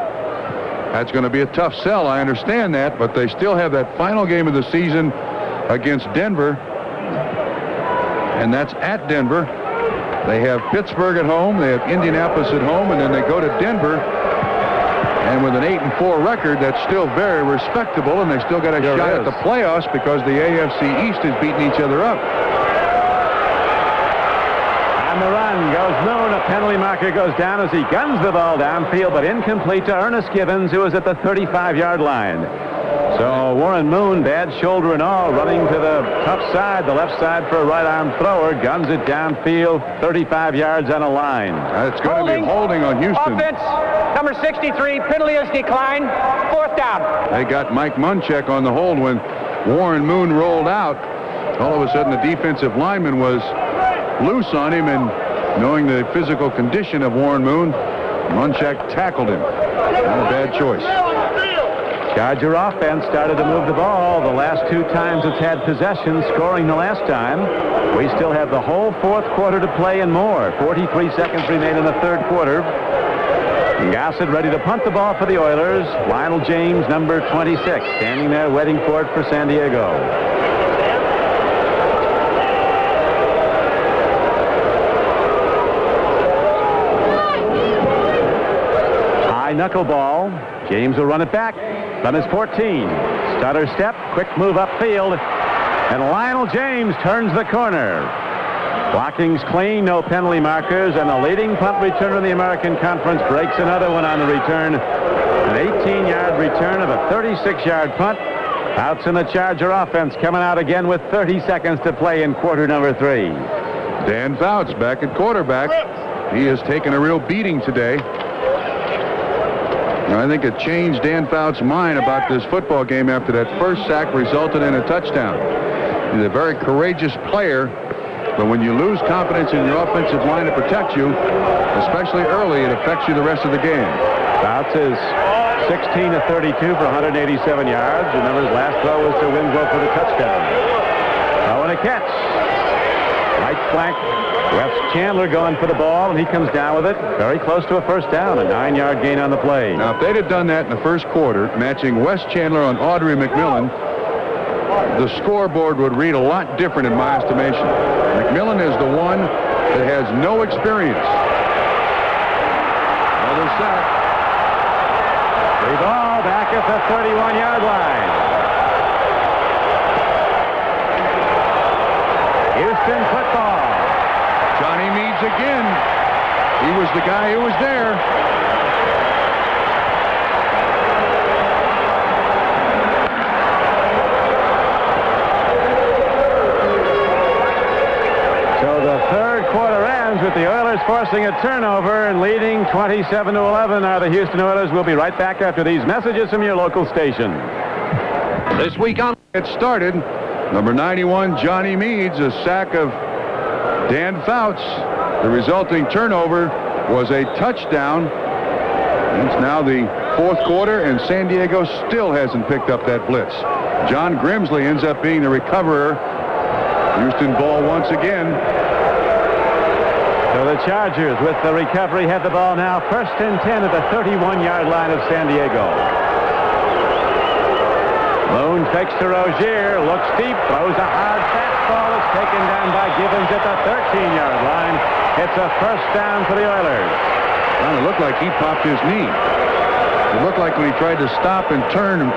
That's going to be a tough sell, I understand that, but they still have that final game of the season against Denver, and that's at Denver. They have Pittsburgh at home, they have Indianapolis at home, and then they go to Denver. And with an 8-4 record, that's still very respectable, and they still got a shot at the playoffs because the AFC East is beating each other up. On the run goes Moon. A penalty marker goes down as he guns the ball downfield, but incomplete to Ernest Givens, who is at the 35-yard line. So Warren Moon, bad shoulder and all, running to the tough side, the left side for a right-arm thrower, guns it downfield, 35 yards on a line. It's going to be holding on Houston. Offense, number 63, penalty is declined, 4th down. They got Mike Munchak on the hold when Warren Moon rolled out. All of a sudden, the defensive lineman was loose on him, and knowing the physical condition of Warren Moon, Munchak tackled him. Not a bad choice. Charger offense started to move the ball the last 2 times it's had possession, scoring the last time. We still have the whole 4th quarter to play and more. 43 seconds remain in the 3rd quarter. Gossett ready to punt the ball for the Oilers. Lionel James, number 26, standing there waiting for it for San Diego. knuckleball. James will run it back from his 14. Stutter step, quick move upfield, and Lionel James turns the corner. Blocking's clean, no penalty markers, and the leading punt returner in the American Conference breaks another one on the return. An 18-yard return of a 36-yard punt. Fouts in the Charger offense coming out again with 30 seconds to play in quarter number 3. Dan Fouts back at quarterback. He has taken a real beating today. And I think it changed Dan Fouts' mind about this football game after that first sack resulted in a touchdown. He's a very courageous player, but when you lose confidence in your offensive line to protect you, especially early, it affects you the rest of the game. Fouts is 16 of 32 for 187 yards. Remember, his last throw was to Winslow for the touchdown. Throw and a catch. Right flank. Wes Chandler going for the ball, and he comes down with it very close to a first down. A 9-yard gain on the play. Now, if they'd have done that in the first quarter, matching Wes Chandler on Audrey McMillan, the scoreboard would read a lot different in my estimation. McMillan is the one that has no experience. Another sack. The ball back at the 31-yard line. Houston football. Johnny Meads again. He was the guy who was there. So the third quarter ends with the Oilers forcing a turnover and leading 27-11 are the Houston Oilers. We'll be right back after these messages from your local station. This week on It Started, number 91, Johnny Meads, a sack of Dan Fouts. The resulting turnover was a touchdown. It's now the fourth quarter, and San Diego still hasn't picked up that blitz. John Grimsley ends up being the recoverer. Houston ball once again. So the Chargers, with the recovery, have the ball now first and 10 at the 31-yard line of San Diego. Moon fakes to Rozier, looks deep, throws a hard fastball. It's taken down by Gibbons at the 13-yard line. It's a first down for the Oilers. Well, it looked like he popped his knee. It looked like when he tried to stop and turn and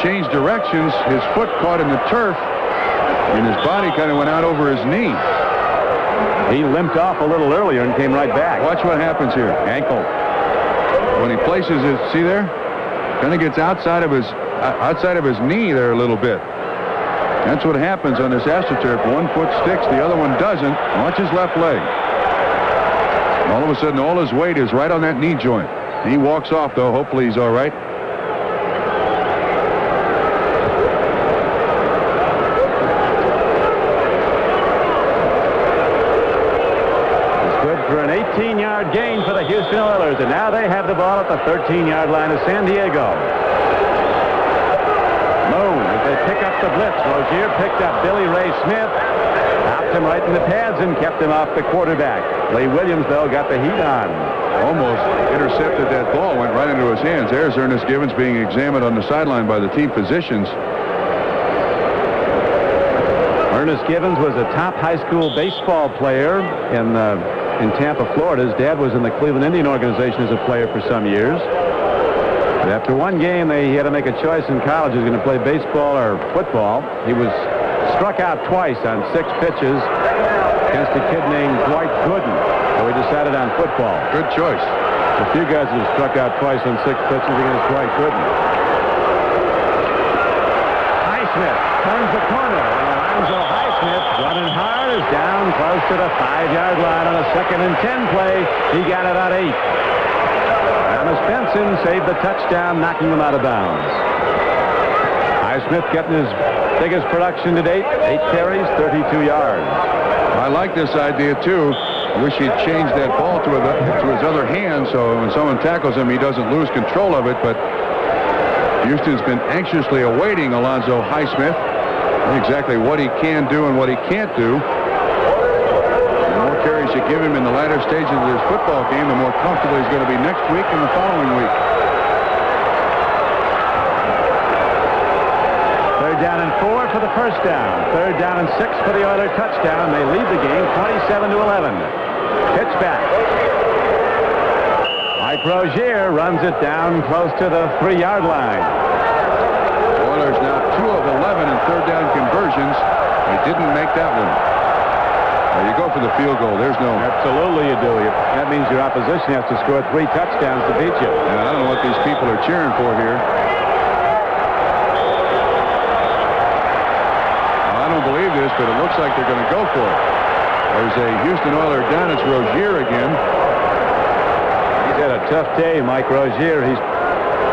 change directions, his foot caught in the turf, and his body kind of went out over his knee. He limped off a little earlier and came right back. Watch what happens here. Ankle. When he places his, see there? Kind of gets outside of his knee there a little bit. That's what happens on this AstroTurf. One foot sticks, the other one doesn't. Watch his left leg. All of a sudden, all his weight is right on that knee joint. He walks off, though. Hopefully he's all right. It's good for an 18-yard gain for the Houston Oilers, and now they have the ball at the 13-yard line of San Diego. Moon, as they pick up the blitz. Rozier picked up Billy Ray Smith. Stopped him right in the pads and kept him off the quarterback. Lee Williams, though, got the heat on. Almost intercepted that ball, went right into his hands. There's Ernest Givens being examined on the sideline by the team physicians. Ernest Givens was a top high school baseball player in Tampa, Florida. His dad was in the Cleveland Indian organization as a player for some years. But after one game, he had to make a choice in college. He was going to play baseball or football. He was struck out twice on 6 pitches against a kid named Dwight Gooden. So he decided on football. Good choice. A few guys have struck out twice on 6 pitches against Dwight Gooden. Highsmith turns the corner. Alonzo Highsmith, running hard, is down close to the 5-yard line on a 2nd and 10 play. He got it on 8. Thomas Benson saved the touchdown, knocking him out of bounds. Highsmith getting his biggest production to date, 8 carries, 32 yards. I like this idea, too. I wish he'd changed that ball to his other hand so when someone tackles him, he doesn't lose control of it. But Houston's been anxiously awaiting Alonzo Highsmith, exactly what he can do and what he can't do. The more carries you give him in the latter stages of this football game, the more comfortable he's going to be next week and the following week. Third down and 4 for the first down. Third down and 6 for the Oilers touchdown. They lead the game 27-11. Pitch back. Mike Rozier runs it down close to the 3-yard line. Oilers now 2 of 11 in third down conversions. They didn't make that one. You go for the field goal. There's no... Absolutely you do. That means your opposition has to score 3 touchdowns to beat you. And I don't know what these people are cheering for here. I don't believe this, but it looks like they're going to go for it. There's a Houston Oiler down. It's Rozier again. He's had a tough day, Mike Rozier. He's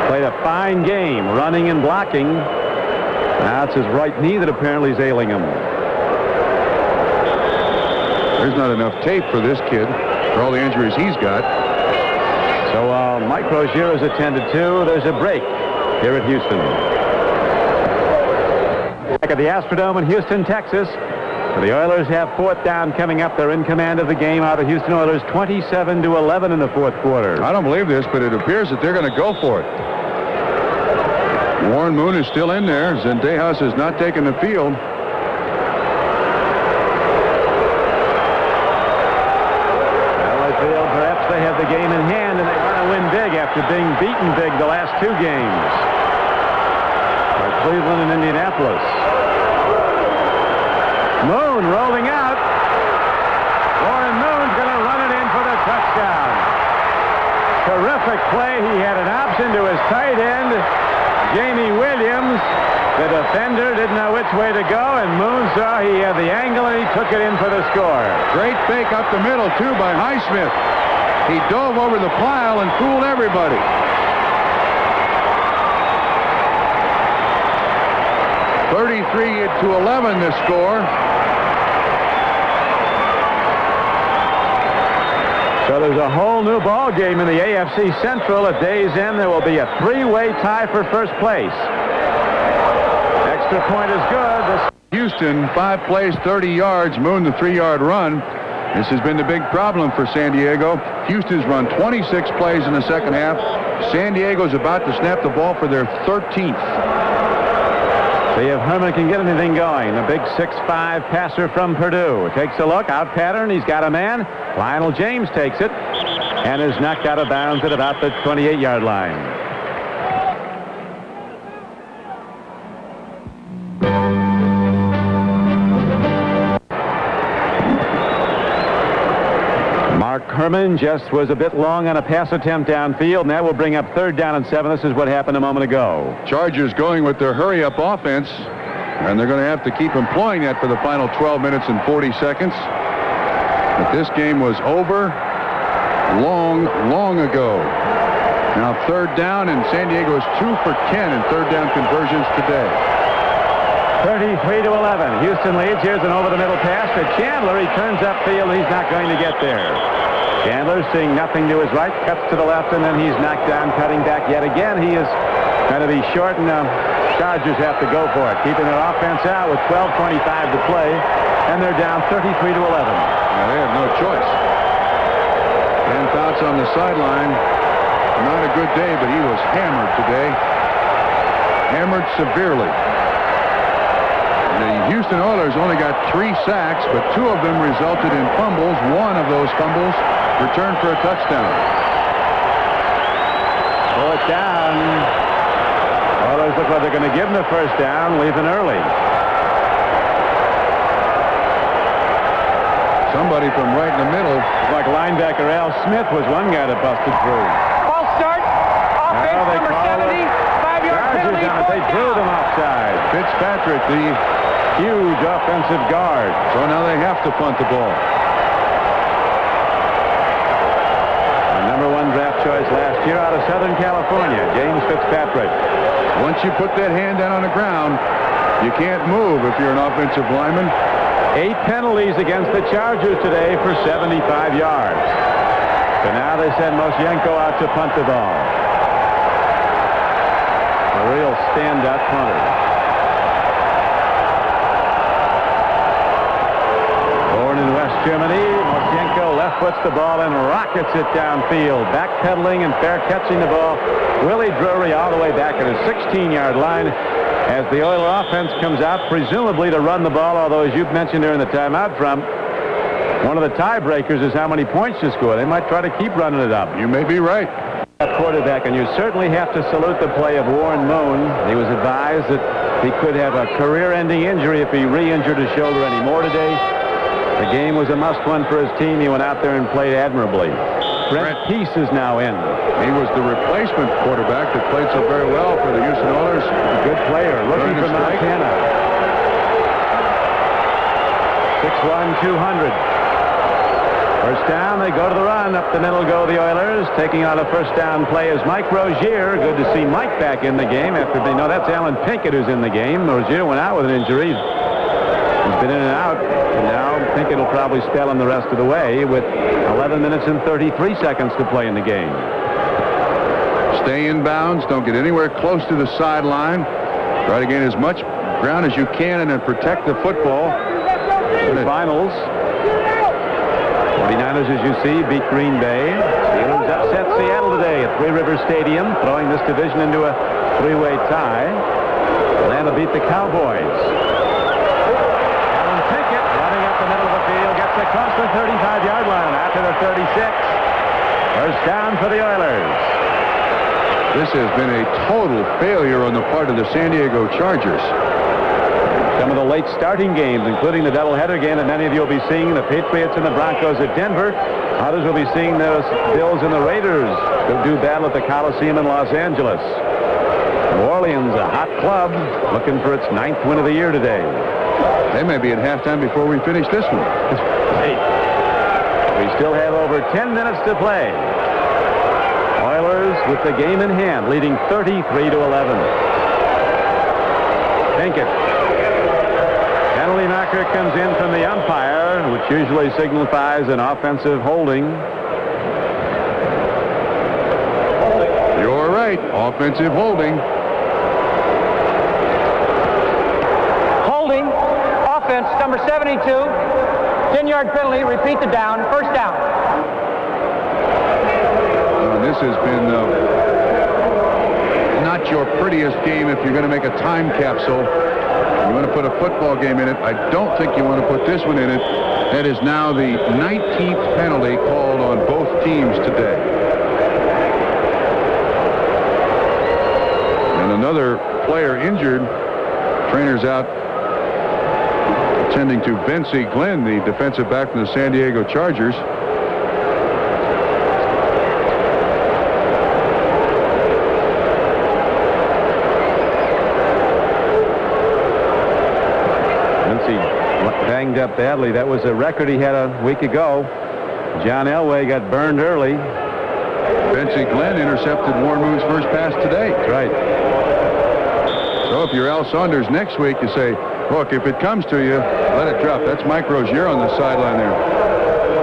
played a fine game, running and blocking. Now it's his right knee that apparently is ailing him. There's not enough tape for this kid for all the injuries he's got. So Mike Rozier is attended to. There's a break here at Houston. Back at the Astrodome in Houston, Texas. The Oilers have 4th down coming up. They're in command of the game. Are the Houston Oilers 27-11 in the 4th quarter. I don't believe this, but it appears that they're going to go for it. Warren Moon is still in there. Zendejas has not taken the field. Well, I feel perhaps they have the game in hand and they want to win big after being beaten big the last 2 games. By Cleveland and Indianapolis. Moon rolling out. Warren Moon's going to run it in for the touchdown. Terrific play. He had an option to his tight end, Jamie Williams. The defender didn't know which way to go, and Moon saw he had the angle, and he took it in for the score. Great fake up the middle, too, by Highsmith. He dove over the pile and fooled everybody. (33-11) the score. So there's a whole new ball game in the AFC Central. At day's end, there will be a 3-way tie for first place. Extra point is good. Houston, 5 plays, 30 yards. Moon, the 3-yard run. This has been the big problem for San Diego. Houston's run 26 plays in the second half. San Diego's about to snap the ball for their 13th. See if Herman can get anything going. The big 6'5" passer from Purdue. Takes a look, out pattern. He's got a man. Lionel James takes it and is knocked out of bounds at about the 28-yard line. Mark Herman just was a bit long on a pass attempt downfield, and that will bring up 3rd down and 7. This is what happened a moment ago. Chargers going with their hurry-up offense, and they're going to have to keep employing that for the final 12 minutes and 40 seconds. But this game was over long ago. Now 3rd down, and San Diego is 2 for 10 in 3rd down conversions today. 33-11. Houston leads. Here's an over-the-middle pass to Chandler. He turns upfield. He's not going to get there. Chandler, seeing nothing to his right, cuts to the left, and then he's knocked down, cutting back yet again. He is going to be short, and Chargers have to go for it, keeping their offense out with 12:25 to play, and they're down 33-11. Now they have no choice. Ken Fouts on the sideline. Not a good day, but he was hammered today. Hammered severely. The Houston Oilers only got 3 sacks, but 2 of them resulted in fumbles. 1 of those fumbles returned for a touchdown. 4th down. Oilers look like they're going to give them the 1st down, leaving early. Somebody from right in the middle. Like linebacker Al Smith was one guy that busted through. False start. Offense number 70. 5-yard penalty. They threw them offside. Fitzpatrick, the huge offensive guard. So now they have to punt the ball. The number 1 draft choice last year out of Southern California, James Fitzpatrick. Once you put that hand down on the ground, you can't move if you're an offensive lineman. 8 penalties against the Chargers today for 75 yards. So now they send Moshenko out to punt the ball. A real stand-up punter. Born in West Germany, Moshenko left foots the ball and rockets it downfield. Backpedaling and fair catching the ball. Willie Drury all the way back at his 16-yard line as the Oiler offense comes out, presumably to run the ball, although as you've mentioned during the timeout from, One of the tiebreakers is how many points you score. They might try to keep running it up. You may be right. Quarterback, and you certainly have to salute the play of Warren Moon. He was advised that he could have a career-ending injury if he re-injured his shoulder anymore today. The game was a must-win for his team. He went out there and played admirably. Brent Peace is now in. He was the replacement quarterback that played so very well for the Houston Oilers. A good player, looking for Montana. 6'1", 200. First down, they go to the run. Up the middle go the Oilers. Taking on a first down play is Mike Rozier. Good to see Mike back in the game after they know that's Alan Pinkett who's in the game. Rozier went out with an injury. He's been in and out. And now Pinkett will probably spell him the rest of the way with 11 minutes and 33 seconds to play in the game. Stay in bounds. Don't get anywhere close to the sideline. Try to gain as much ground as you can and then protect the football. The finals. 49ers, as you see, beat Green Bay. Steelers upset Seattle today at Three Rivers Stadium, throwing this division into a three-way tie. Atlanta beat the Cowboys. Alan Pinkett running up the middle of the field, gets across the 35-yard line after the 36. First down for the Oilers. This has been a total failure on the part of the San Diego Chargers. Some of the late starting games, including the doubleheader game that many of you will be seeing, the Patriots and the Broncos at Denver. Others will be seeing the Bills and the Raiders do battle at the Coliseum in Los Angeles. New Orleans, a hot club, looking for its 9th win of the year today. They may be at halftime before we finish this one. We still have over 10 minutes to play. Oilers with the game in hand, leading 33-11. Pinkett. Penalty marker comes in from the umpire, which usually signifies an offensive holding. You're right. Offensive holding. Holding. Offense, number 72. 10-yard penalty. Repeat the down. First down. This has been not your prettiest game if you're going to make a time capsule. You want to put a football game in it. I don't think you want to put this one in it. That is now the 19th penalty called on both teams today. And another player injured. Trainer's out attending to Vincie Glenn, the defensive back from the San Diego Chargers. Banged up badly. That was a record he had a week ago. John Elway got burned early. Vincie Glenn intercepted Warren Moon's first pass today. That's right. So if you're Al Saunders next week, you say, look, if it comes to you, let it drop. That's Mike Rozier on the sideline there.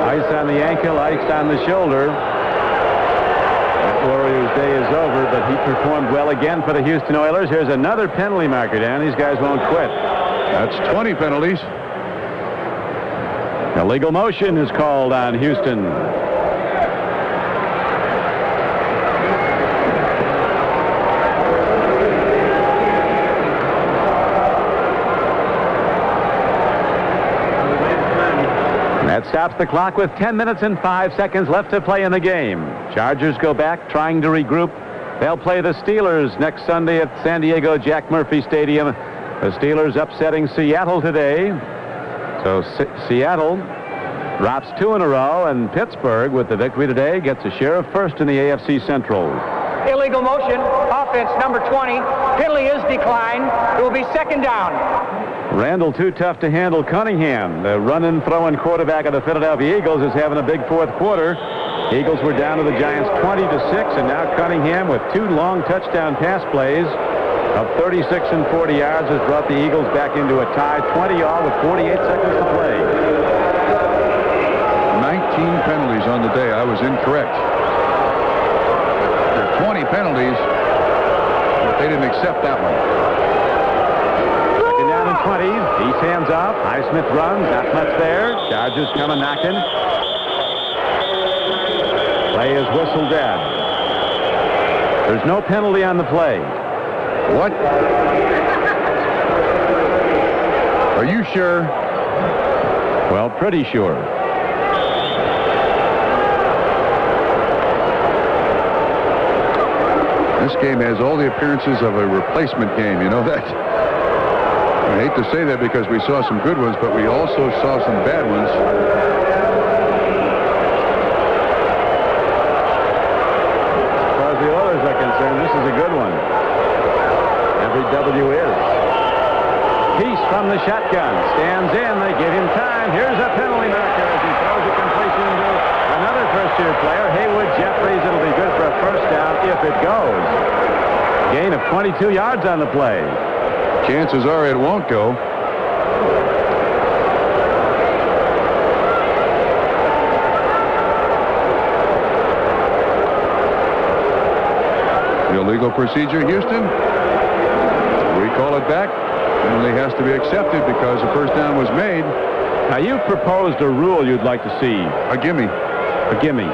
Ice on the ankle, ice on the shoulder. That Warriors' day is over, but he performed well again for the Houston Oilers. Here's another penalty marker, Dan. These guys won't quit. That's 20 penalties. Illegal motion is called on Houston. That stops the clock with 10 minutes and 5 seconds left to play in the game. Chargers go back trying to regroup. They'll play the Steelers next Sunday at San Diego Jack Murphy Stadium. The Steelers upsetting Seattle today. So Seattle drops 2 in a row, and Pittsburgh, with the victory today, gets a share of first in the AFC Central. Illegal motion. Offense, number 20. Penalty is declined. It will be second down. Randall too tough to handle Cunningham. The run-and throwing quarterback of the Philadelphia Eagles is having a big fourth quarter. Eagles were down to the Giants 20-6, and now Cunningham with 2 long touchdown pass plays of 36 and 40 yards has brought the Eagles back into a tie, 20-all with 48 seconds to play. 19 penalties on the day. I was incorrect. There are 20 penalties, but they didn't accept that one. Second down and 20. East hands off. Highsmith runs. Not much there. Chargers coming knocking. Play is whistled dead. There's no penalty on the play. What? Are you sure? Well, pretty sure. this game has all the appearances of a replacement game. You know that? I hate to say that because we saw some good ones, but we also saw some bad ones. As far as the Oilers are concerned, this is a good one. Every W is. Peace from the shotgun. Stands in. They give him time. Here's a penalty marker as he throws a completion to another first-year player, Haywood Jeffries. It'll be good for a first down if it goes. Gain of 22 yards on the play. Chances are it won't go. Illegal procedure, Houston. We call it back. Penalty has to be accepted because the first down was made. Now, you proposed a rule you'd like to see. A gimme. A gimme.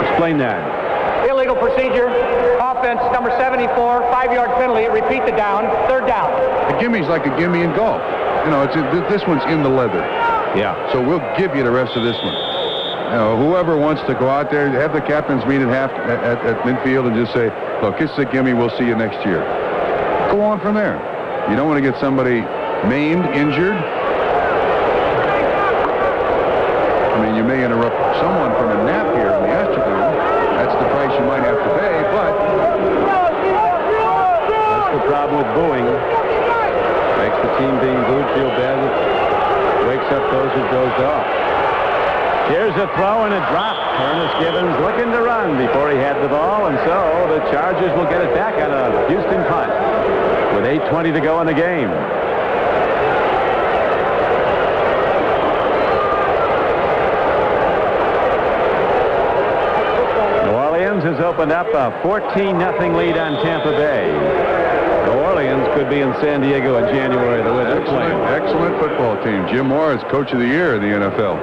Explain that. Illegal procedure. Offense number 74, 5-yard penalty. Repeat the down. Third down. A gimme's like a gimme in golf. You know, this one's in the leather. Yeah. So we'll give you the rest of this one. You know, whoever wants to go out there, have the captains meet at midfield and just say, look, it's a gimme. We'll see you next year. Go on from there. You don't want to get somebody maimed, injured. I mean, you may interrupt someone from a nap here in the Astrodome. That's the price you might have to pay, but that's the problem with booing. Makes the team being booed feel bad. It wakes up those who dozed off. Here's a throw and a drop. Ernest Givens looking to run before he had the ball, and so the Chargers will get it back on a Houston punt with 8:20 to go in the game. New Orleans has opened up a 14-0 lead on Tampa Bay. New Orleans could be in San Diego in January the way they're playing. Excellent football team. Jim Moore is coach of the year in the NFL.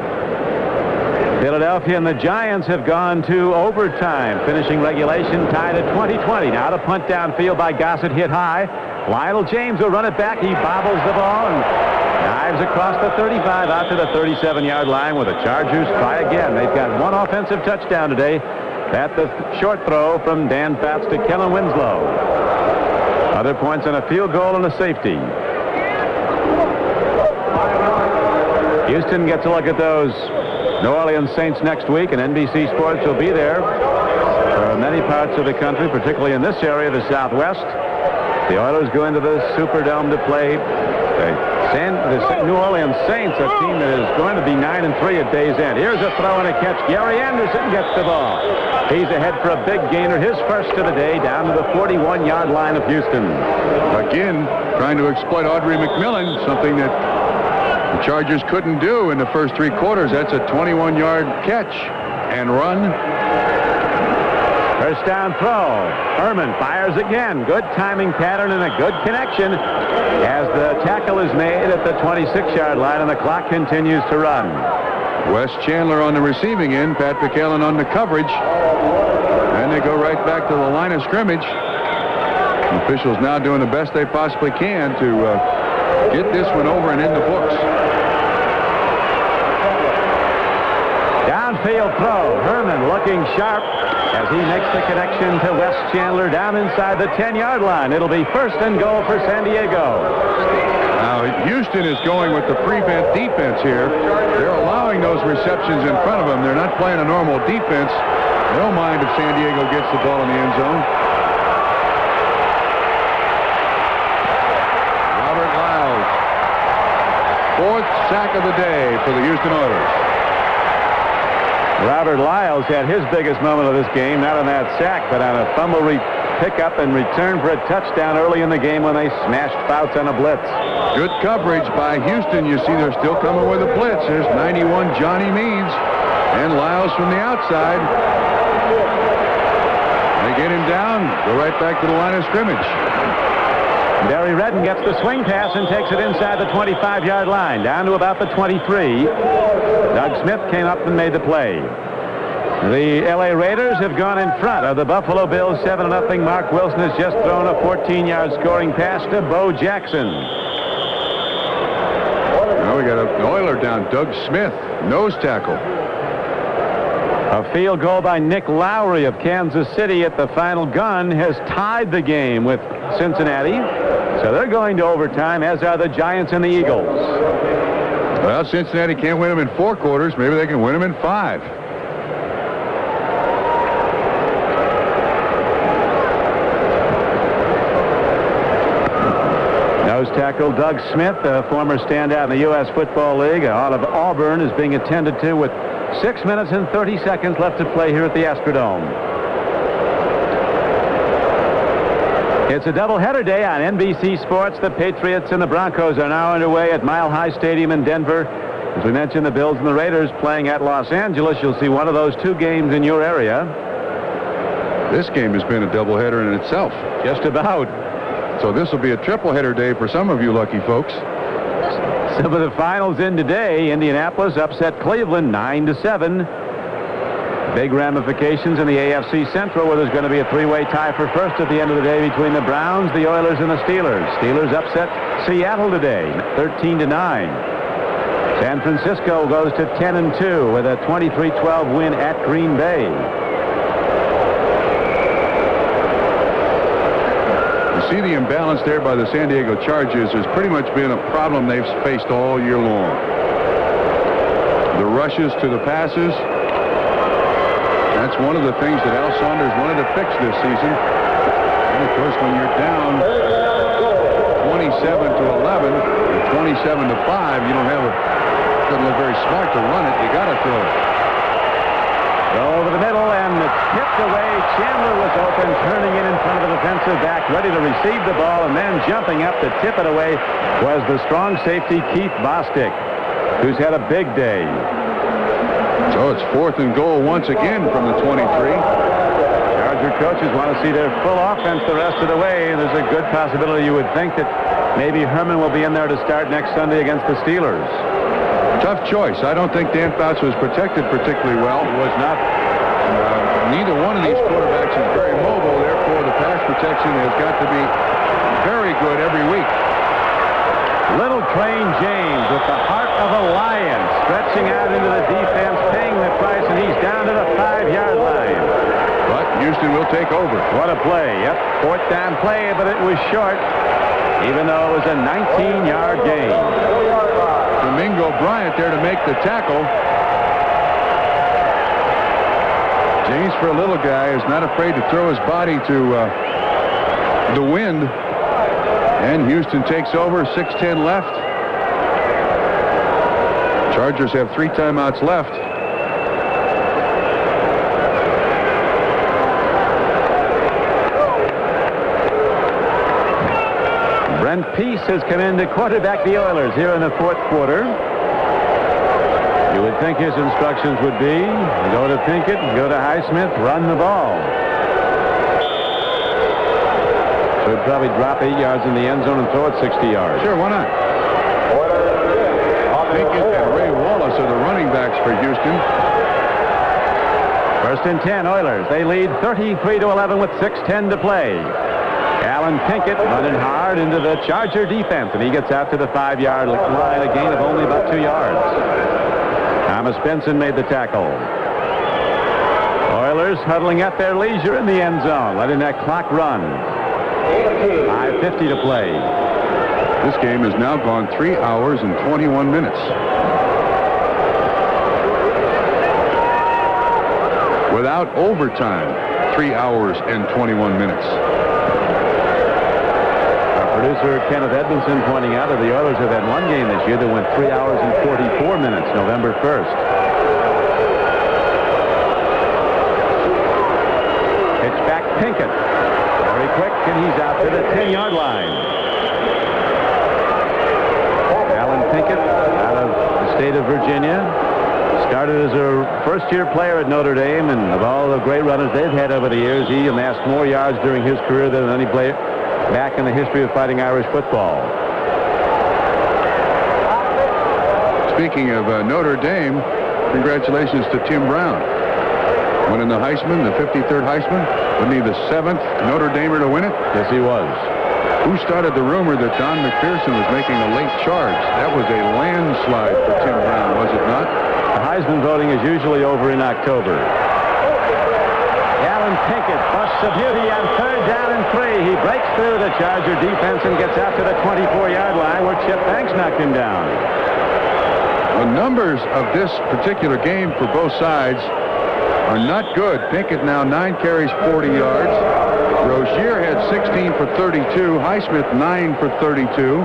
Philadelphia and the Giants have gone to overtime, finishing regulation tied at 20-20. Now the punt downfield by Gossett hit high. Lionel James will run it back. He bobbles the ball and dives across the 35 out to the 37-yard line where the Chargers try again. They've got one offensive touchdown today. That's the short throw from Dan Fouts to Kellen Winslow. Other points on a field goal and a safety. Houston gets a look at those New Orleans Saints next week, and NBC Sports will be there for many parts of the country, particularly in this area, the Southwest. The Oilers go into the Superdome to play the New Orleans Saints, a team that is going to be 9-3 at day's end. Here's a throw and a catch. Gary Anderson gets the ball. He's ahead for a big gainer, his first of the day, down to the 41-yard line of Houston. Again, trying to exploit Audrey McMillan, something that the Chargers couldn't do in the first three quarters. That's a 21-yard catch and run. First down throw. Herman fires again. Good timing pattern and a good connection as the tackle is made at the 26-yard line and the clock continues to run. Wes Chandler on the receiving end, Patrick Allen on the coverage. And they go right back to the line of scrimmage. The officials now doing the best they possibly can to get this one over and in the books. Downfield throw. Herman looking sharp as he makes the connection to Wes Chandler down inside the 10-yard line. It'll be first and goal for San Diego. Now, Houston is going with the prevent defense here. They're allowing those receptions in front of them. They're not playing a normal defense. They don't mind if San Diego gets the ball in the end zone. Robert Lyles. Fourth sack of the day for the Houston Oilers. Robert Lyles had his biggest moment of this game, not on that sack, but on a fumble pickup and return for a touchdown early in the game when they smashed Fouts on a blitz. Good coverage by Houston. You see they're still coming with a blitz. There's 91 Johnny Means and Lyles from the outside. They get him down, go right back to the line of scrimmage. Barry Redden gets the swing pass and takes it inside the 25-yard line, down to about the 23. Doug Smith came up and made the play. The L.A. Raiders have gone in front of the Buffalo Bills 7-0. Mark Wilson has just thrown a 14-yard scoring pass to Bo Jackson. Now we got an Oiler down, Doug Smith, nose tackle. A field goal by Nick Lowry of Kansas City at the final gun has tied the game with Cincinnati. So they're going to overtime, as are the Giants and the Eagles. Well, Cincinnati can't win them in 4 quarters. Maybe they can win them in 5. Nose tackle Doug Smith, a former standout in the U.S. Football League out of Auburn, is being attended to with 6 minutes and 30 seconds left to play here at the Astrodome. It's a doubleheader day on NBC Sports. The Patriots and the Broncos are now underway at Mile High Stadium in Denver. As we mentioned, the Bills and the Raiders playing at Los Angeles. You'll see one of those 2 games in your area. This game has been a doubleheader in itself. Just about. So this will be a tripleheader day for some of you lucky folks. Some of the finals in today. Indianapolis upset Cleveland 9-7. Big ramifications in the AFC Central, where there's going to be a 3-way tie for first at the end of the day between the Browns, the Oilers, and the Steelers. Steelers upset Seattle today, 13-9. San Francisco goes to 10-2 with a 23-12 win at Green Bay. You see the imbalance there by the San Diego Chargers has pretty much been a problem they've faced all year long. The rushes to the passes. That's one of the things that Al Saunders wanted to fix this season. And of course, when you're down 27-11 or 27-5, you don't have doesn't look very smart to run it. You got to throw it. Over the middle, and it's tipped away. Chandler was open, turning in front of the defensive back, ready to receive the ball, and then jumping up to tip it away was the strong safety Keith Bostic, who's had a big day. So it's 4th and goal once again from the 23. Charger coaches want to see their full offense the rest of the way. There's a good possibility you would think that maybe Herman will be in there to start next Sunday against the Steelers. Tough choice. I don't think Dan Fouts was protected particularly well. He was not. Neither one of these quarterbacks is very mobile. Therefore, the pass protection has got to be very good every week. Little Train James with the heart of a lion, stretching out into the defense, paying the price, and he's down to the 5-yard line. But Houston will take over. What a play. Yep, 4th down play, but it was short, even though it was a 19-yard gain. Domingo Bryant there to make the tackle. James, for a little guy, is not afraid to throw his body to the wind. And Houston takes over, 6:10 left. Chargers have 3 timeouts left. Brent Peace has come in to quarterback the Oilers here in the 4th quarter. You would think his instructions would be go to Pinkett, go to Highsmith, run the ball. So he'd probably drop 8 yards in the end zone and throw it 60 yards. Sure, why not? Pinkett and Ray Wallace are the running backs for Houston. 1st and 10, Oilers. They lead 33-11 with 6:10 to play. Alan Pinkett running hard into the Charger defense, and he gets out to the 5-yard line, a gain of only about 2 yards. Thomas Benson made the tackle. Oilers huddling at their leisure in the end zone, letting that clock run. 5:50 to play. This game has now gone 3 hours and 21 minutes. Without overtime, 3 hours and 21 minutes. Our producer Kenneth Edmondson pointing out that the Oilers have had one game this year that went 3 hours and 44 minutes, November 1st. Pitch back Pinkett. Very quick, and he's out to the 10-yard line. Alan Pinkett out of the state of Virginia. Started as a first-year player at Notre Dame, and of all the great runners they've had over the years, he amassed more yards during his career than any player back in the history of Fighting Irish football. Speaking of Notre Dame, congratulations to Tim Brown. Winning the Heisman, the 53rd Heisman. Wasn't he the 7th Notre Damer to win it? Yes, he was. Who started the rumor that Don McPherson was making a late charge? That was a landslide for Tim Brown, was it not? The Heisman voting is usually over in October. Alan Pinkett busts a beauty on 3rd down and 3. He breaks through the Charger defense and gets out to the 24-yard line where Chip Banks knocked him down. The numbers of this particular game for both sides are not good. Pinkett now 9 carries, 40 yards. Rozier had 16 for 32. Highsmith 9 for 32.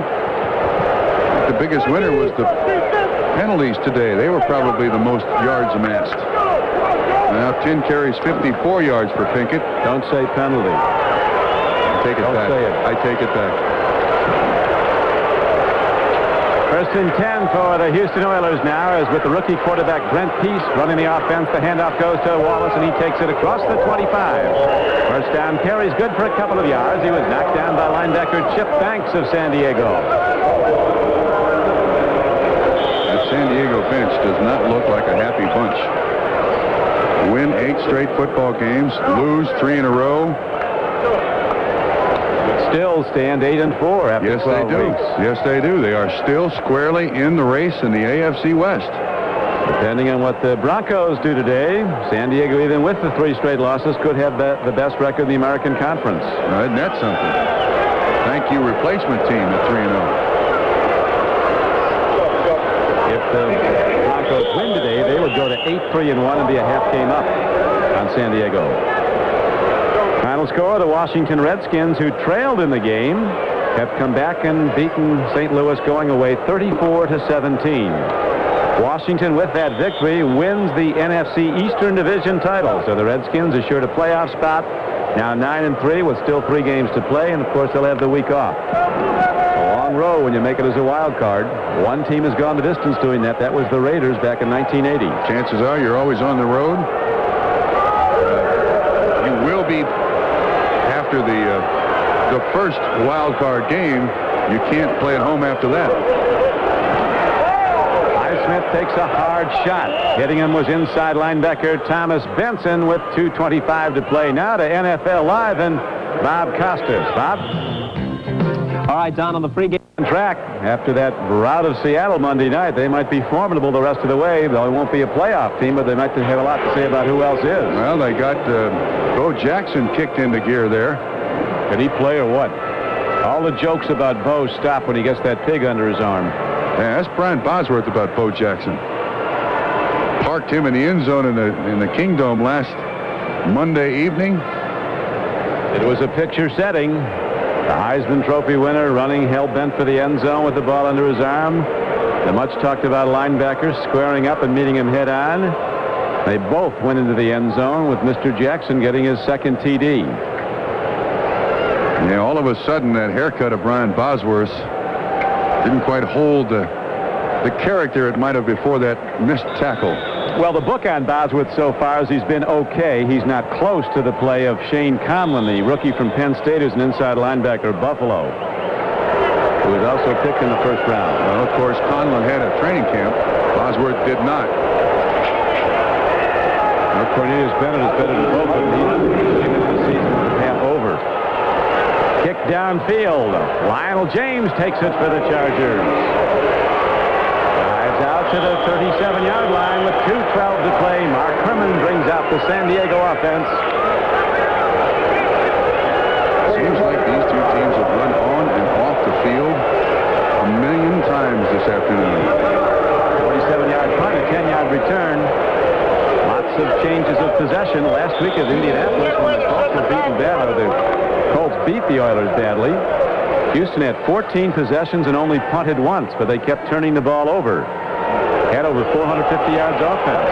The biggest winner was the penalties today. They were probably the most yards amassed. Now 10 carries, 54 yards for Pinkett. Don't say penalty. I take it Don't back. say it. I take it back. 1st and 10 for the Houston Oilers now, as with the rookie quarterback Brent Peace running the offense. The handoff goes to Wallace, and he takes it across the 25. 1st down carries good for a couple of yards. He was knocked down by linebacker Chip Banks of San Diego. The San Diego bench does not look like a happy bunch. Win 8 straight football games, lose 3 in a row. Still stand 8-4 after 12 weeks. Yes, they do. They are still squarely in the race in the AFC West. Depending on what the Broncos do today, San Diego, even with the 3 straight losses, could have the best record in the American Conference. Isn't that something? Thank you, replacement team at 3-0. If the Broncos win today, they would go to 8-3-1 and be a half game up on San Diego. Final score, the Washington Redskins, who trailed in the game, have come back and beaten St. Louis going away 34-17. Washington, with that victory, wins the NFC Eastern Division title. So the Redskins assured a playoff spot. Now 9-3 with still 3 games to play, and of course they'll have the week off. A long row when you make it as a wild card. One team has gone the distance doing that. That was the Raiders back in 1980. Chances are you're always on the road. You will be after the first wild card game. You can't play at home after that. Highsmith takes a hard shot. Hitting him was inside linebacker Thomas Benson with 2:25 to play. Now to NFL Live and Bob Costas. Bob? All right, Don, on the free game Track. After that rout of Seattle Monday night, they might be formidable the rest of the way. Though it won't be a playoff team, but they might have a lot to say about who else is. Well, they got Bo Jackson kicked into gear there. Can he play or what? All the jokes about Bo stop when he gets that pig under his arm. Yeah, that's Brian Bosworth about Bo Jackson. Parked him in the end zone in the Kingdome last Monday evening. It was a picture setting. The Heisman Trophy winner running hell-bent for the end zone with the ball under his arm. The much-talked-about linebackers squaring up and meeting him head-on. They both went into the end zone with Mr. Jackson getting his second TD. Yeah, all of a sudden, that haircut of Brian Bosworth didn't quite hold the character it might have before that missed tackle. Well, the book on Bosworth so far is he's been okay. He's not close to the play of Shane Conlon, the rookie from Penn State, who's an inside linebacker of Buffalo, who was also picked in the first round. Well, of course, Conlon had a training camp. Bosworth did not. Well, Cornelius Bennett is better than both of them. He's the season half over. Kick downfield. Lionel James takes it for the Chargers. Drives out to the 37-yard line with 2:12 to play. Mark Herman brings out the San Diego offense. Seems like these two teams have run on and off the field a million times this afternoon. 47-yard punt, a 10-yard return. Lots of changes of possession. Last week at Indianapolis, when the Colts were beaten bad, the Colts beat the Oilers badly. Houston had 14 possessions and only punted once, but they kept turning the ball over. Had over 450 yards offense.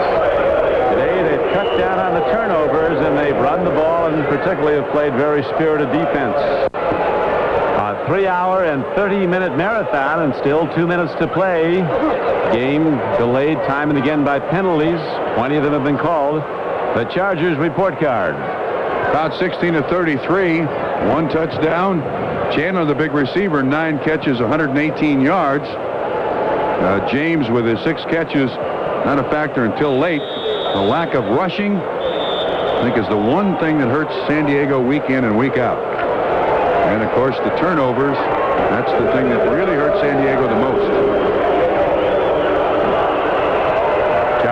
Today they've cut down on the turnovers and they've run the ball and particularly have played very spirited defense. A 3-hour and 30-minute marathon and still 2 minutes to play. Game delayed time and again by penalties. 20 of them have been called. The Chargers report card. About 16-33, 1 touchdown. Chandler, the big receiver, 9 catches, 118 yards. James with his 6 catches, not a factor until late. The lack of rushing, I think, is the one thing that hurts San Diego week in and week out. And, of course, the turnovers, that's the thing that really hurts San Diego the most.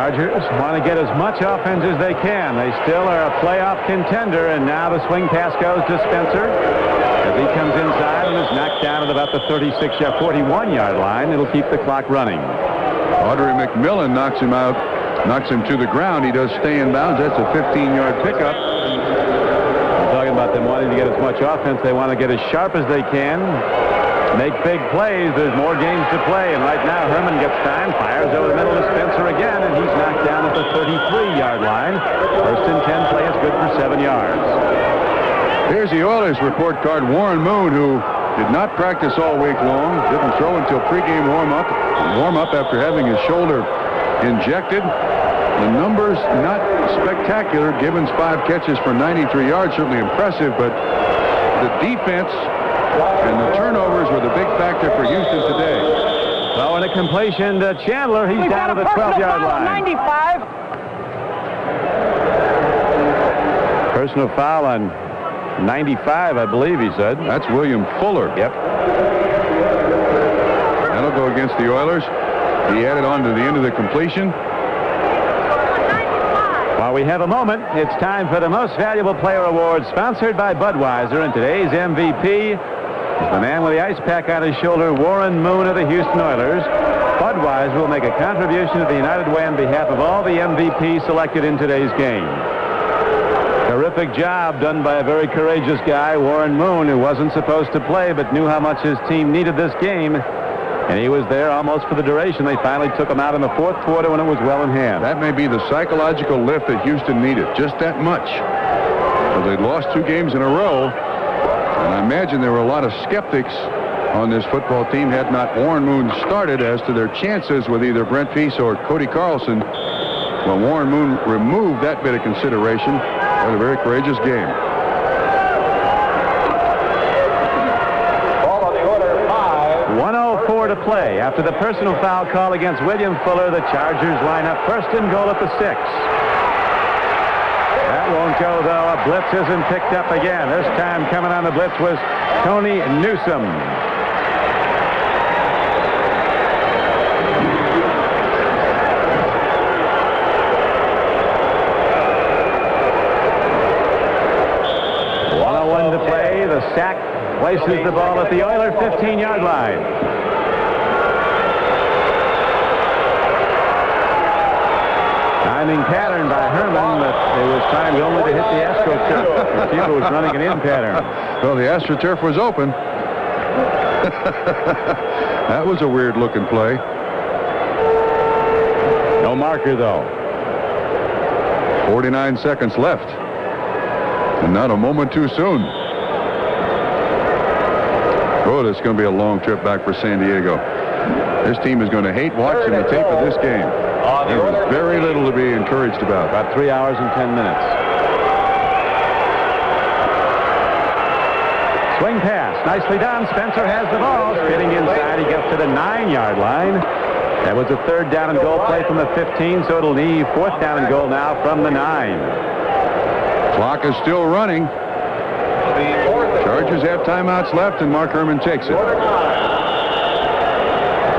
Chargers want to get as much offense as they can. They still are a playoff contender, and now the swing pass goes to Spencer as he comes inside and is knocked down at about the 41-yard line. It'll keep the clock running. Audrey McMillan knocks him out, knocks him to the ground. He does stay in bounds. That's a 15-yard pickup. We're talking about them wanting to get as much offense. They want to get as sharp as they can. Make big plays. There's more games to play, and right now Herman gets time, fires over the middle to Spencer again, and he's knocked down at the 33-yard line. First and 10 play is good for 7 yards. Here's the Oilers report card. Warren Moon, who did not practice all week long, didn't throw until pregame warm-up after having his shoulder injected. The numbers not spectacular. Gibbons 5 catches for 93 yards, certainly impressive, but the defense and the turnovers were the big factor for Houston today. Throwing a completion to Chandler. He's down to the 12-yard line. 95. Personal foul on 95, I believe he said. That's William Fuller. Yep. That'll go against the Oilers. He added on to the end of the completion. While we have a moment, it's time for the Most Valuable Player Award, sponsored by Budweiser, and today's MVP is the man with the ice pack on his shoulder, Warren Moon of the Houston Oilers. Budweiser will make a contribution to the United Way on behalf of all the MVPs selected in today's game. Terrific job done by a very courageous guy, Warren Moon, who wasn't supposed to play but knew how much his team needed this game. And he was there almost for the duration. They finally took him out in the fourth quarter when it was well in hand. That may be the psychological lift that Houston needed, just that much. So they'd lost 2 games in a row. And I imagine there were a lot of skeptics on this football team had not Warren Moon started as to their chances with either Brent Peace or Cody Carlson. Well, Warren Moon removed that bit of consideration. What a very courageous game. Ball on the order, 5. 1:04 to play. After the personal foul call against William Fuller, the Chargers line up first and goal at the 6. That won't go, though. A blitz isn't picked up again. This time coming on the blitz was Tony Newsom. To play. The sack places the ball at the Oiler 15-yard line. Timing pattern by Herman, but it was timed only to hit the AstroTurf. The receiver was running an in pattern. Well, the AstroTurf was open. That was a weird-looking play. No marker, though. 49 seconds left. And not a moment too soon. Oh, this is going to be a long trip back for San Diego. This team is going to hate watching the tape of this game. There was very little to be encouraged about. About 3 hours and 10 minutes. Swing pass. Nicely done. Spencer has the ball. Spinning inside. He gets to the 9-yard line. That was a 3rd down and goal play from the 15, so it'll leave 4th down and goal now from the 9. Clock is still running. Chargers have timeouts left, and Mark Herman takes it.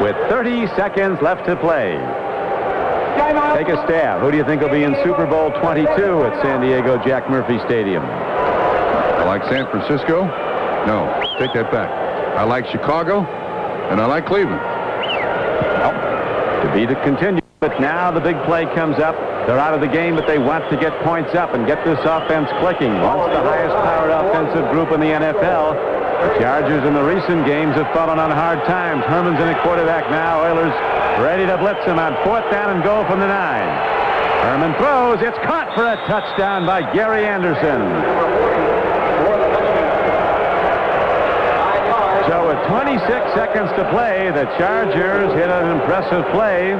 With 30 seconds left to play. Take a stab. Who do you think will be in Super Bowl 22 at San Diego Jack Murphy Stadium? I like San Francisco. No, take that back. I like Chicago, and I like Cleveland. Well, to be to continue. But now the big play comes up. They're out of the game, but they want to get points up and get this offense clicking. Once the highest-powered offensive group in the NFL, the Chargers in the recent games have fallen on hard times. Herman's in a quarterback now. Oilers ready to blitz him on 4th down and goal from the 9. Herman throws. It's caught for a touchdown by Gary Anderson. So with 26 seconds to play, the Chargers hit an impressive play.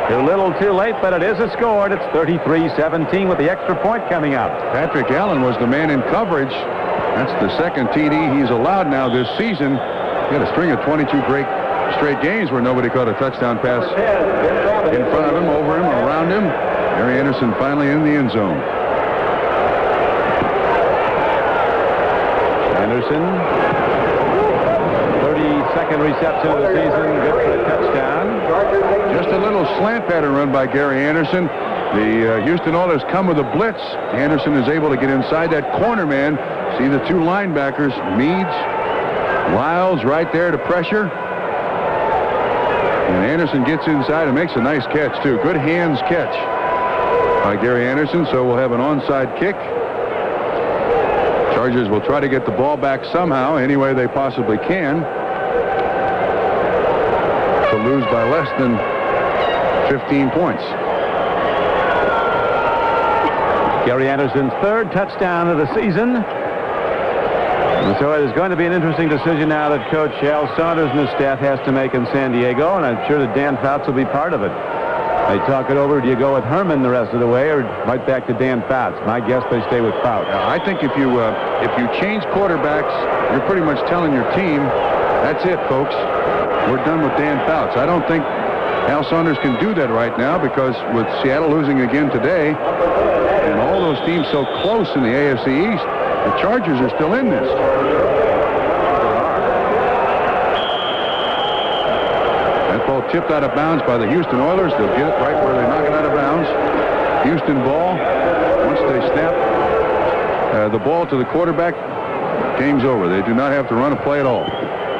Too little too late, but it is a score. It's 33-17 with the extra point coming up. Patrick Allen was the man in coverage. That's the 2nd TD he's allowed now this season. He had a string of 22 straight games where nobody caught a touchdown pass in front of him, over him, around him. Gary Anderson finally in the end zone. Anderson, 32nd reception of the season, good for a touchdown. Just a little slant pattern run by Gary Anderson. The Houston Oilers come with a blitz. Anderson is able to get inside that corner man. See the two linebackers, Meads, Lyles right there to pressure. And Anderson gets inside and makes a nice catch, too. Good hands catch by Gary Anderson, so we'll have an onside kick. Chargers will try to get the ball back somehow, any way they possibly can, to lose by less than 15 points. Gary Anderson's third touchdown of the season. And so it is going to be an interesting decision now that Coach Al Saunders and his staff has to make in San Diego, and I'm sure that Dan Fouts will be part of it. They talk it over. Do you go with Herman the rest of the way, or right back to Dan Fouts? My guess they stay with Fouts. I think if you change quarterbacks, you're pretty much telling your team, that's it, folks. We're done with Dan Fouts. I don't think Al Saunders can do that right now, because with Seattle losing again today, and all those teams so close in the AFC East, the Chargers are still in this. That ball tipped out of bounds by the Houston Oilers. They'll get it right where they knock it out of bounds. Houston ball. Once they snap the ball to the quarterback, game's over. They do not have to run a play at all.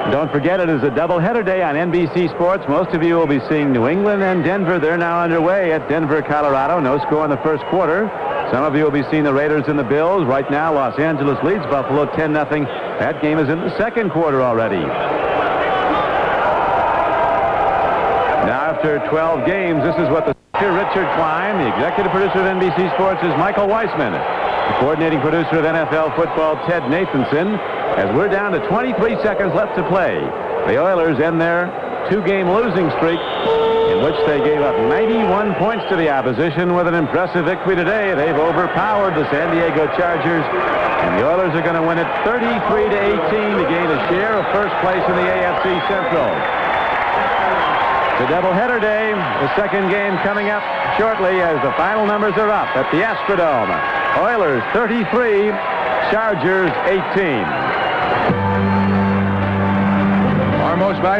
Don't forget, it is a doubleheader day on NBC Sports. Most of you will be seeing New England and Denver. They're now underway at Denver, Colorado. No score in the first quarter. Some of you will be seeing the Raiders and the Bills. Right now, Los Angeles leads Buffalo 10-0. That game is in the second quarter already. Now, after 12 games, this is what the Richard Klein, the executive producer of NBC Sports, is Michael Weissman. The coordinating producer of NFL football, Ted Nathanson. As we're down to 23 seconds left to play, the Oilers end their two-game losing streak, in which they gave up 91 points to the opposition. With an impressive victory today, they've overpowered the San Diego Chargers, and the Oilers are going to win it 33-18 to gain a share of first place in the AFC Central. The doubleheader day, the second game coming up shortly as the final numbers are up at the Astrodome. Oilers 33, Chargers 18. Our most valuable